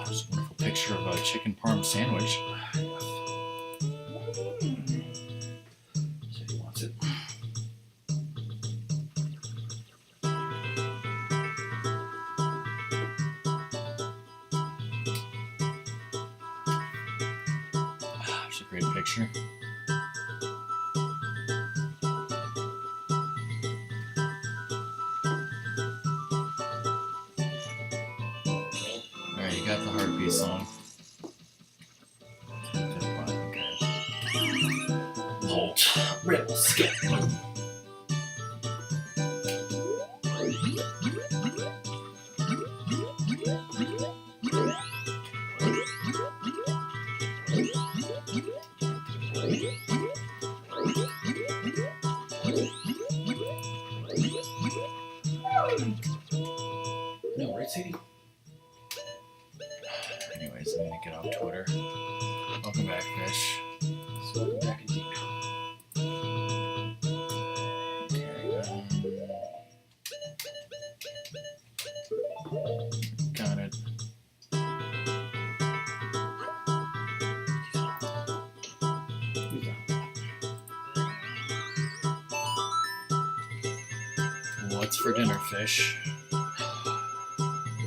There's a wonderful picture of a chicken parm sandwich. So he wants it. There's a great picture. Alright, you got the heartbeat song. Okay. Volt. Rebel skip. No, right, Sadie? Anyways, I need to get off Twitter. Welcome back, Fish. So welcome back indeed. Got it. What's for dinner, Fish?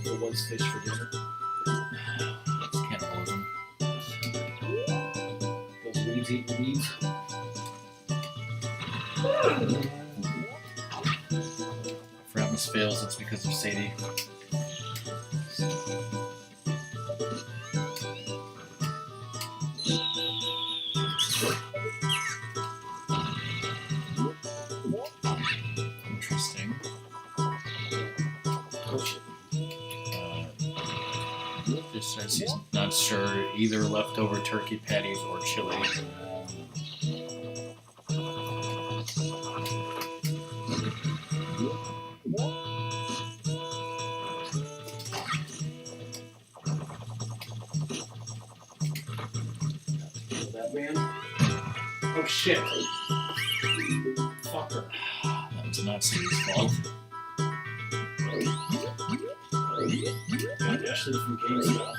There was fish for dinner. It's cannibalism. Those weeds eat the weeds. If Ratmus fails, it's because of Sadie. Interesting. Oh shit. Just says he's not sure either leftover turkey patties or chili. Kill that man. Oh shit. Fucker. That was not Sadie's fault. Got Ashley from GameStop.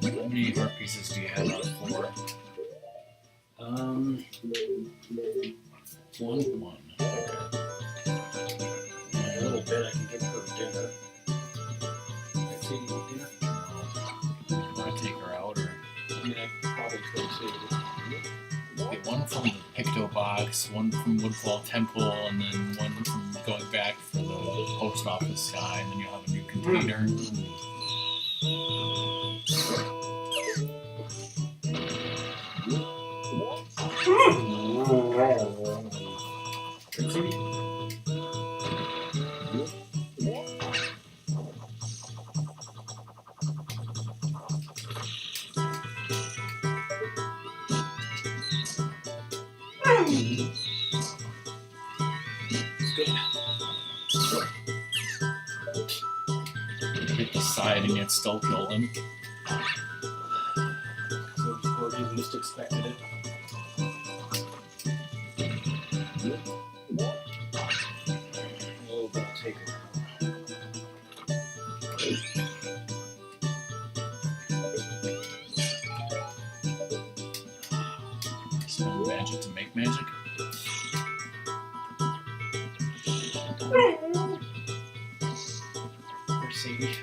How many heart pieces do you have out of 4? One. Okay. A little bit I can give her dinner. That's eating dinner. Do you want to take her out, or I mean, I probably could too. get one from the Picto box, one from Woodfall Temple, and then one from going back for the post office guy, and then you'll have a new container. Hit the side and yet still kill him. where he least expected it. Oh, but I'll take it. Spend magic to make magic. Poor Sadie.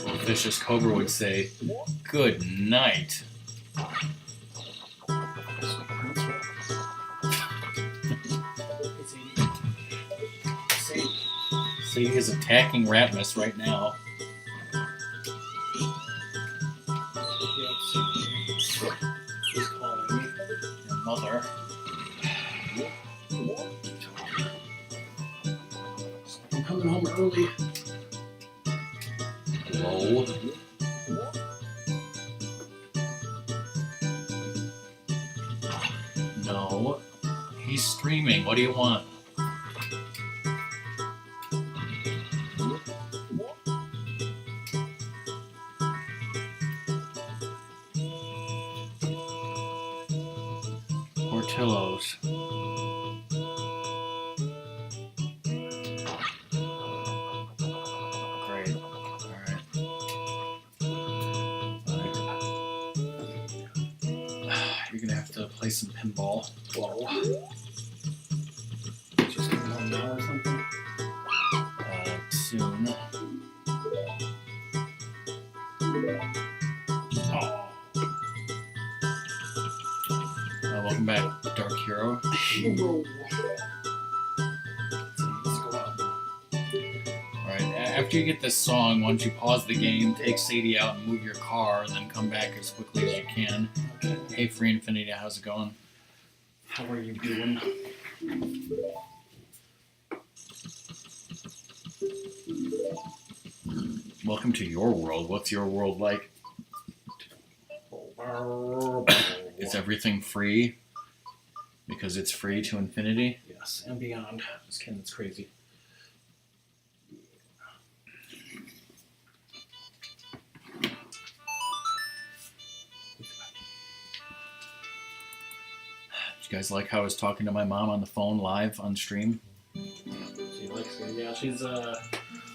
Well, Vicious Cobra would say, "Good night." Sadie is attacking Ratmus right now. She's calling me. Your mother. I'm coming home early. Hello. No. He's streaming. What do you want? Portillo's. Great. Alright. You're gonna have to play some pinball. Whoa. Just coming home now or something? Soon. Oh. Welcome back, Dark Hero. Hero. Let's go out. Alright, after you get this song, why don't you pause the game, take Sadie out and move your car, and then come back as quickly as you can. Okay. Hey, Free Infinity, how's it going? How are you doing? Welcome to your world. What's your world like? Is everything free? Because it's free to infinity? Yes, and beyond. Just kidding, it's crazy. Did you guys like how I was talking to my mom on the phone live on stream? She likes it. Yeah, she's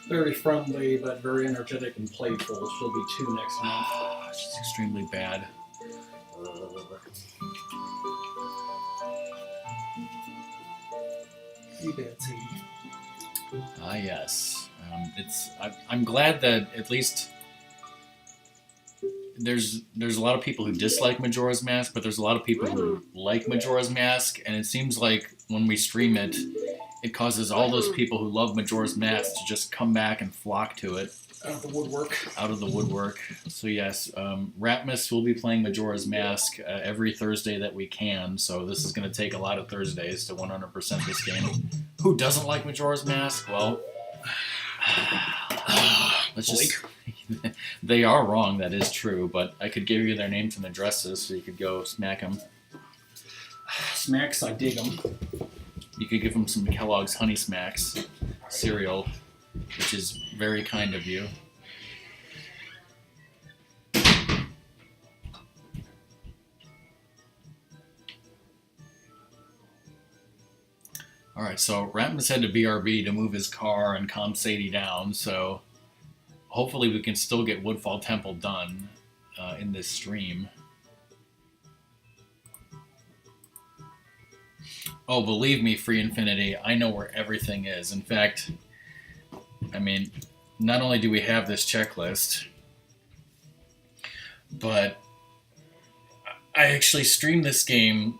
very friendly, but very energetic and playful. She'll be 2 next month. She's extremely bad. You bet, Sadie. Ah, yes. I'm glad that at least there's a lot of people who dislike Majora's Mask, but there's a lot of people who like Majora's Mask, and it seems like when we stream it, it causes all those people who love Majora's Mask to just come back and flock to it. Out of the woodwork. Out of the woodwork. So yes, Ratmus will be playing Majora's Mask every Thursday that we can, so this is going to take a lot of Thursdays to 100% this game. Who doesn't like Majora's Mask? Well, let's just... They are wrong, that is true, but I could give you their names and addresses so you could go smack them. Smacks, I dig them. You could give them some Kellogg's Honey Smacks cereal, which is very kind of you. Alright, so Ratmus had to BRB to move his car and calm Sadie down, so hopefully we can still get Woodfall Temple done in this stream. Oh, believe me, Free Infinity, I know where everything is. In fact, I mean, not only do we have this checklist, but I actually streamed this game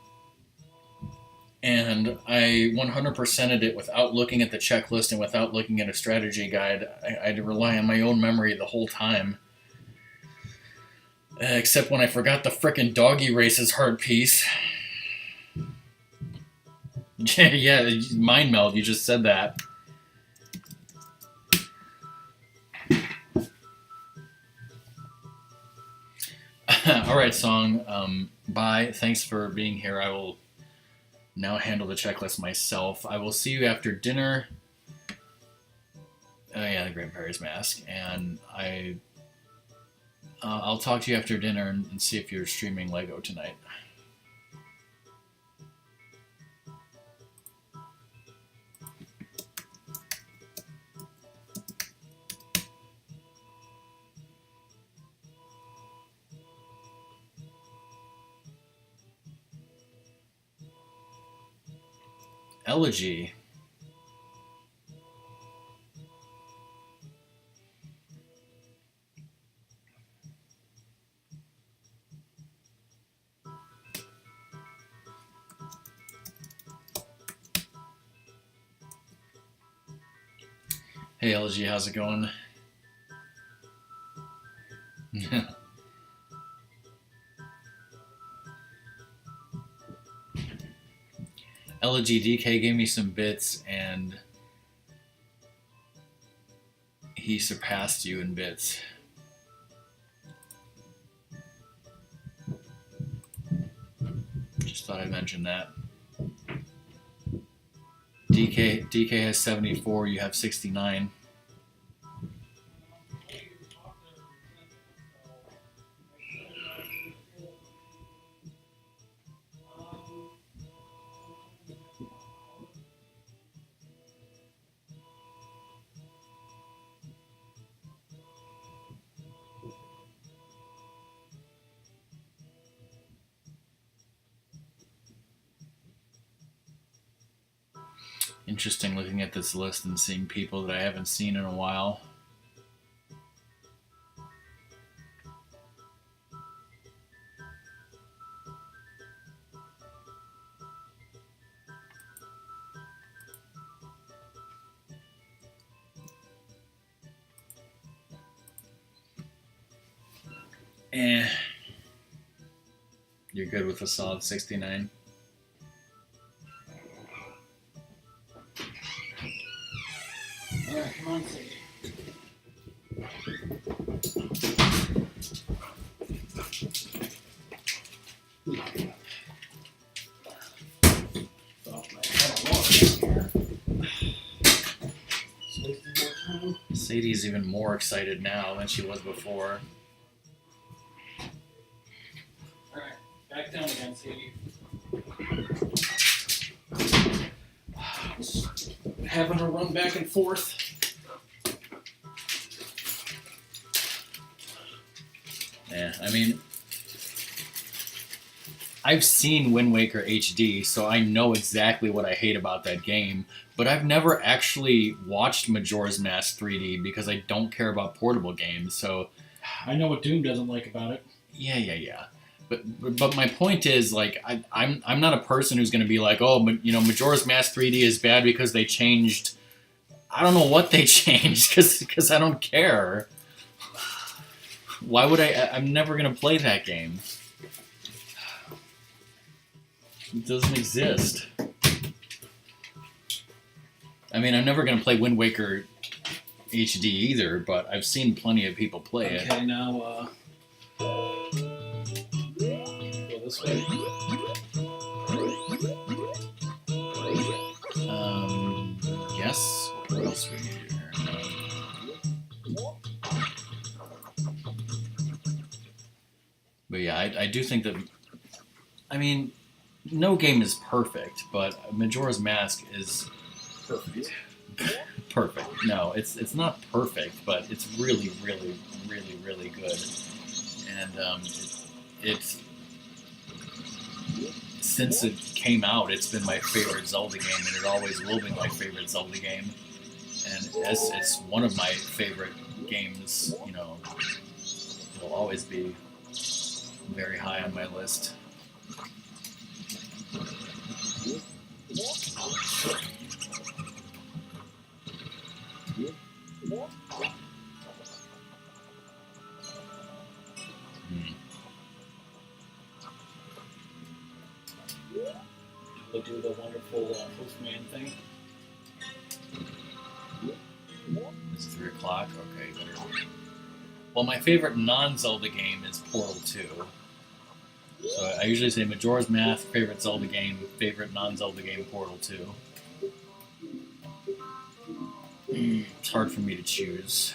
and I 100%ed it without looking at the checklist and without looking at a strategy guide. I had to rely on my own memory the whole time. Except when I forgot the frickin' doggy races heart piece. Yeah, mind meld, you just said that. All right, Song. Bye. Thanks for being here. I will now handle the checklist myself. I will see you after dinner. Oh yeah, the Grandpa's Mask, and I'll talk to you after dinner and see if you're streaming Lego tonight. Elegy. Hey LG, how's it going? LG DK gave me some bits and he surpassed you in bits. Just thought I'd mention that. DK has 74, you have 69. Interesting looking at this list and seeing people that I haven't seen in a while. You're good with a solid 69? Alright, come on, Sadie. Sadie's even more excited now than she was before. Alright, back down again, Sadie. Having her run back and forth. Yeah, I mean, I've seen Wind Waker HD, so I know exactly what I hate about that game, but I've never actually watched Majora's Mask 3D because I don't care about portable games, so... I know what Doom doesn't like about it. Yeah. But my point is, like, I'm not a person who's going to be like, oh, but, you know, Majora's Mask 3D is bad because they changed... I don't know what they changed, because I don't care. Why would I'm never going to play that game. It doesn't exist. I mean, I'm never going to play Wind Waker HD either, but I've seen plenty of people play it. Okay, now, go this way. Yes. What else we need here? But yeah, I do think that... I mean, no game is perfect, but Majora's Mask is... Perfect. Perfect. No, it's not perfect, but it's really, really, really, really good. And it's since it came out, it's been my favorite Zelda game, and it always will be my favorite Zelda game. And it's one of my favorite games. You know, it'll always be very high on my list. They do the wonderful postman thing. It's 3 o'clock. Okay, better. Well, my favorite non-Zelda game is Portal 2. So I usually say Majora's Mask, favorite Zelda game, favorite non-Zelda game, Portal 2. It's hard for me to choose.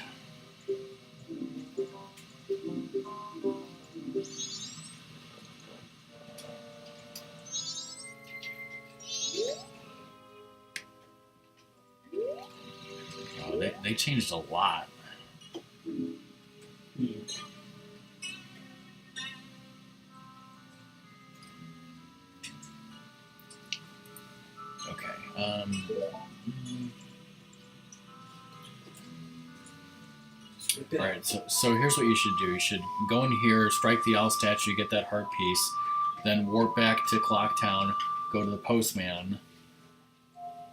Oh, they changed a lot. Okay. Alright, so here's what you should do. You should go in here, strike the owl statue, get that heart piece, then warp back to Clock Town, go to the postman.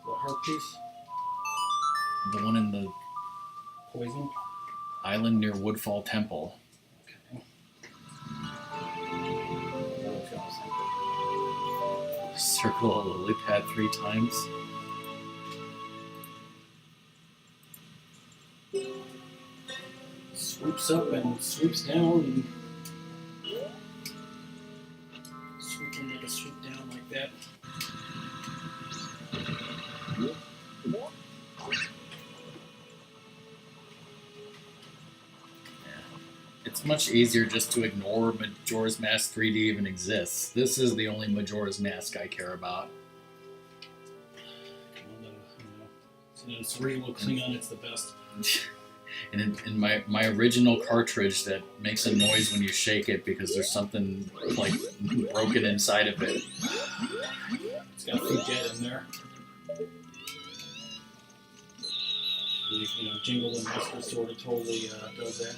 What heart piece? The one in the Poison? island near Woodfall Temple. Okay. Circle a lily pad 3 times. Swoops up and swoops down and swooping like a swoop down like that. It's much easier just to ignore Majora's Mask 3D even exists. This is the only Majora's Mask I care about. So it's real Klingon, it's the best. And in my original cartridge that makes a noise when you shake it because there's something like broken inside of it. It's got food dead in there. Jingle and Buster sort of totally does that.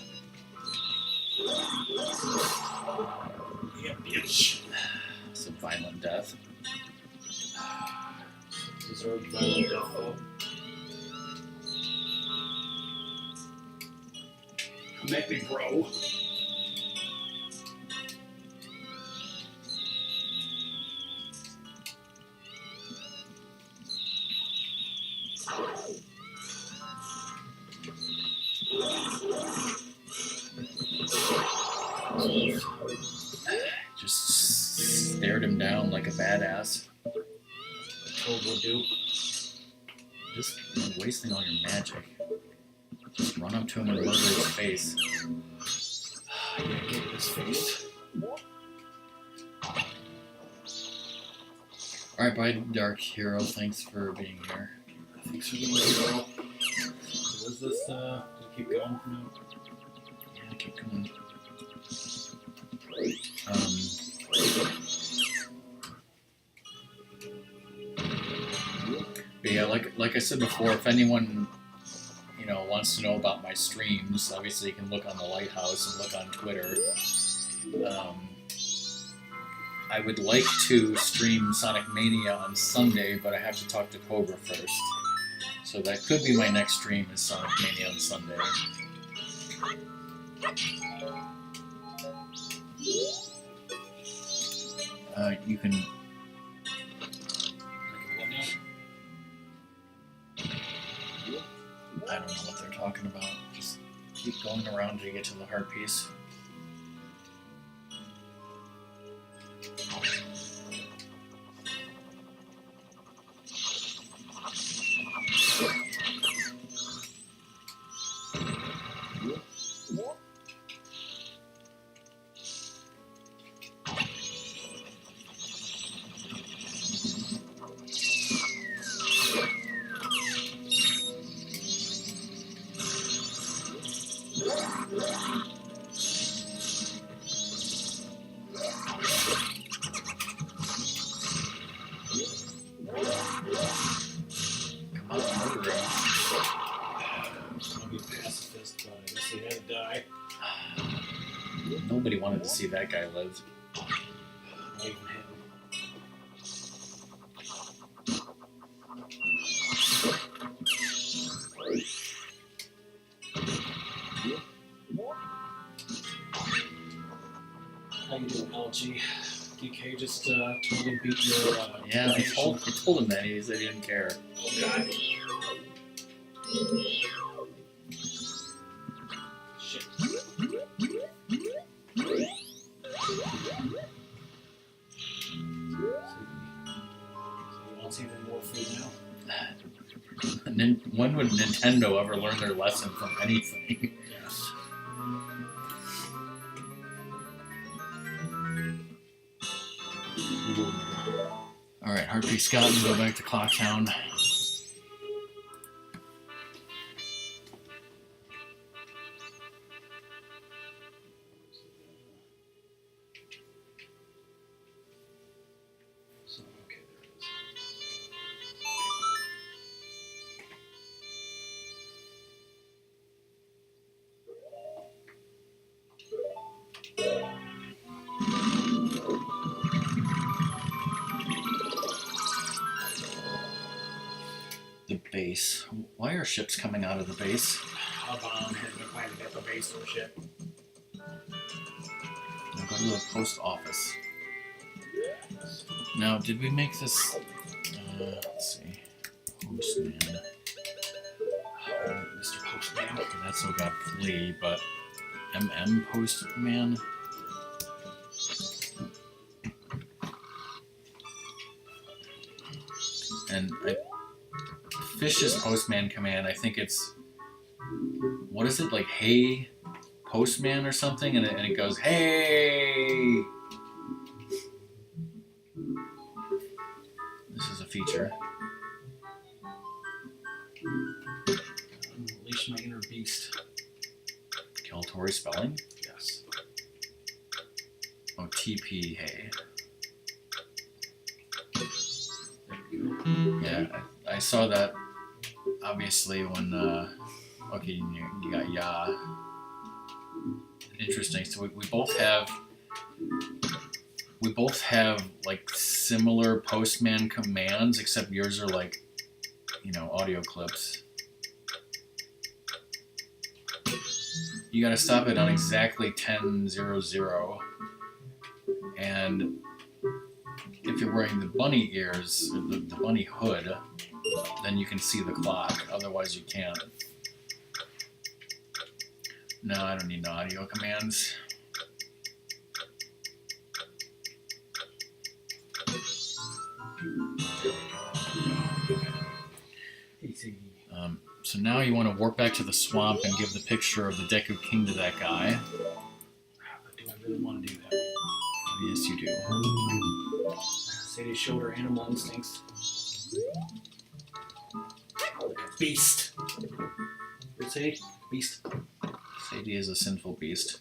Yeah, bitch. Some violent death. Deserved violent death, though. Come at me, bro. Just stared him down like a badass. Toad will do. Just wasting all your magic. Just run up to him and murder his face. I gotta get his face. Alright, bye, Dark Hero. Thanks for being here. Thanks for being here, bro. So was this, keep going for now? Yeah, keep going. But yeah, like I said before, if anyone wants to know about my streams, obviously you can look on the Lighthouse and look on Twitter. I would like to stream Sonic Mania on Sunday, but I have to talk to Cobra first. So that could be my next stream, is Sonic Mania on Sunday. You can... I don't know what they're talking about. Just keep going around until you get to the heart piece. Nobody wanted to see that guy live. Not even him. How you doing, LG? DK just totally beat your... yeah, I told him that. He said he didn't care. Oh, God. Shit. when would Nintendo ever learn their lesson from anything? Yes. Alright, Heartbeat Scott and go back to Clocktown. So, okay, there it is. The base. Why are ships coming out of the base? A bomb has been planted at the base of the ship. Now go to the post office. Now, did we make this... let's see. Postman. Oh, Mr. Postman. Okay, that's so got Flea, but... MM Postman? And Fish's Postman command, I think it's... What is it? Like, hey, Postman or something? And it goes, hey! This is a feature. Unleash my inner beast. Keltori spelling? Yes. Oh, TP, hey. Yeah, I saw that, obviously, when, okay, you got Ya. Interesting, so we both have, like, similar Postman commands, except yours are, like, you know, audio clips. You gotta stop it on exactly 10:00, and if you're wearing the bunny ears, the bunny hood, then you can see the clock. Otherwise, you can't. No, I don't need no audio commands. So now you want to warp back to the swamp and give the picture of the Deku King to that guy. But do I really want to do that? Oh, yes, you do. Sadie showed her animal instincts. Like a beast. Right, Sadie? Beast. Sadie is a sinful beast.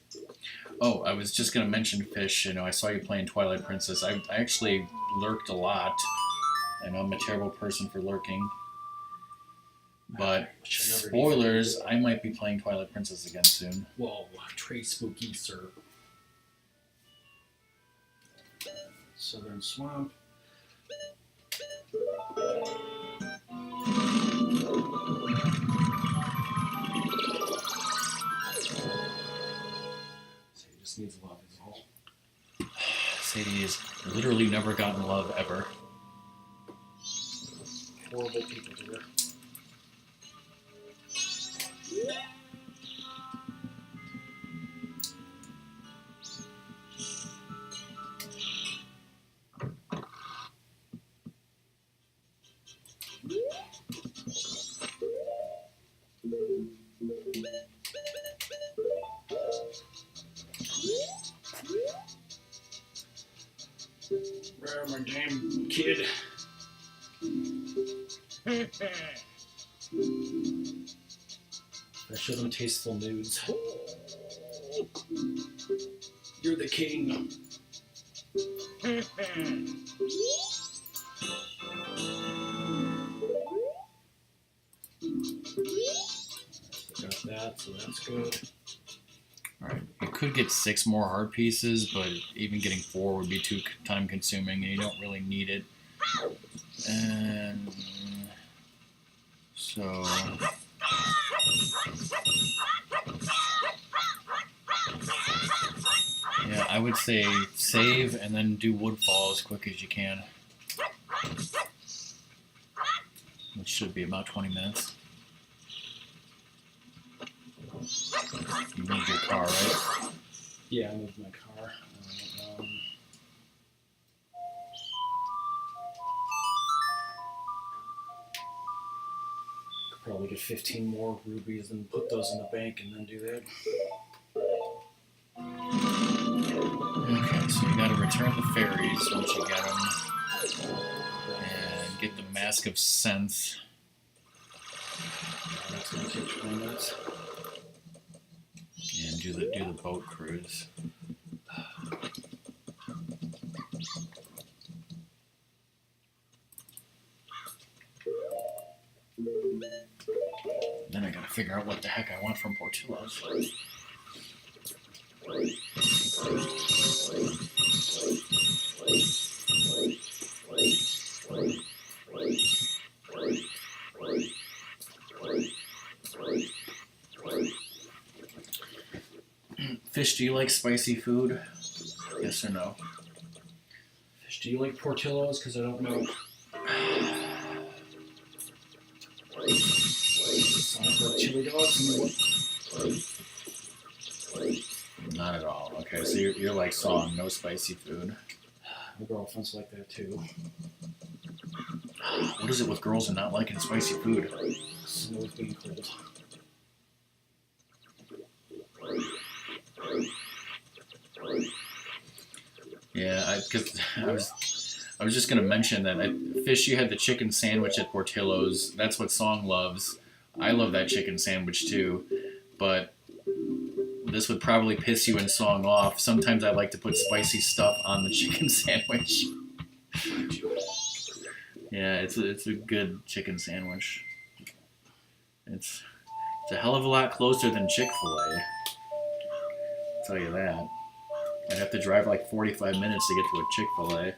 Oh, I was just going to mention Fish. You know, I saw you playing Twilight Princess. I actually lurked a lot. I know I'm a terrible person for lurking. But, spoilers, I might be playing Twilight Princess again soon. Whoa, Trey Spooky, sir. Southern Swamp. Sadie just needs love, is all. Sadie has literally never gotten love ever. Horrible people do it. Where my damn kid? I show them tasteful nudes. You're the king. Got that, so that's good. Alright, you could get 6 more heart pieces, but even getting 4 would be too time consuming and you don't really need it. And so yeah, I would say save and then do Woodfall as quick as you can. Which should be about 20 minutes. You moved your car, right? Yeah, I moved my car. Could probably get 15 more rubies and put those in the bank and then do that. Okay, so you gotta return the fairies once you get them. And get the Mask of Sense. That's going to take 20 minutes. And do the boat cruise. Then I gotta figure out what the heck I want from Portillo's. Fish, do you like spicy food? Yes or no? Fish, do you like Portillo's? Because I don't know. Chili dogs? Not at all. Okay, so you're like Song, no spicy food. My girlfriend's like that too. What is it with girls and not liking spicy food? Snow is being cold. Yeah, because I was just gonna mention that Fish, you had the chicken sandwich at Portillo's. That's what Song loves. I love that chicken sandwich too, but this would probably piss you and Song off. Sometimes I like to put spicy stuff on the chicken sandwich. Yeah, it's a good chicken sandwich. It's a hell of a lot closer than Chick-fil-A. I'll tell you that. I'd have to drive like 45 minutes to get to a Chick-fil-A.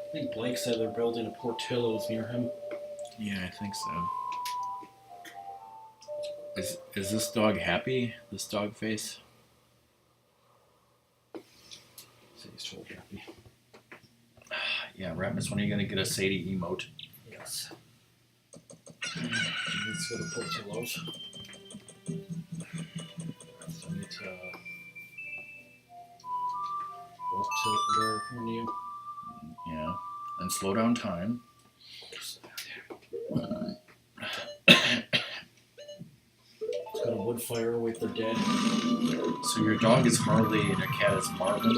I think Blake said they're building a Portillo's near him. Yeah, I think so. Is this dog happy? This dog face? So he's totally happy. Yeah, Ratmus, when are you gonna get a Sadie emote? Yes. Let's go to Portillo's. So I need to go up to there near you. Yeah, and slow down time. It's got a wood fire, wait they're dead. So your dog is Harley and your cat is Marvin.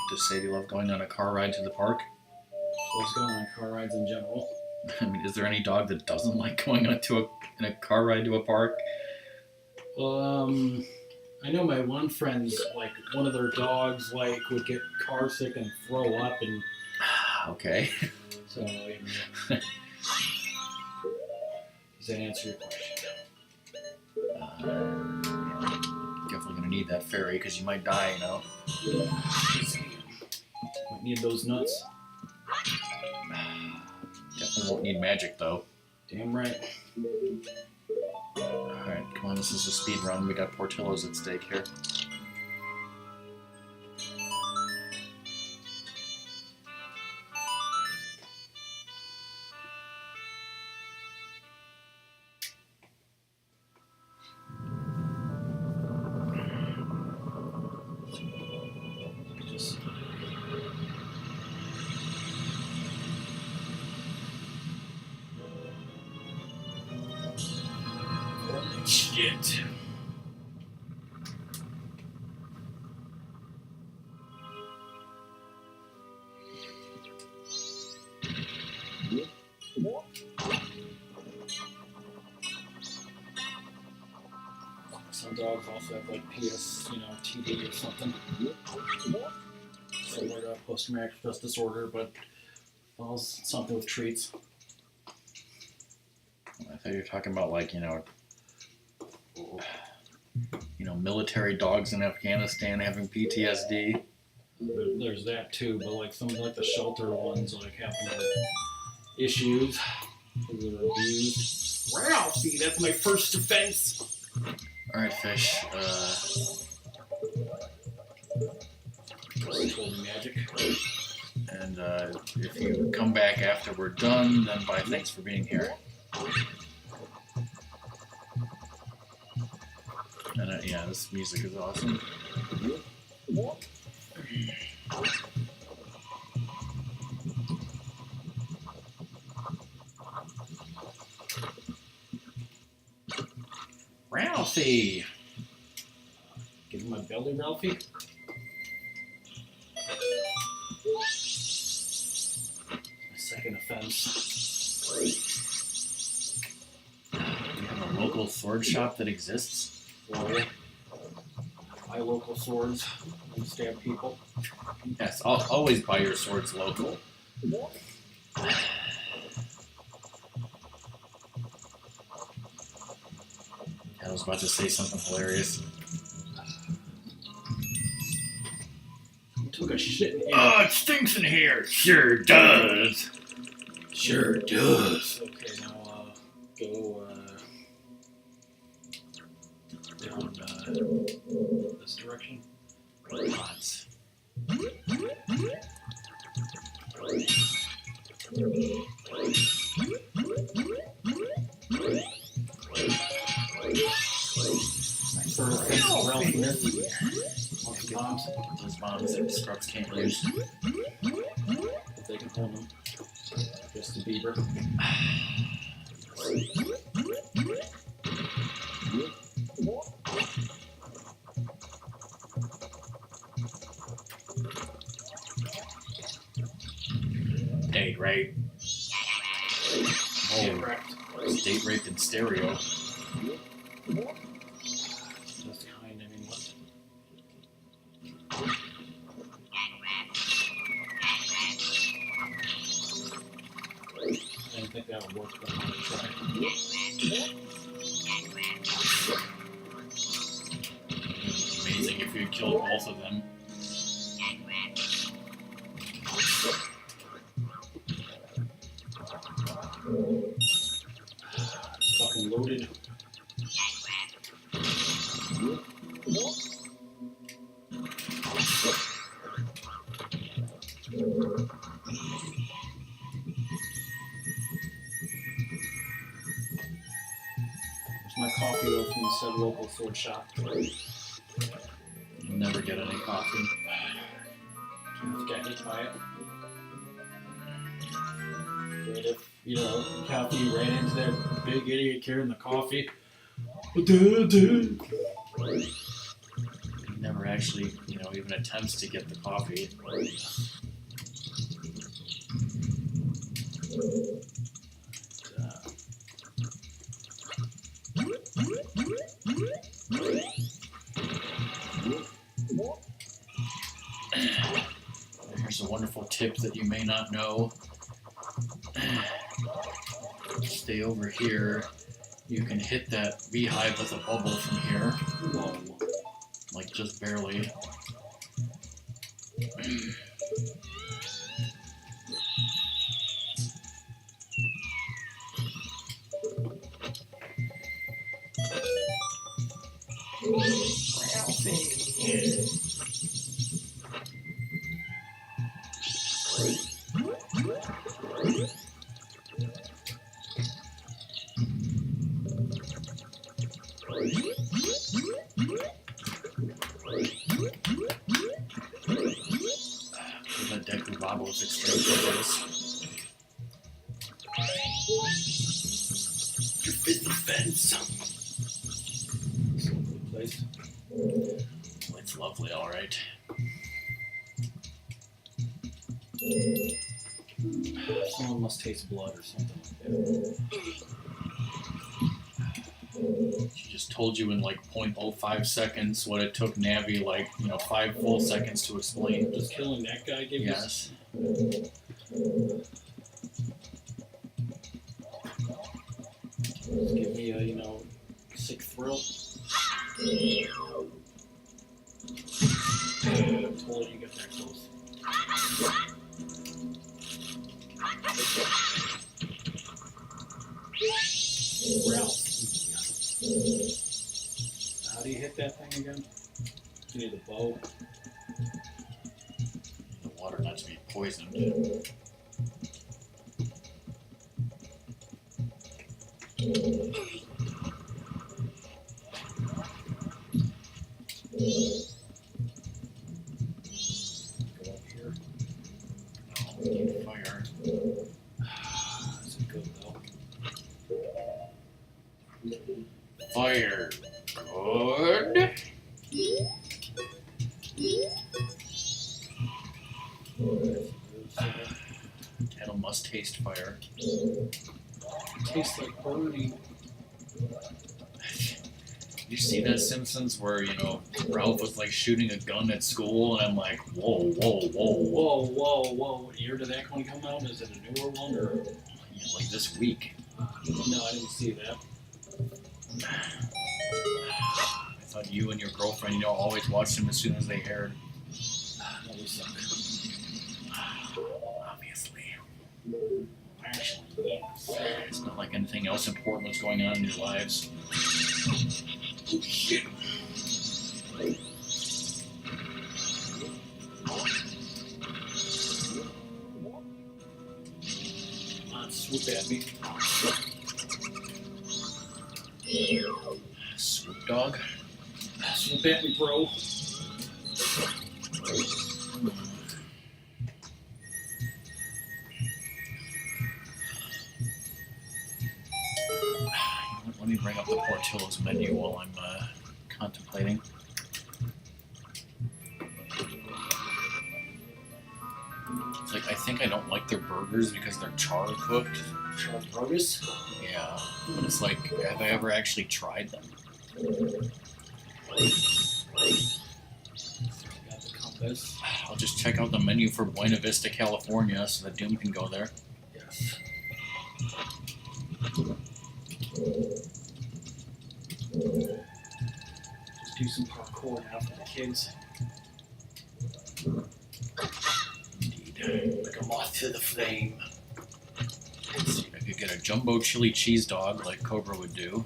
Does Sadie love going on a car ride to the park? Loves going on car rides in general. I mean, is there any dog that doesn't like going on in a car ride to a park? Well, I know my one friend's, like, one of their dogs, like, would get car sick and throw up, and Okay. so, you know. Does that answer your question? Yeah, definitely gonna need that fairy because you might die, you know. Might need those nuts. Definitely won't need magic though. Damn right. Alright, come on, this is a speed run. We got Portillo's at stake here. Just shit. Some dogs also have like TD or something. Similar to post-traumatic stress disorder, but falls something with treats. I thought you were talking about like, military dogs in Afghanistan having PTSD. There's that too, but like some like the shelter ones like have issues because they're abused. Ralphie, that's my first defense. Alright, Fish. Totally magic. And if you come back after we're done, then bye. Thanks for being here. And yeah, this music is awesome. Ralphie! Give him my belly, Ralphie. My second offense. You have a local sword shop that exists? Well, buy local swords and stab people. Yes, always buy your swords local. I was about to say something hilarious. You took a shit in here. Oh, it stinks in here. Sure does. Sure does. Okay, now go down this direction. Lots. For Ralph Smith. Bombs. Those bombs that scrubs can't use. If they can hold them. Just a Bieber. Date rape. Get Oh, wrecked. date raped in stereo. That's kind, I mean, what? I didn't think that would work, but I'm gonna try. Amazing if you killed both of them. Fucking loaded. There's my coffee though from the said local sword shop. You'll never get any coffee. Can't get hit by it. But if, you know, Kathy ran into that big idiot carrying the coffee. He never actually, even attempts to get the coffee. Here's a wonderful tip that you may not know. Stay over here. You can hit that beehive with a bubble from here. Whoa. Like just barely. That Deku Babo is extremely close. Your fence. Place. Well, it's lovely, alright. Someone must taste blood or something like that. She just told you in like 0.05 seconds what it took Navi 5 full seconds to explain. Just killing that guy gave Yes. Just give me a, sick thrill. Told you get that close. Ralph. How do you hit that thing again? You need the bow. The water not to be poisoned. Go up here. No, we need fire. That's good though. Fire. Good. Tattle must taste fire. Tastes like burning. You see that Simpsons where, you know, Ralph was like shooting a gun at school and I'm like, whoa, whoa, whoa. Whoa, whoa, whoa. What year did that one come out? Is it a newer one or? Yeah, like this week. No, I didn't see that. I thought you and your girlfriend, you know, always watched them as soon as they aired. No, we suck. Obviously. Actually, yes. It's not like anything else important was going on in your lives. Oh, shit. Come on, swoop at me. Swoop dog? Swoop at me, bro. Let me bring up the Portillo's menu while I'm contemplating. It's like, I think I don't like their burgers because they're char cooked. Charles Brogus. Yeah, but it's like, have I ever actually tried them? Got the compass. I'll just check out the menu for Buena Vista, California, so that Doom can go there. Yes. Just do some parkour now for the kids. Indeed. Like a moth to the flame. Let's see, I could get a jumbo chili cheese dog like Cobra would do.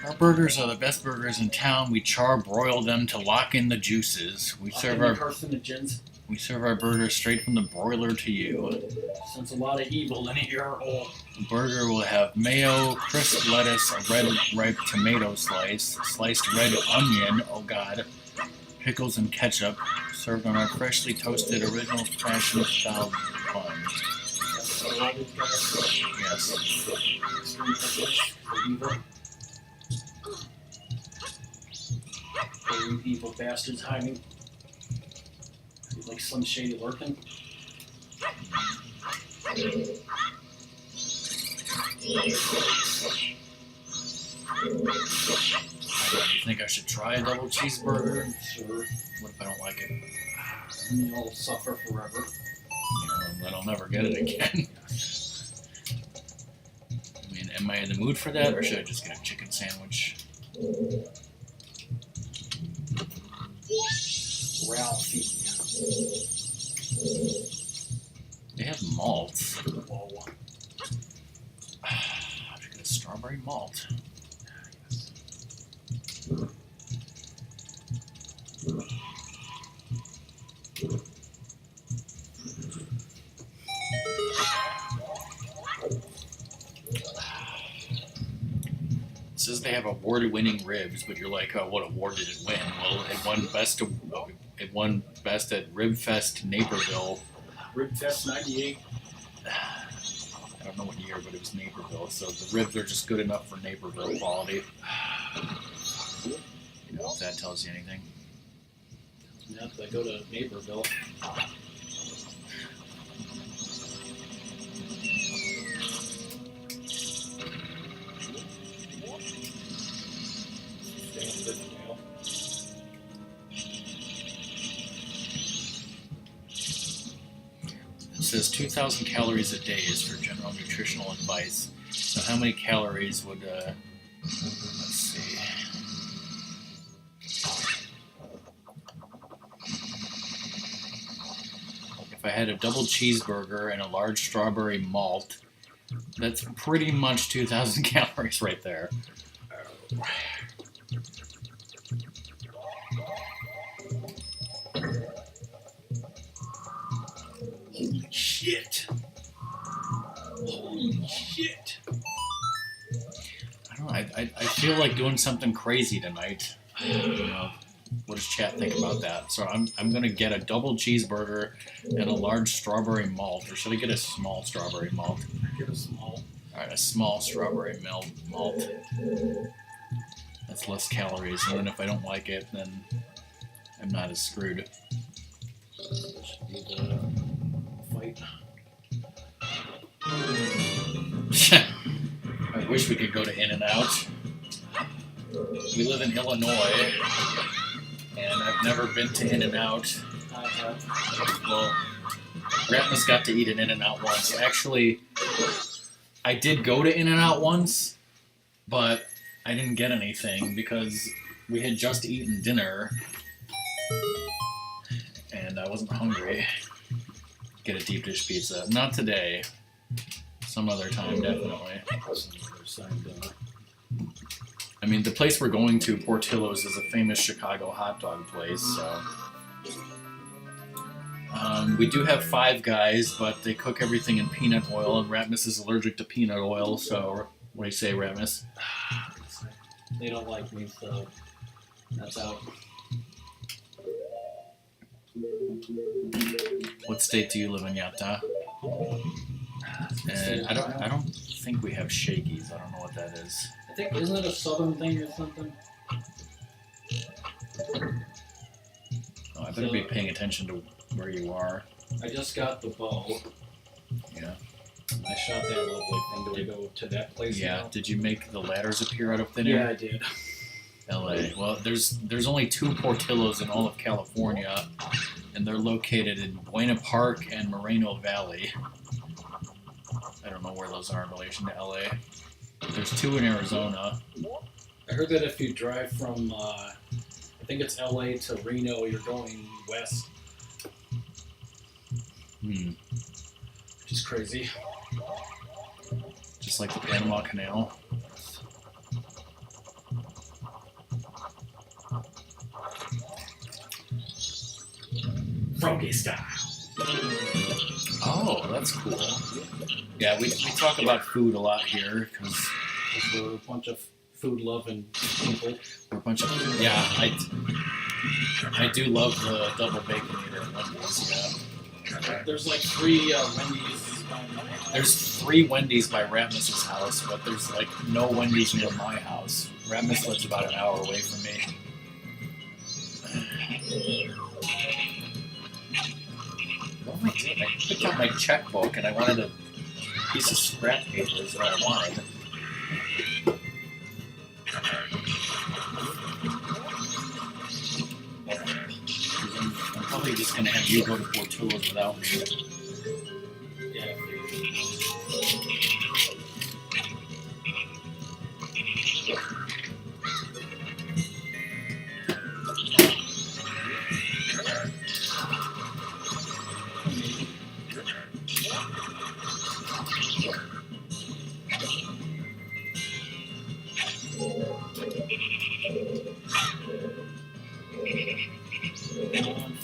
Our burgers are the best burgers in town. We char-broil them to lock in the juices. We serve our carcinogens. We serve our burgers straight from the broiler to you. Sense a lot of evil in here. Oh. The burger will have mayo, crisp lettuce, a red ripe tomato slice, sliced red onion, oh god, pickles and ketchup, served on our freshly toasted original fashion style bun. Yes. Extreme purpose for evil. Where you evil bastards hiding? You like Slim Shady lurking? You think I should try a double cheeseburger? Sure. What if I don't like it? And you'll suffer forever. Then I'll never get it again. I mean, am I in the mood for that, or should I just get a chicken sandwich? Ralphie. They have malts. Whoa. I should get a strawberry malt. It says they have award-winning ribs, but you're like, oh, what award did it win? Well, it won best at Rib Fest Naperville. Rib Fest 98. I don't know what year, but it was Naperville. So the ribs are just good enough for Naperville quality. You know, if that tells you anything. Yeah, because I go to Naperville. It says 2,000 calories a day is for general nutritional advice. So how many calories would, let's see. If I had a double cheeseburger and a large strawberry malt That's pretty much 2,000 calories right there. Holy shit! Holy shit! I don't know. I feel like doing something crazy tonight. You know, what does chat think about that? So I'm gonna get a double cheeseburger and a large strawberry malt, or should I get a small strawberry malt? Get a small. All right, a small strawberry malt. That's less calories, and then if I don't like it, then I'm not as screwed. That should be the fight. I wish we could go to In-N-Out. We live in Illinois, and I've never been to In-N-Out. Well, Ratmus got to eat an In-N-Out once. Actually, I did go to In-N-Out once, but I didn't get anything because we had just eaten dinner, and I wasn't hungry. Get a deep dish pizza. Not today. Some other time, definitely. I mean, the place we're going to, Portillo's, is a famous Chicago hot dog place, so... we do have Five Guys, but they cook everything in peanut oil, and Ratmus is allergic to peanut oil, so... What do you say, Ratmus? They don't like me, so... That's out. What state do you live in, Yata? And I don't think we have shakies. I don't know what that is. I think, isn't it a southern thing or something? Oh, I better be paying attention to where you are. I just got the bow. Yeah. I shot that lovely thing. Do we go to that place Yeah. now? Did you make the ladders appear out of thin Yeah, air? I did. LA. Well, there's only 2 Portillos in all of California, and they're located in Buena Park and Moreno Valley. I don't know where those are in relation to LA. There's 2 in Arizona. I heard that if you drive from, I think it's LA to Reno, you're going west, which is crazy. Just like the Panama Canal. Froggy style. Oh, that's cool. Yeah, we talk about food a lot here because We're a bunch of food-loving people. we're a bunch of I do love the double bacon eater at Wendy's. Yeah, There's like 3 Wendy's. there's 3 Wendy's by Ratmus's house, but there's like no Wendy's near my house. Ratmus lives about an hour away from me. What am I doing? I picked up my checkbook and I wanted a piece of scrap paper is what I wanted. I'm probably just gonna have you go to Portillo's without me. Yeah.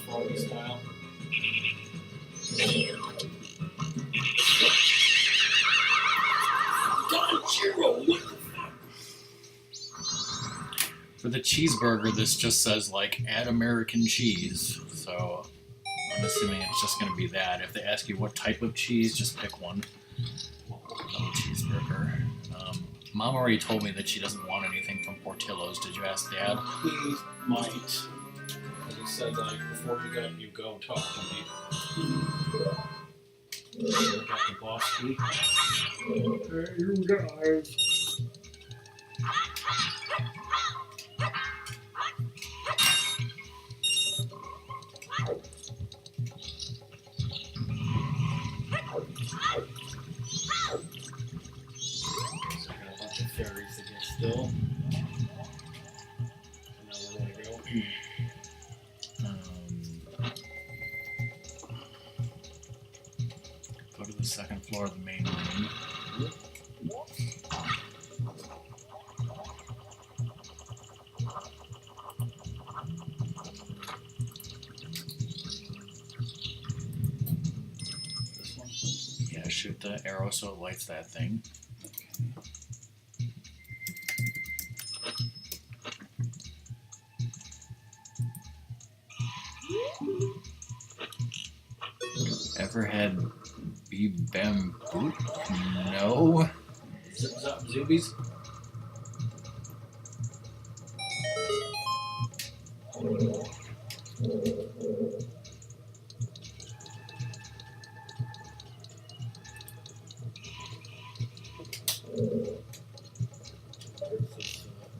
Froggy style. Don what the fuck? For the cheeseburger, this just says like add American cheese. So I'm assuming it's just gonna be that. If they ask you what type of cheese, just pick one. Double cheeseburger. Mom already told me that she doesn't want anything from Portillo's. Did you ask Dad? He might. He said, like, before you go, talk to me. Got the boss key. Hey, you guys. So I got a bunch of fairies to get still. And now we're gonna go. Go to the second floor of the main room. get the arrow so it lights that thing. Ever had Beep Bam Boop? No. Zip Zop Zoobies?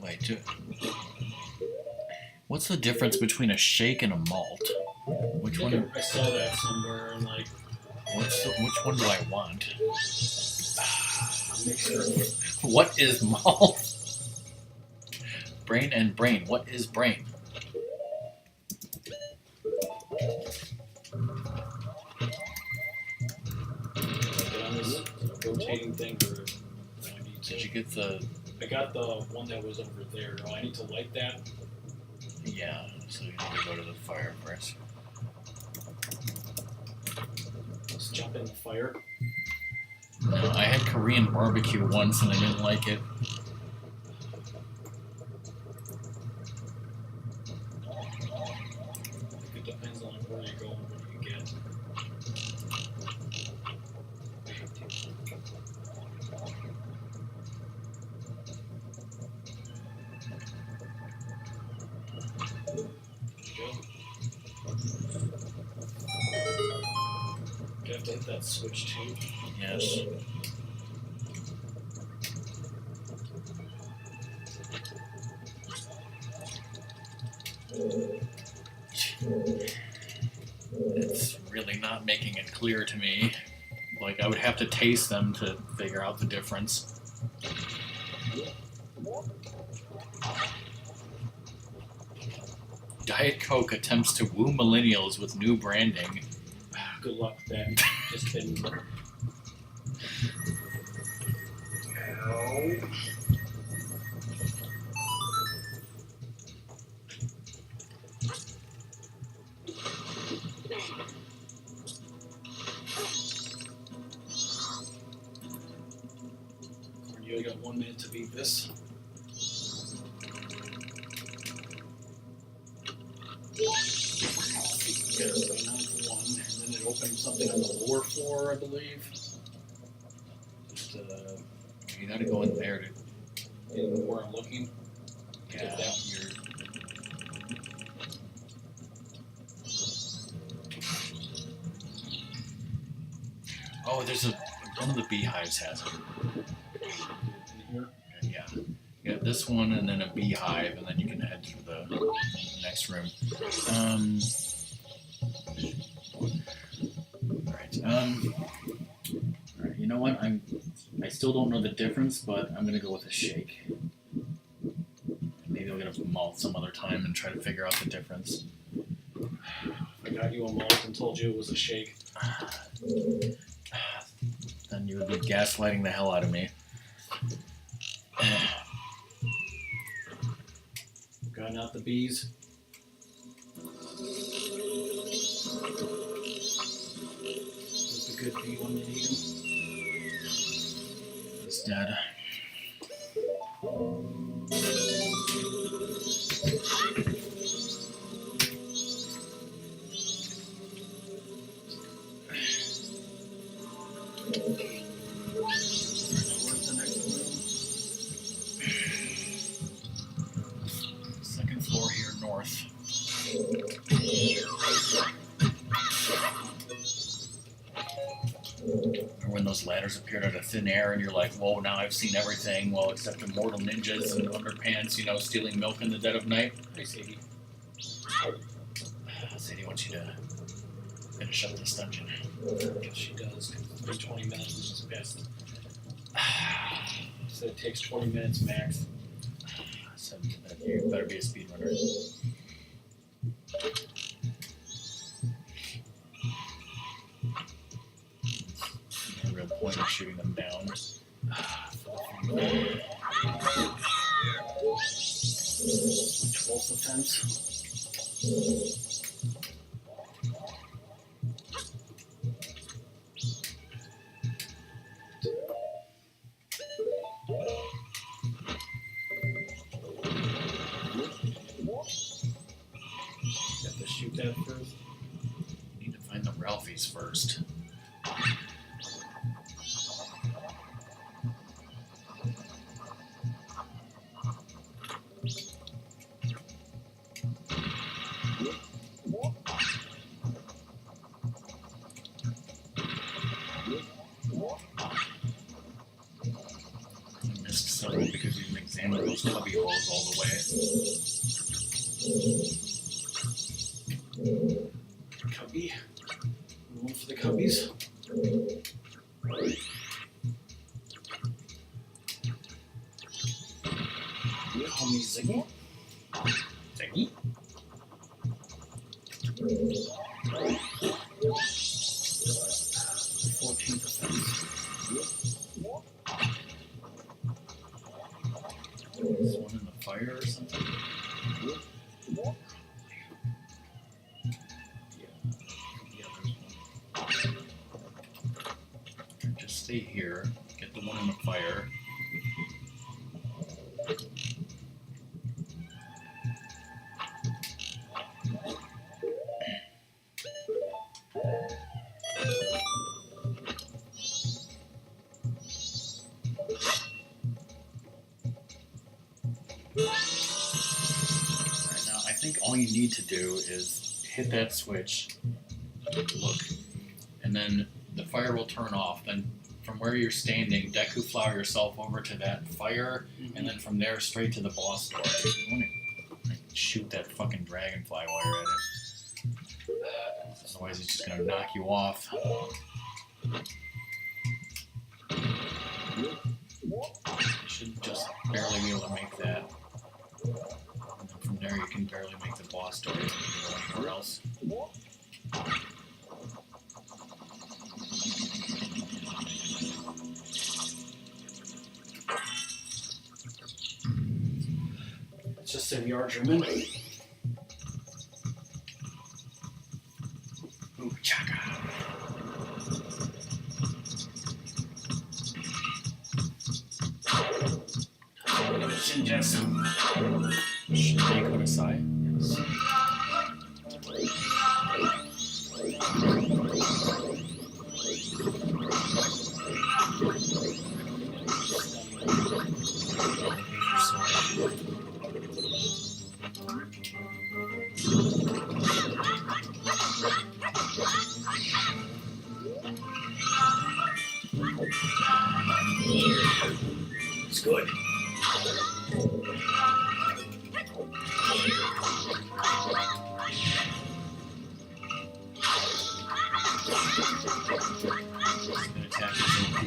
Wait, what's the difference between a shake and a malt? Which one? I saw that somewhere and like. Which one do I want? Mixture. What is malt? Brain and brain. What is brain? Get on this rotating thing or I need to. Did you get the? I got the one that was over there. Oh, I need to light that. Yeah. So you need to go to the fire first. Let's jump in the fire. No, I had Korean barbecue once and I didn't like it. It depends on where you go and what you get. You have to hit that switch too. Yes. It's really not making it clear to me. Like, I would have to taste them to figure out the difference. Diet Coke attempts to woo millennials with new branding. Good luck with that. Just kidding. Ow. You got 1 minute to beat this. Yeah, right now it's 1, and then it opens something on the lower floor, I believe. Just, You gotta go in there to. in where I'm looking. Yeah, you're. Oh, there's a. One of the beehives has it. In here. Yeah. You got this one and then a beehive, and then you can head to the next room. Alright. Alright, you know what? I still don't know the difference, but I'm gonna go with a shake. Maybe I'll get a malt some other time and try to figure out the difference. I got you a malt and told you it was a shake. Then you would be gaslighting the hell out of me. Got out the bees. Who's the good bee when you need him? He's dead. Where's the next room? Second floor here, north. Or when those ladders appeared out of thin air and you're like, whoa, now I've seen everything, well, except immortal ninjas and underpants, stealing milk in the dead of night. Hey, Sadie. Sadie wants you to finish up this dungeon. I guess she does. It's been 20 minutes, which is best. So it takes 20 minutes max. So you better be a speedrunner. No real point of shooting them down. 12th offense. that first. Need to find the Ralphies first. I missed several because you didn't examine those cubby holes all the way. Cubby. Going for the cubbies. Call me Ziggy. Ziggy. 14%. Is one in the fire or something? Yeah, there's one. Just stay here. Get the one in the fire. I think all you need to do is hit that switch, look, and then the fire will turn off. Then from where you're standing, Deku flower yourself over to that fire, and then from there straight to the boss door. You want to shoot that fucking dragonfly while you're at it. Otherwise, it's just going to knock you off. You should just barely be able to make that. And then from there, you can barely make the boss door. You can go anywhere else. It's just in the argument. Ooh, chaka. Shinjas. Shinji Kudasai. Yes. It's good. The attack is OP.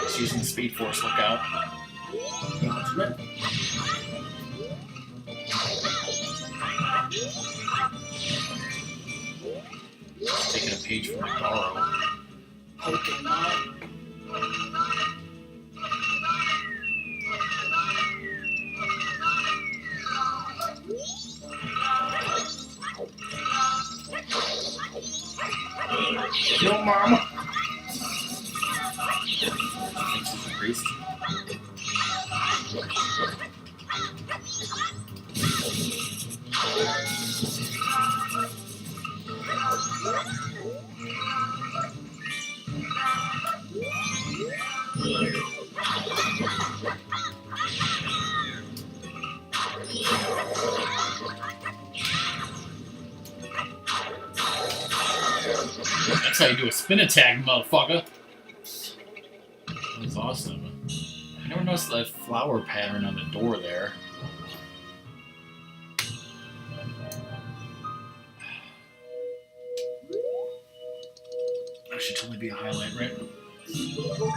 It's using the Speed Force, look out. Taking a page from Majora. Pokemon. No, Mama. Thinks he's a priest. That's how you do a spin attack, motherfucker. That was awesome. I never noticed that flower pattern on the door there. That should totally be a highlight, right? So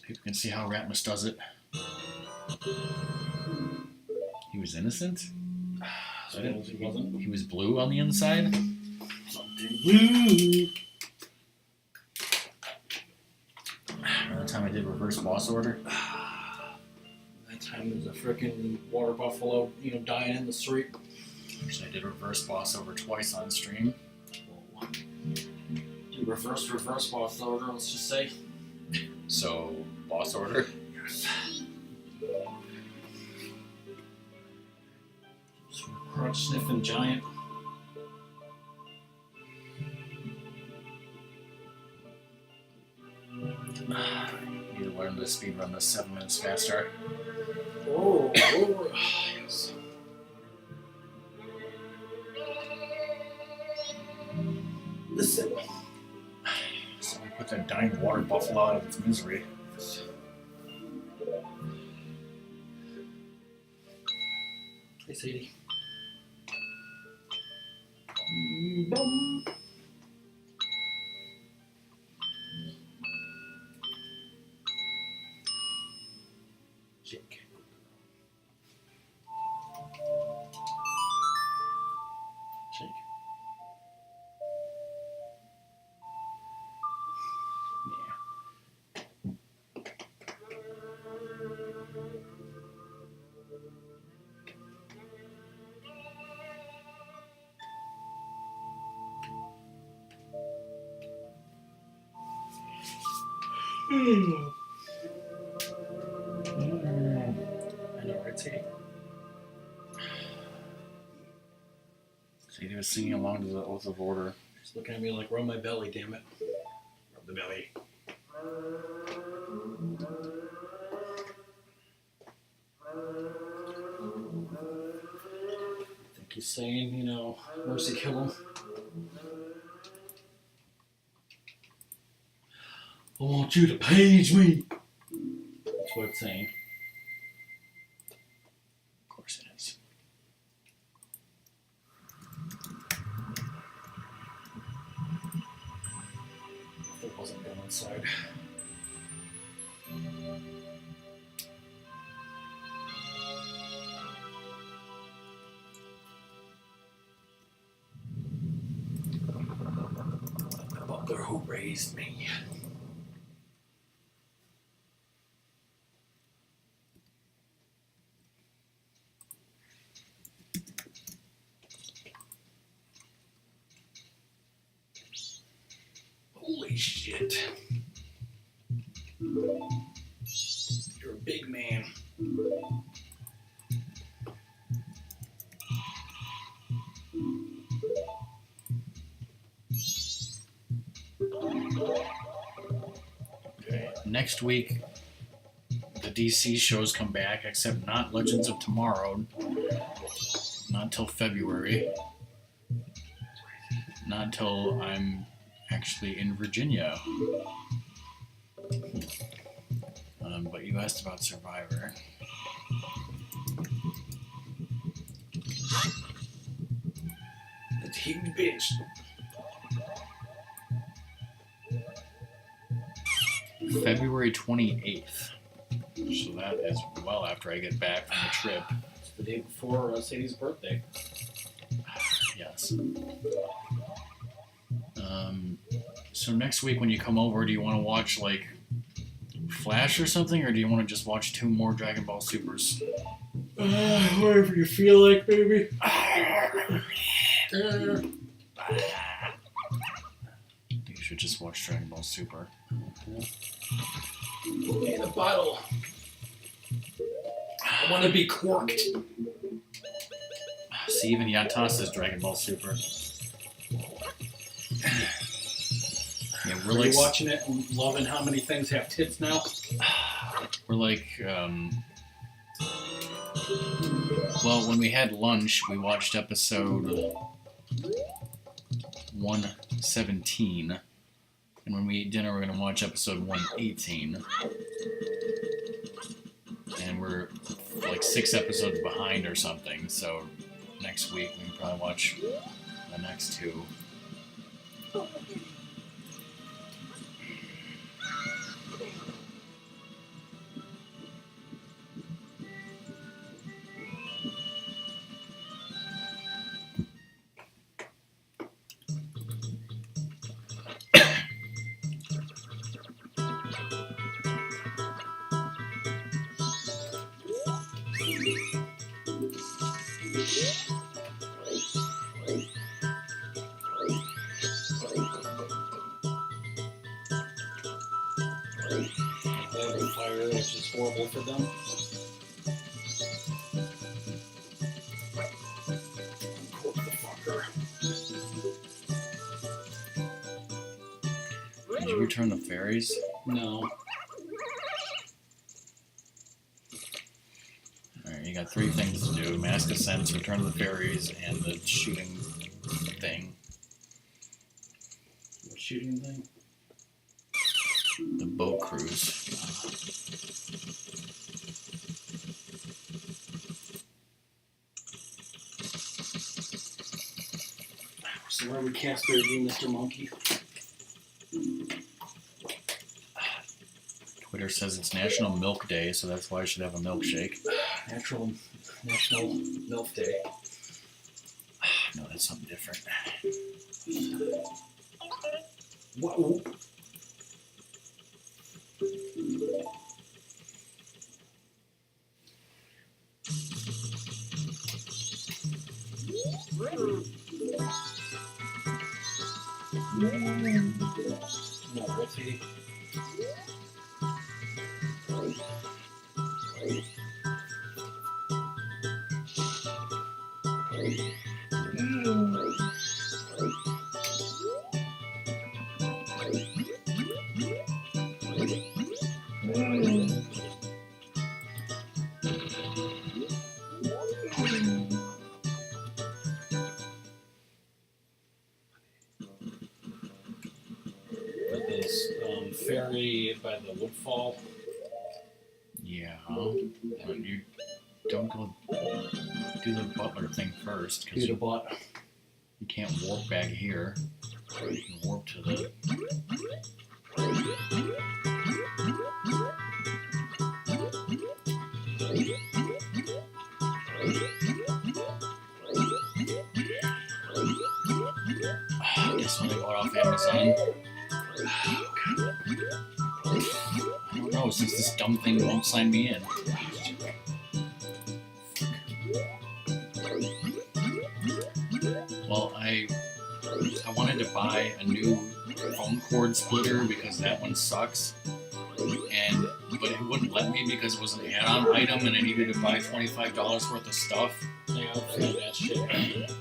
people can see how Ratmus does it. He was innocent? So he wasn't. He was blue on the inside? Something blue. Remember the time I did reverse boss order? That time there was a frickin' water buffalo, dying in the street. Actually, I did reverse boss over twice on stream. Do reverse boss order, let's just say. So, boss order? earth. Crotch sniffing giant. You learn to speedrun this 7 minutes faster. Oh, yes. Listen. So we put that dying water buffalo out of its misery. Hey, Sadie. Jake. Jake. Yeah. I know, right, Sadie? Sadie was singing along to the Oath of Order. She's looking at me like, rub my belly, damn it. Rub the belly. I think he's saying, you know, mercy kill him. I want you to page me. That's what it's saying. Of course it is. If it wasn't done inside. The butler who raised me. Holy shit. You're a big man. Okay. Next week, the DC shows come back, except not Legends of Tomorrow. Not until February. Not until I'm actually in Virginia. But you asked about Survivor. That's a huge bitch. February 28th. So that is well after I get back from the trip. It's the day before Sadie's birthday. Yes. So next week when you come over, do you want to watch like Flash or something, or do you want to just watch 2 more Dragon Ball Supers? Whatever you feel like, baby. You should just watch Dragon Ball Super. Put me in a bottle. I want to be corked. See, even Yatta says Dragon Ball Super. Yeah, We're like watching it and loving how many things have tits now. We're like, well, when we had lunch, we watched episode 117, and when we eat dinner, we're going to watch episode 118. And we're like 6 episodes behind or something, so next week we can probably watch the next 2. which is horrible for them. Uncork the fucker. Did you return the fairies? No. Alright, you got 3 things to do. Mask of Sense, return the fairies, and the shooting thing. What shooting thing? The boat cruise. So where would Casper be, Mr. Monkey? Twitter says it's National Milk Day, so that's why I should have a milkshake. National Milk Day. No, that's something different. Whoa. No, what's he? This ferry by the woodfall. Yeah, but you don't go do the butler thing first, because Do the butt. you can't warp back here. You can warp to the... I guess when they bought off Amazon. I don't know, since this dumb thing won't sign me in. Well, I wanted to buy a new phone cord splitter because that one sucks. But it wouldn't let me because it was an add-on item and I needed to buy $25 worth of stuff. Yeah, I'll feel that shit.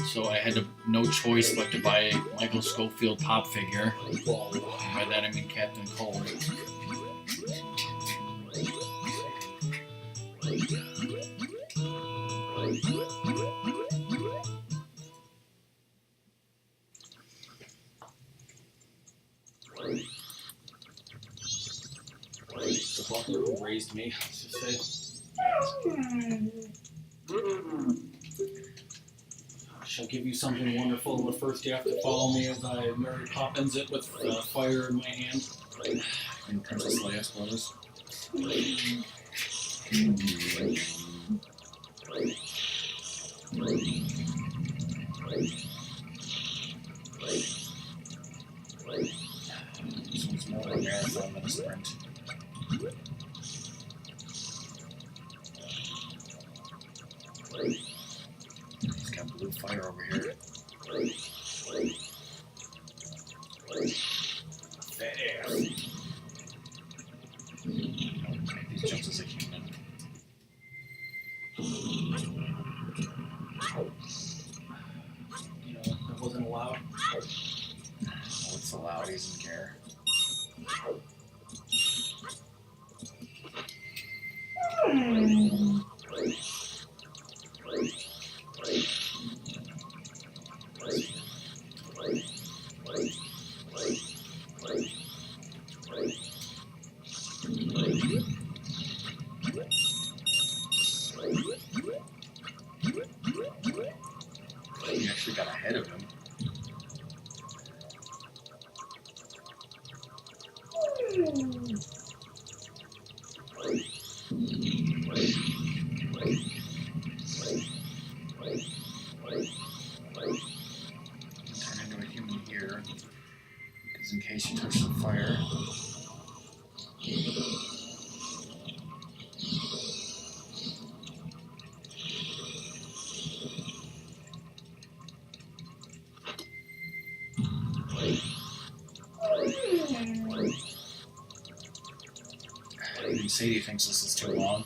So I had no choice but to buy a Michael Scofield pop figure. Whoa. And by that I mean Captain Cold. The butler who raised me, let's just say. I shall give you something wonderful, but first you have to follow me as I Mary Poppins it with fire in my hand. And Princess Leia's clothes. This one's more a marathon than a sprint. He's got blue fire over here. Fat ass. Make these jumps as a human. You know, that wasn't allowed. Oh, it's allowed, he doesn't care. And Sadie thinks this is too long.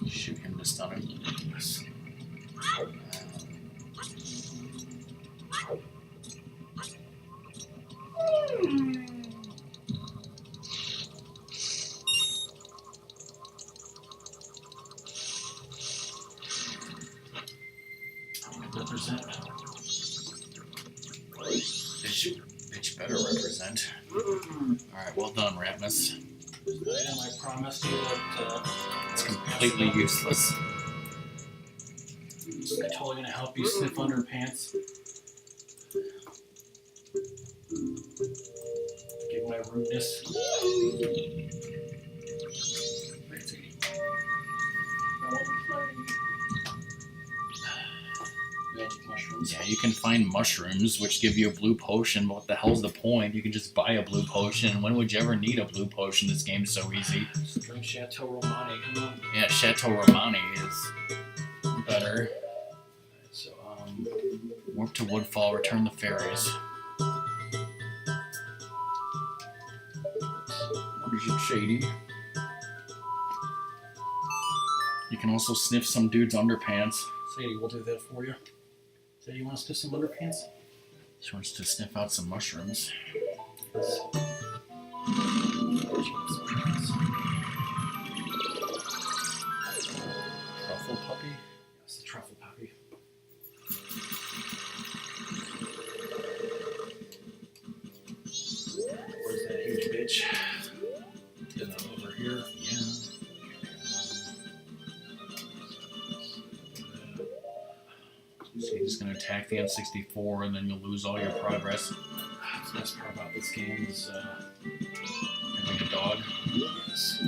Shoot him to stun him. Yes. Represent. Bitch better represent. Alright, well done, Ratmus. I promised you that It's completely useless. I'm totally gonna help you sniff underpants. Give my rudeness. Magic mushrooms. Yeah, you can find mushrooms which give you a blue potion, but what the hell's the point? You can just buy a blue potion. When would you ever need a blue potion? This game's so easy. Just drink Chateau Romani, come on. Yeah, Chateau Romani is better. So, Warp to Woodfall, return the fairies. What is it, Shady? You can also sniff some dude's underpants. Sadie, we'll do that for you. Sadie, you want to sniff some underpants? She wants to sniff out some mushrooms. Yes. Truffle puppy? Yes, the truffle puppy. Where's that huge bitch? Get that over here. Yeah. So you're just gonna attack the M64 and then you'll lose all your progress. The best part about this game is Having a dog. yes.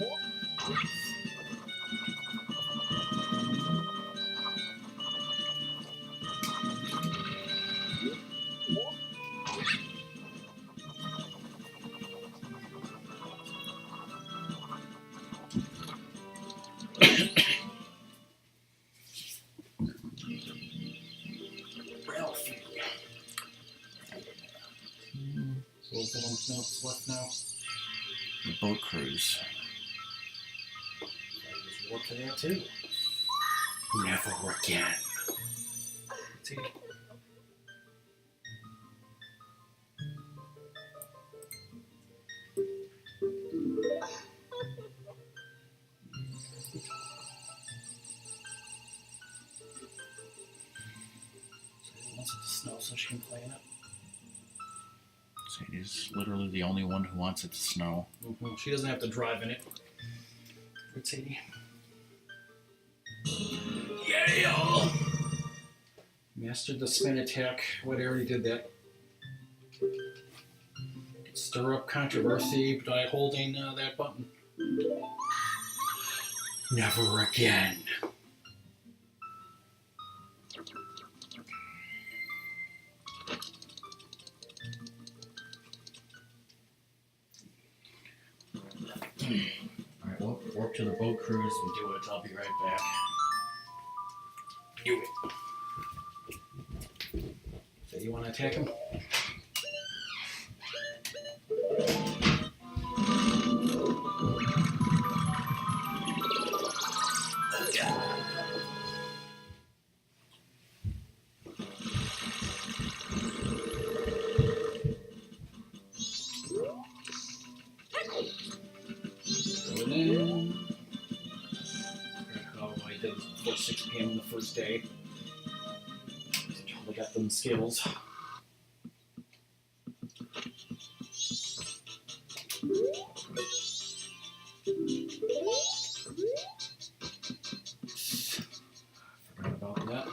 So what's the one that's left now? The boat cruise. There's work to that too. Never again. See? Sadie wants it to snow so she can play in it. Sadie's literally the only one who wants it to snow. Mm-hmm. She doesn't have to drive in it. Right, Sadie? Yeah! Mastered the spin attack. What I already did that. Stir up controversy by holding that button. Never again. Alright, well, warp to the boat cruise and do it. I'll be right back. Do it. So you want to attack him? I did before 6 p.m. the first day. Totally got them skills. Forgot about that.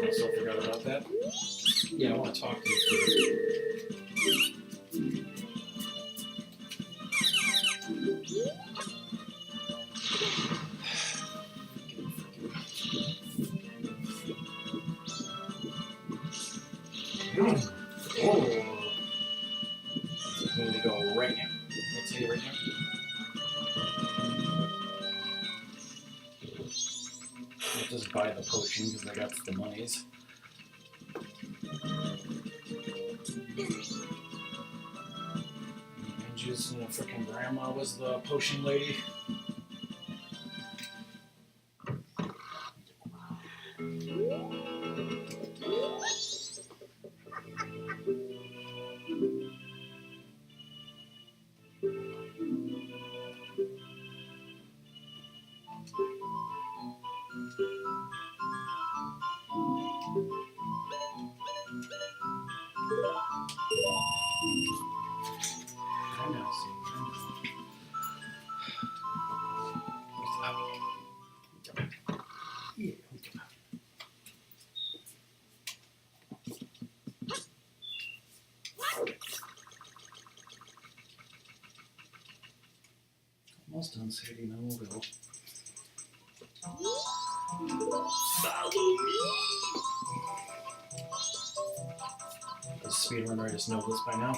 Also forgot about that. Yeah, I want to to talk to you first. Oh. We need to go right now. Let's see right now. I'll just buy the potion because I got the monies. Angel's freaking grandma was the potion lady. I know, see. Almost done, Sadie. Now we'll go. Follow me. The speedrunner just know this by now.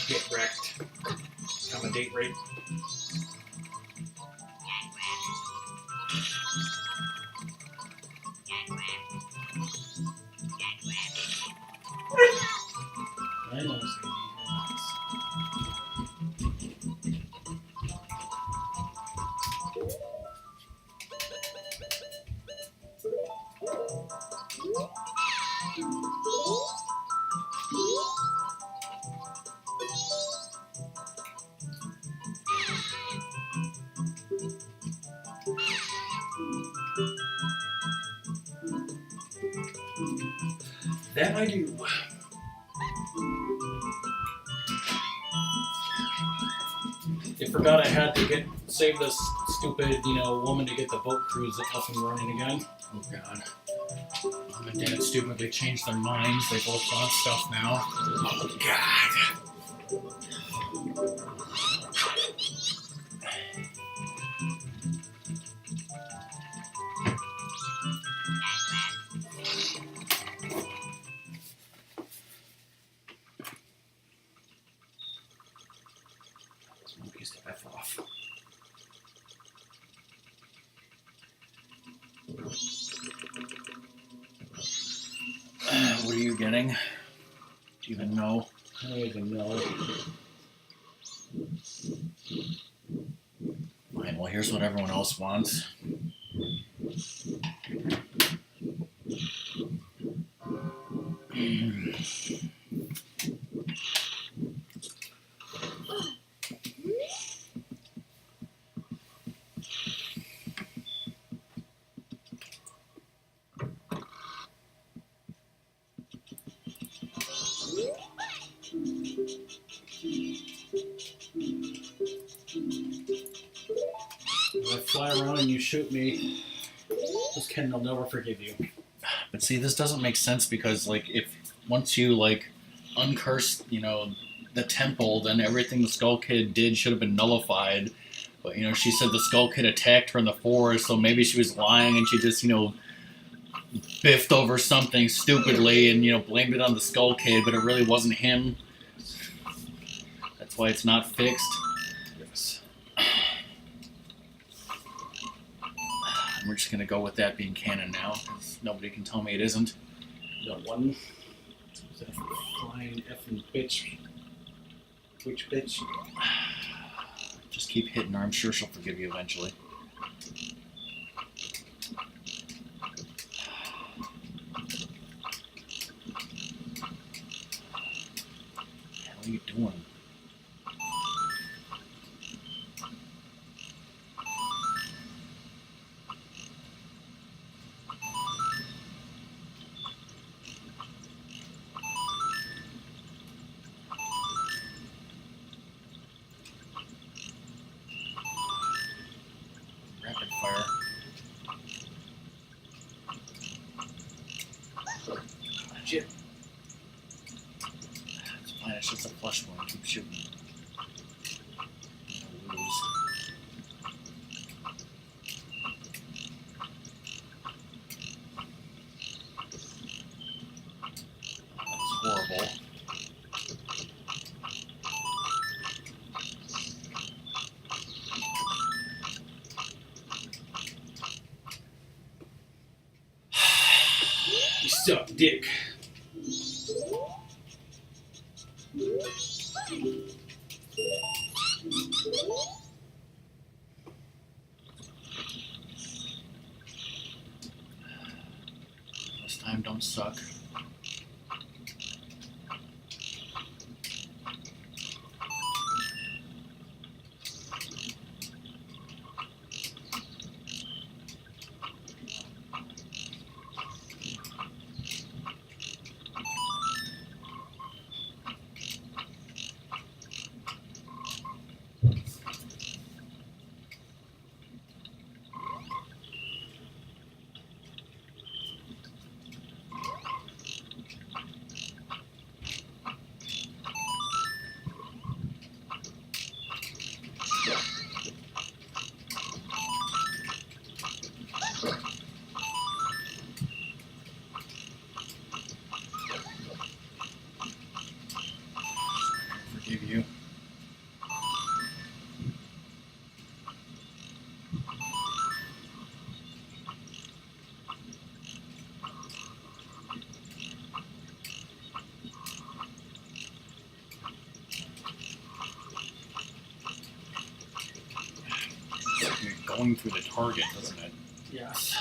Get wrecked. I'm a date rape. I know, Sadie. That I do. I forgot I had to save this stupid, woman to get the boat cruise up and running again. Oh God. Mom and Dad stupidly changed their minds. They both want stuff now. Oh God. Piece the F off. What are you getting? Do you even know? I don't even know. Fine, well, here's what everyone else wants. If I fly around and you shoot me, this Ken will never forgive you. But see, this doesn't make sense because, if once you, uncurse, the temple, then everything the Skull Kid did should have been nullified. But, she said the Skull Kid attacked her in the forest, so maybe she was lying and she just, biffed over something stupidly and, blamed it on the Skull Kid, but it really wasn't him. That's why it's not fixed. Yes. We're just going to go with that being canon now, because nobody can tell me it isn't. That one. That flying effing bitch. Which bitch? Just keep hitting her. I'm sure she'll forgive you eventually. What are you doing? Rapid fire Gosh, it's a flush one. Keep shooting. I'll lose. That was horrible. You suck, dick. This time, don't suck. Forgive you. You're going through the target, doesn't it? Yes.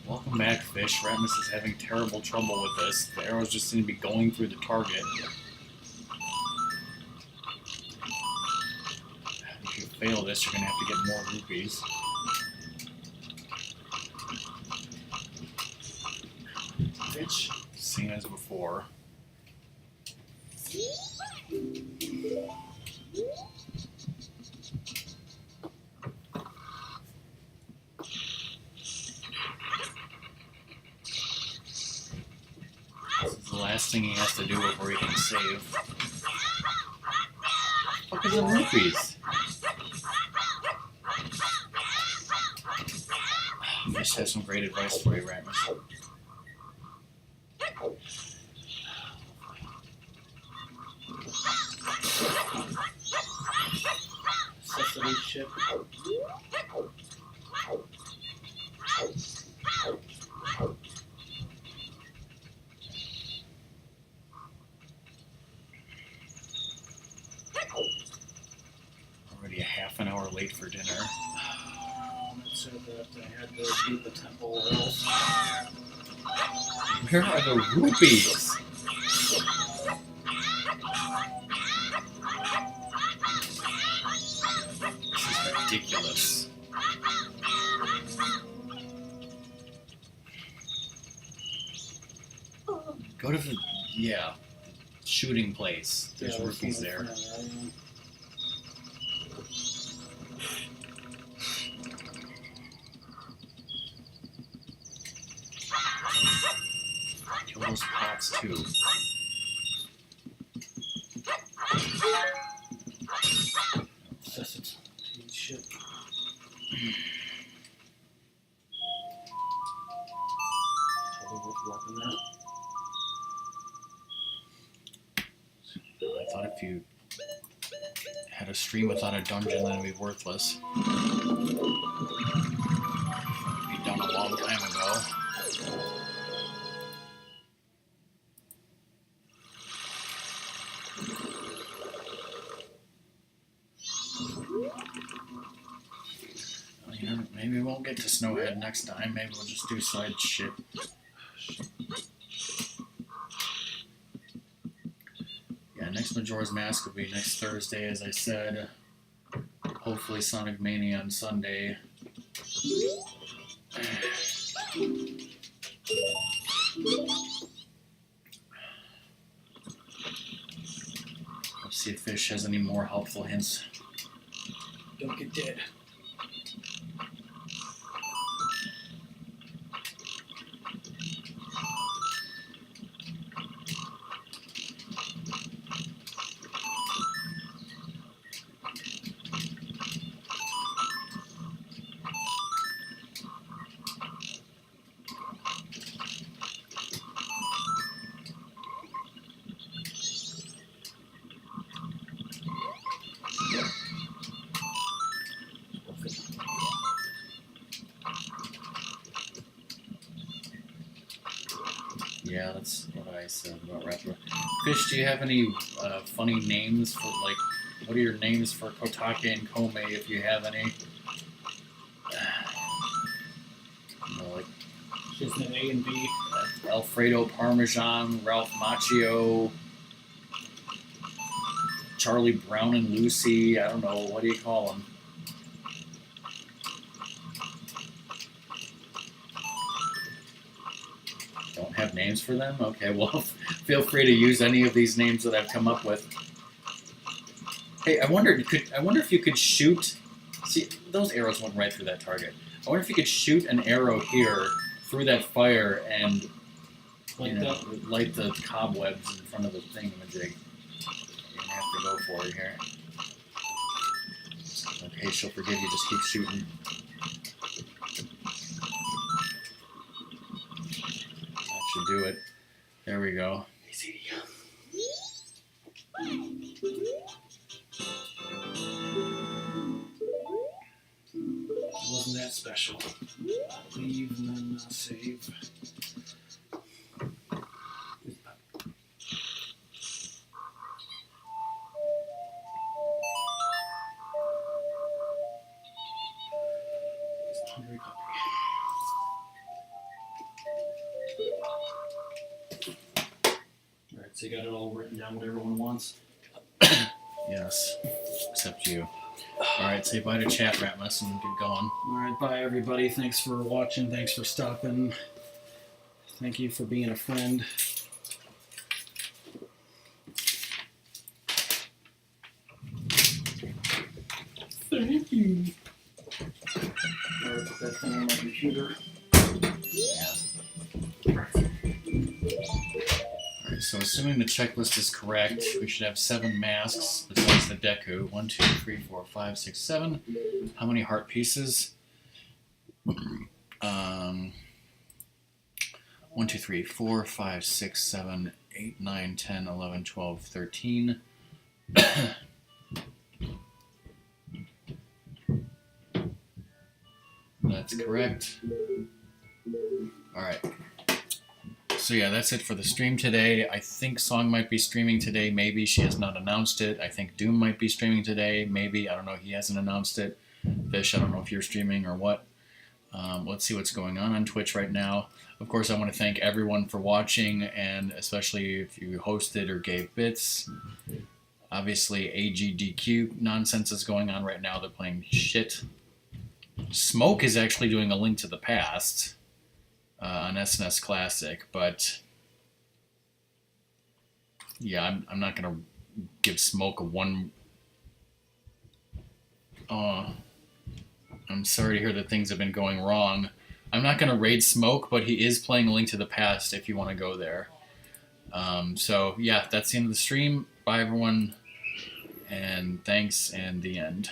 Welcome back, fish. Ratmus is having terrible trouble with this. The arrows just seem to be going through the target. If you fail this, you're going to have to get more rupees. Bitch. Same as before. This is the last thing he has to do before he can save. What is the rupees? Fish has some great advice for you, Ratmus. Sesame ship. Already a half an hour late for dinner. It said that I had to beat the temple walls. Where are the rupees? This is ridiculous. Go to the, shooting place. There's Yeah, rupees there. Kill those pots too. Sesame ship. Totally worth walking that. I thought if you had a stream without a dungeon, then it'd be worthless. Be done a long time ago. Well, you know, maybe we won't get to Snowhead next time. Maybe we'll just do side shit. Yeah, next Majora's Mask will be next Thursday, as I said. Hopefully Sonic Mania on Sunday. Let's see if Fish has any more helpful hints. Don't get dead. Yeah, that's what I said about Ratmus. Fish, do you have any funny names for, like, what are your names for Kotake and Kome, if you have any? Like Isn't it A and B? Alfredo Parmesan, Ralph Macchio, Charlie Brown and Lucy. I don't know. What do you call them? Don't have names for them? Okay, well, feel free to use any of these names that I've come up with. Hey, I wonder if you could shoot. See, those arrows went right through that target. I wonder if you could shoot an arrow here through that fire and light the cobwebs in front of the thingamajig. You're gonna have to go for it here. Okay, she'll forgive you. Just keep shooting. That should do it. There we go. Easy. Wasn't that special? Leave and then save. Hungry puppy. Alright, so you got it all written down what everyone wants? Yes, except you. Alright, say bye to chat, Ratmus, and get going. Alright, bye everybody. Thanks for watching. Thanks for stopping. Thank you for being a friend. Thank you. Alright, put that thing on my computer. Alright, so assuming the checklist is correct, we should have 7 masks besides the Deku. 1, 2, 3, 4, 5, 6, 7. How many heart pieces? 1, 2, 3, 4, 5, 6, 7, 8, 9, 10, 11, 12, 13. That's correct. Alright. So yeah, that's it for the stream today. I think Song might be streaming today. Maybe she has not announced it. I think Doom might be streaming today. Maybe. I don't know. He hasn't announced it. Fish, I don't know if you're streaming or what. Let's see what's going on Twitch right now. Of course, I want to thank everyone for watching, and especially if you hosted or gave bits. Obviously, AGDQ nonsense is going on right now. They're playing shit. Smoke is actually doing A Link to the Past on SNES Classic, but yeah, I'm not going to give Smoke a 1. I'm sorry to hear that things have been going wrong. I'm not going to raid Smoke, but he is playing A Link to the Past if you want to go there. So yeah, that's the end of the stream. Bye everyone, and thanks, and the end.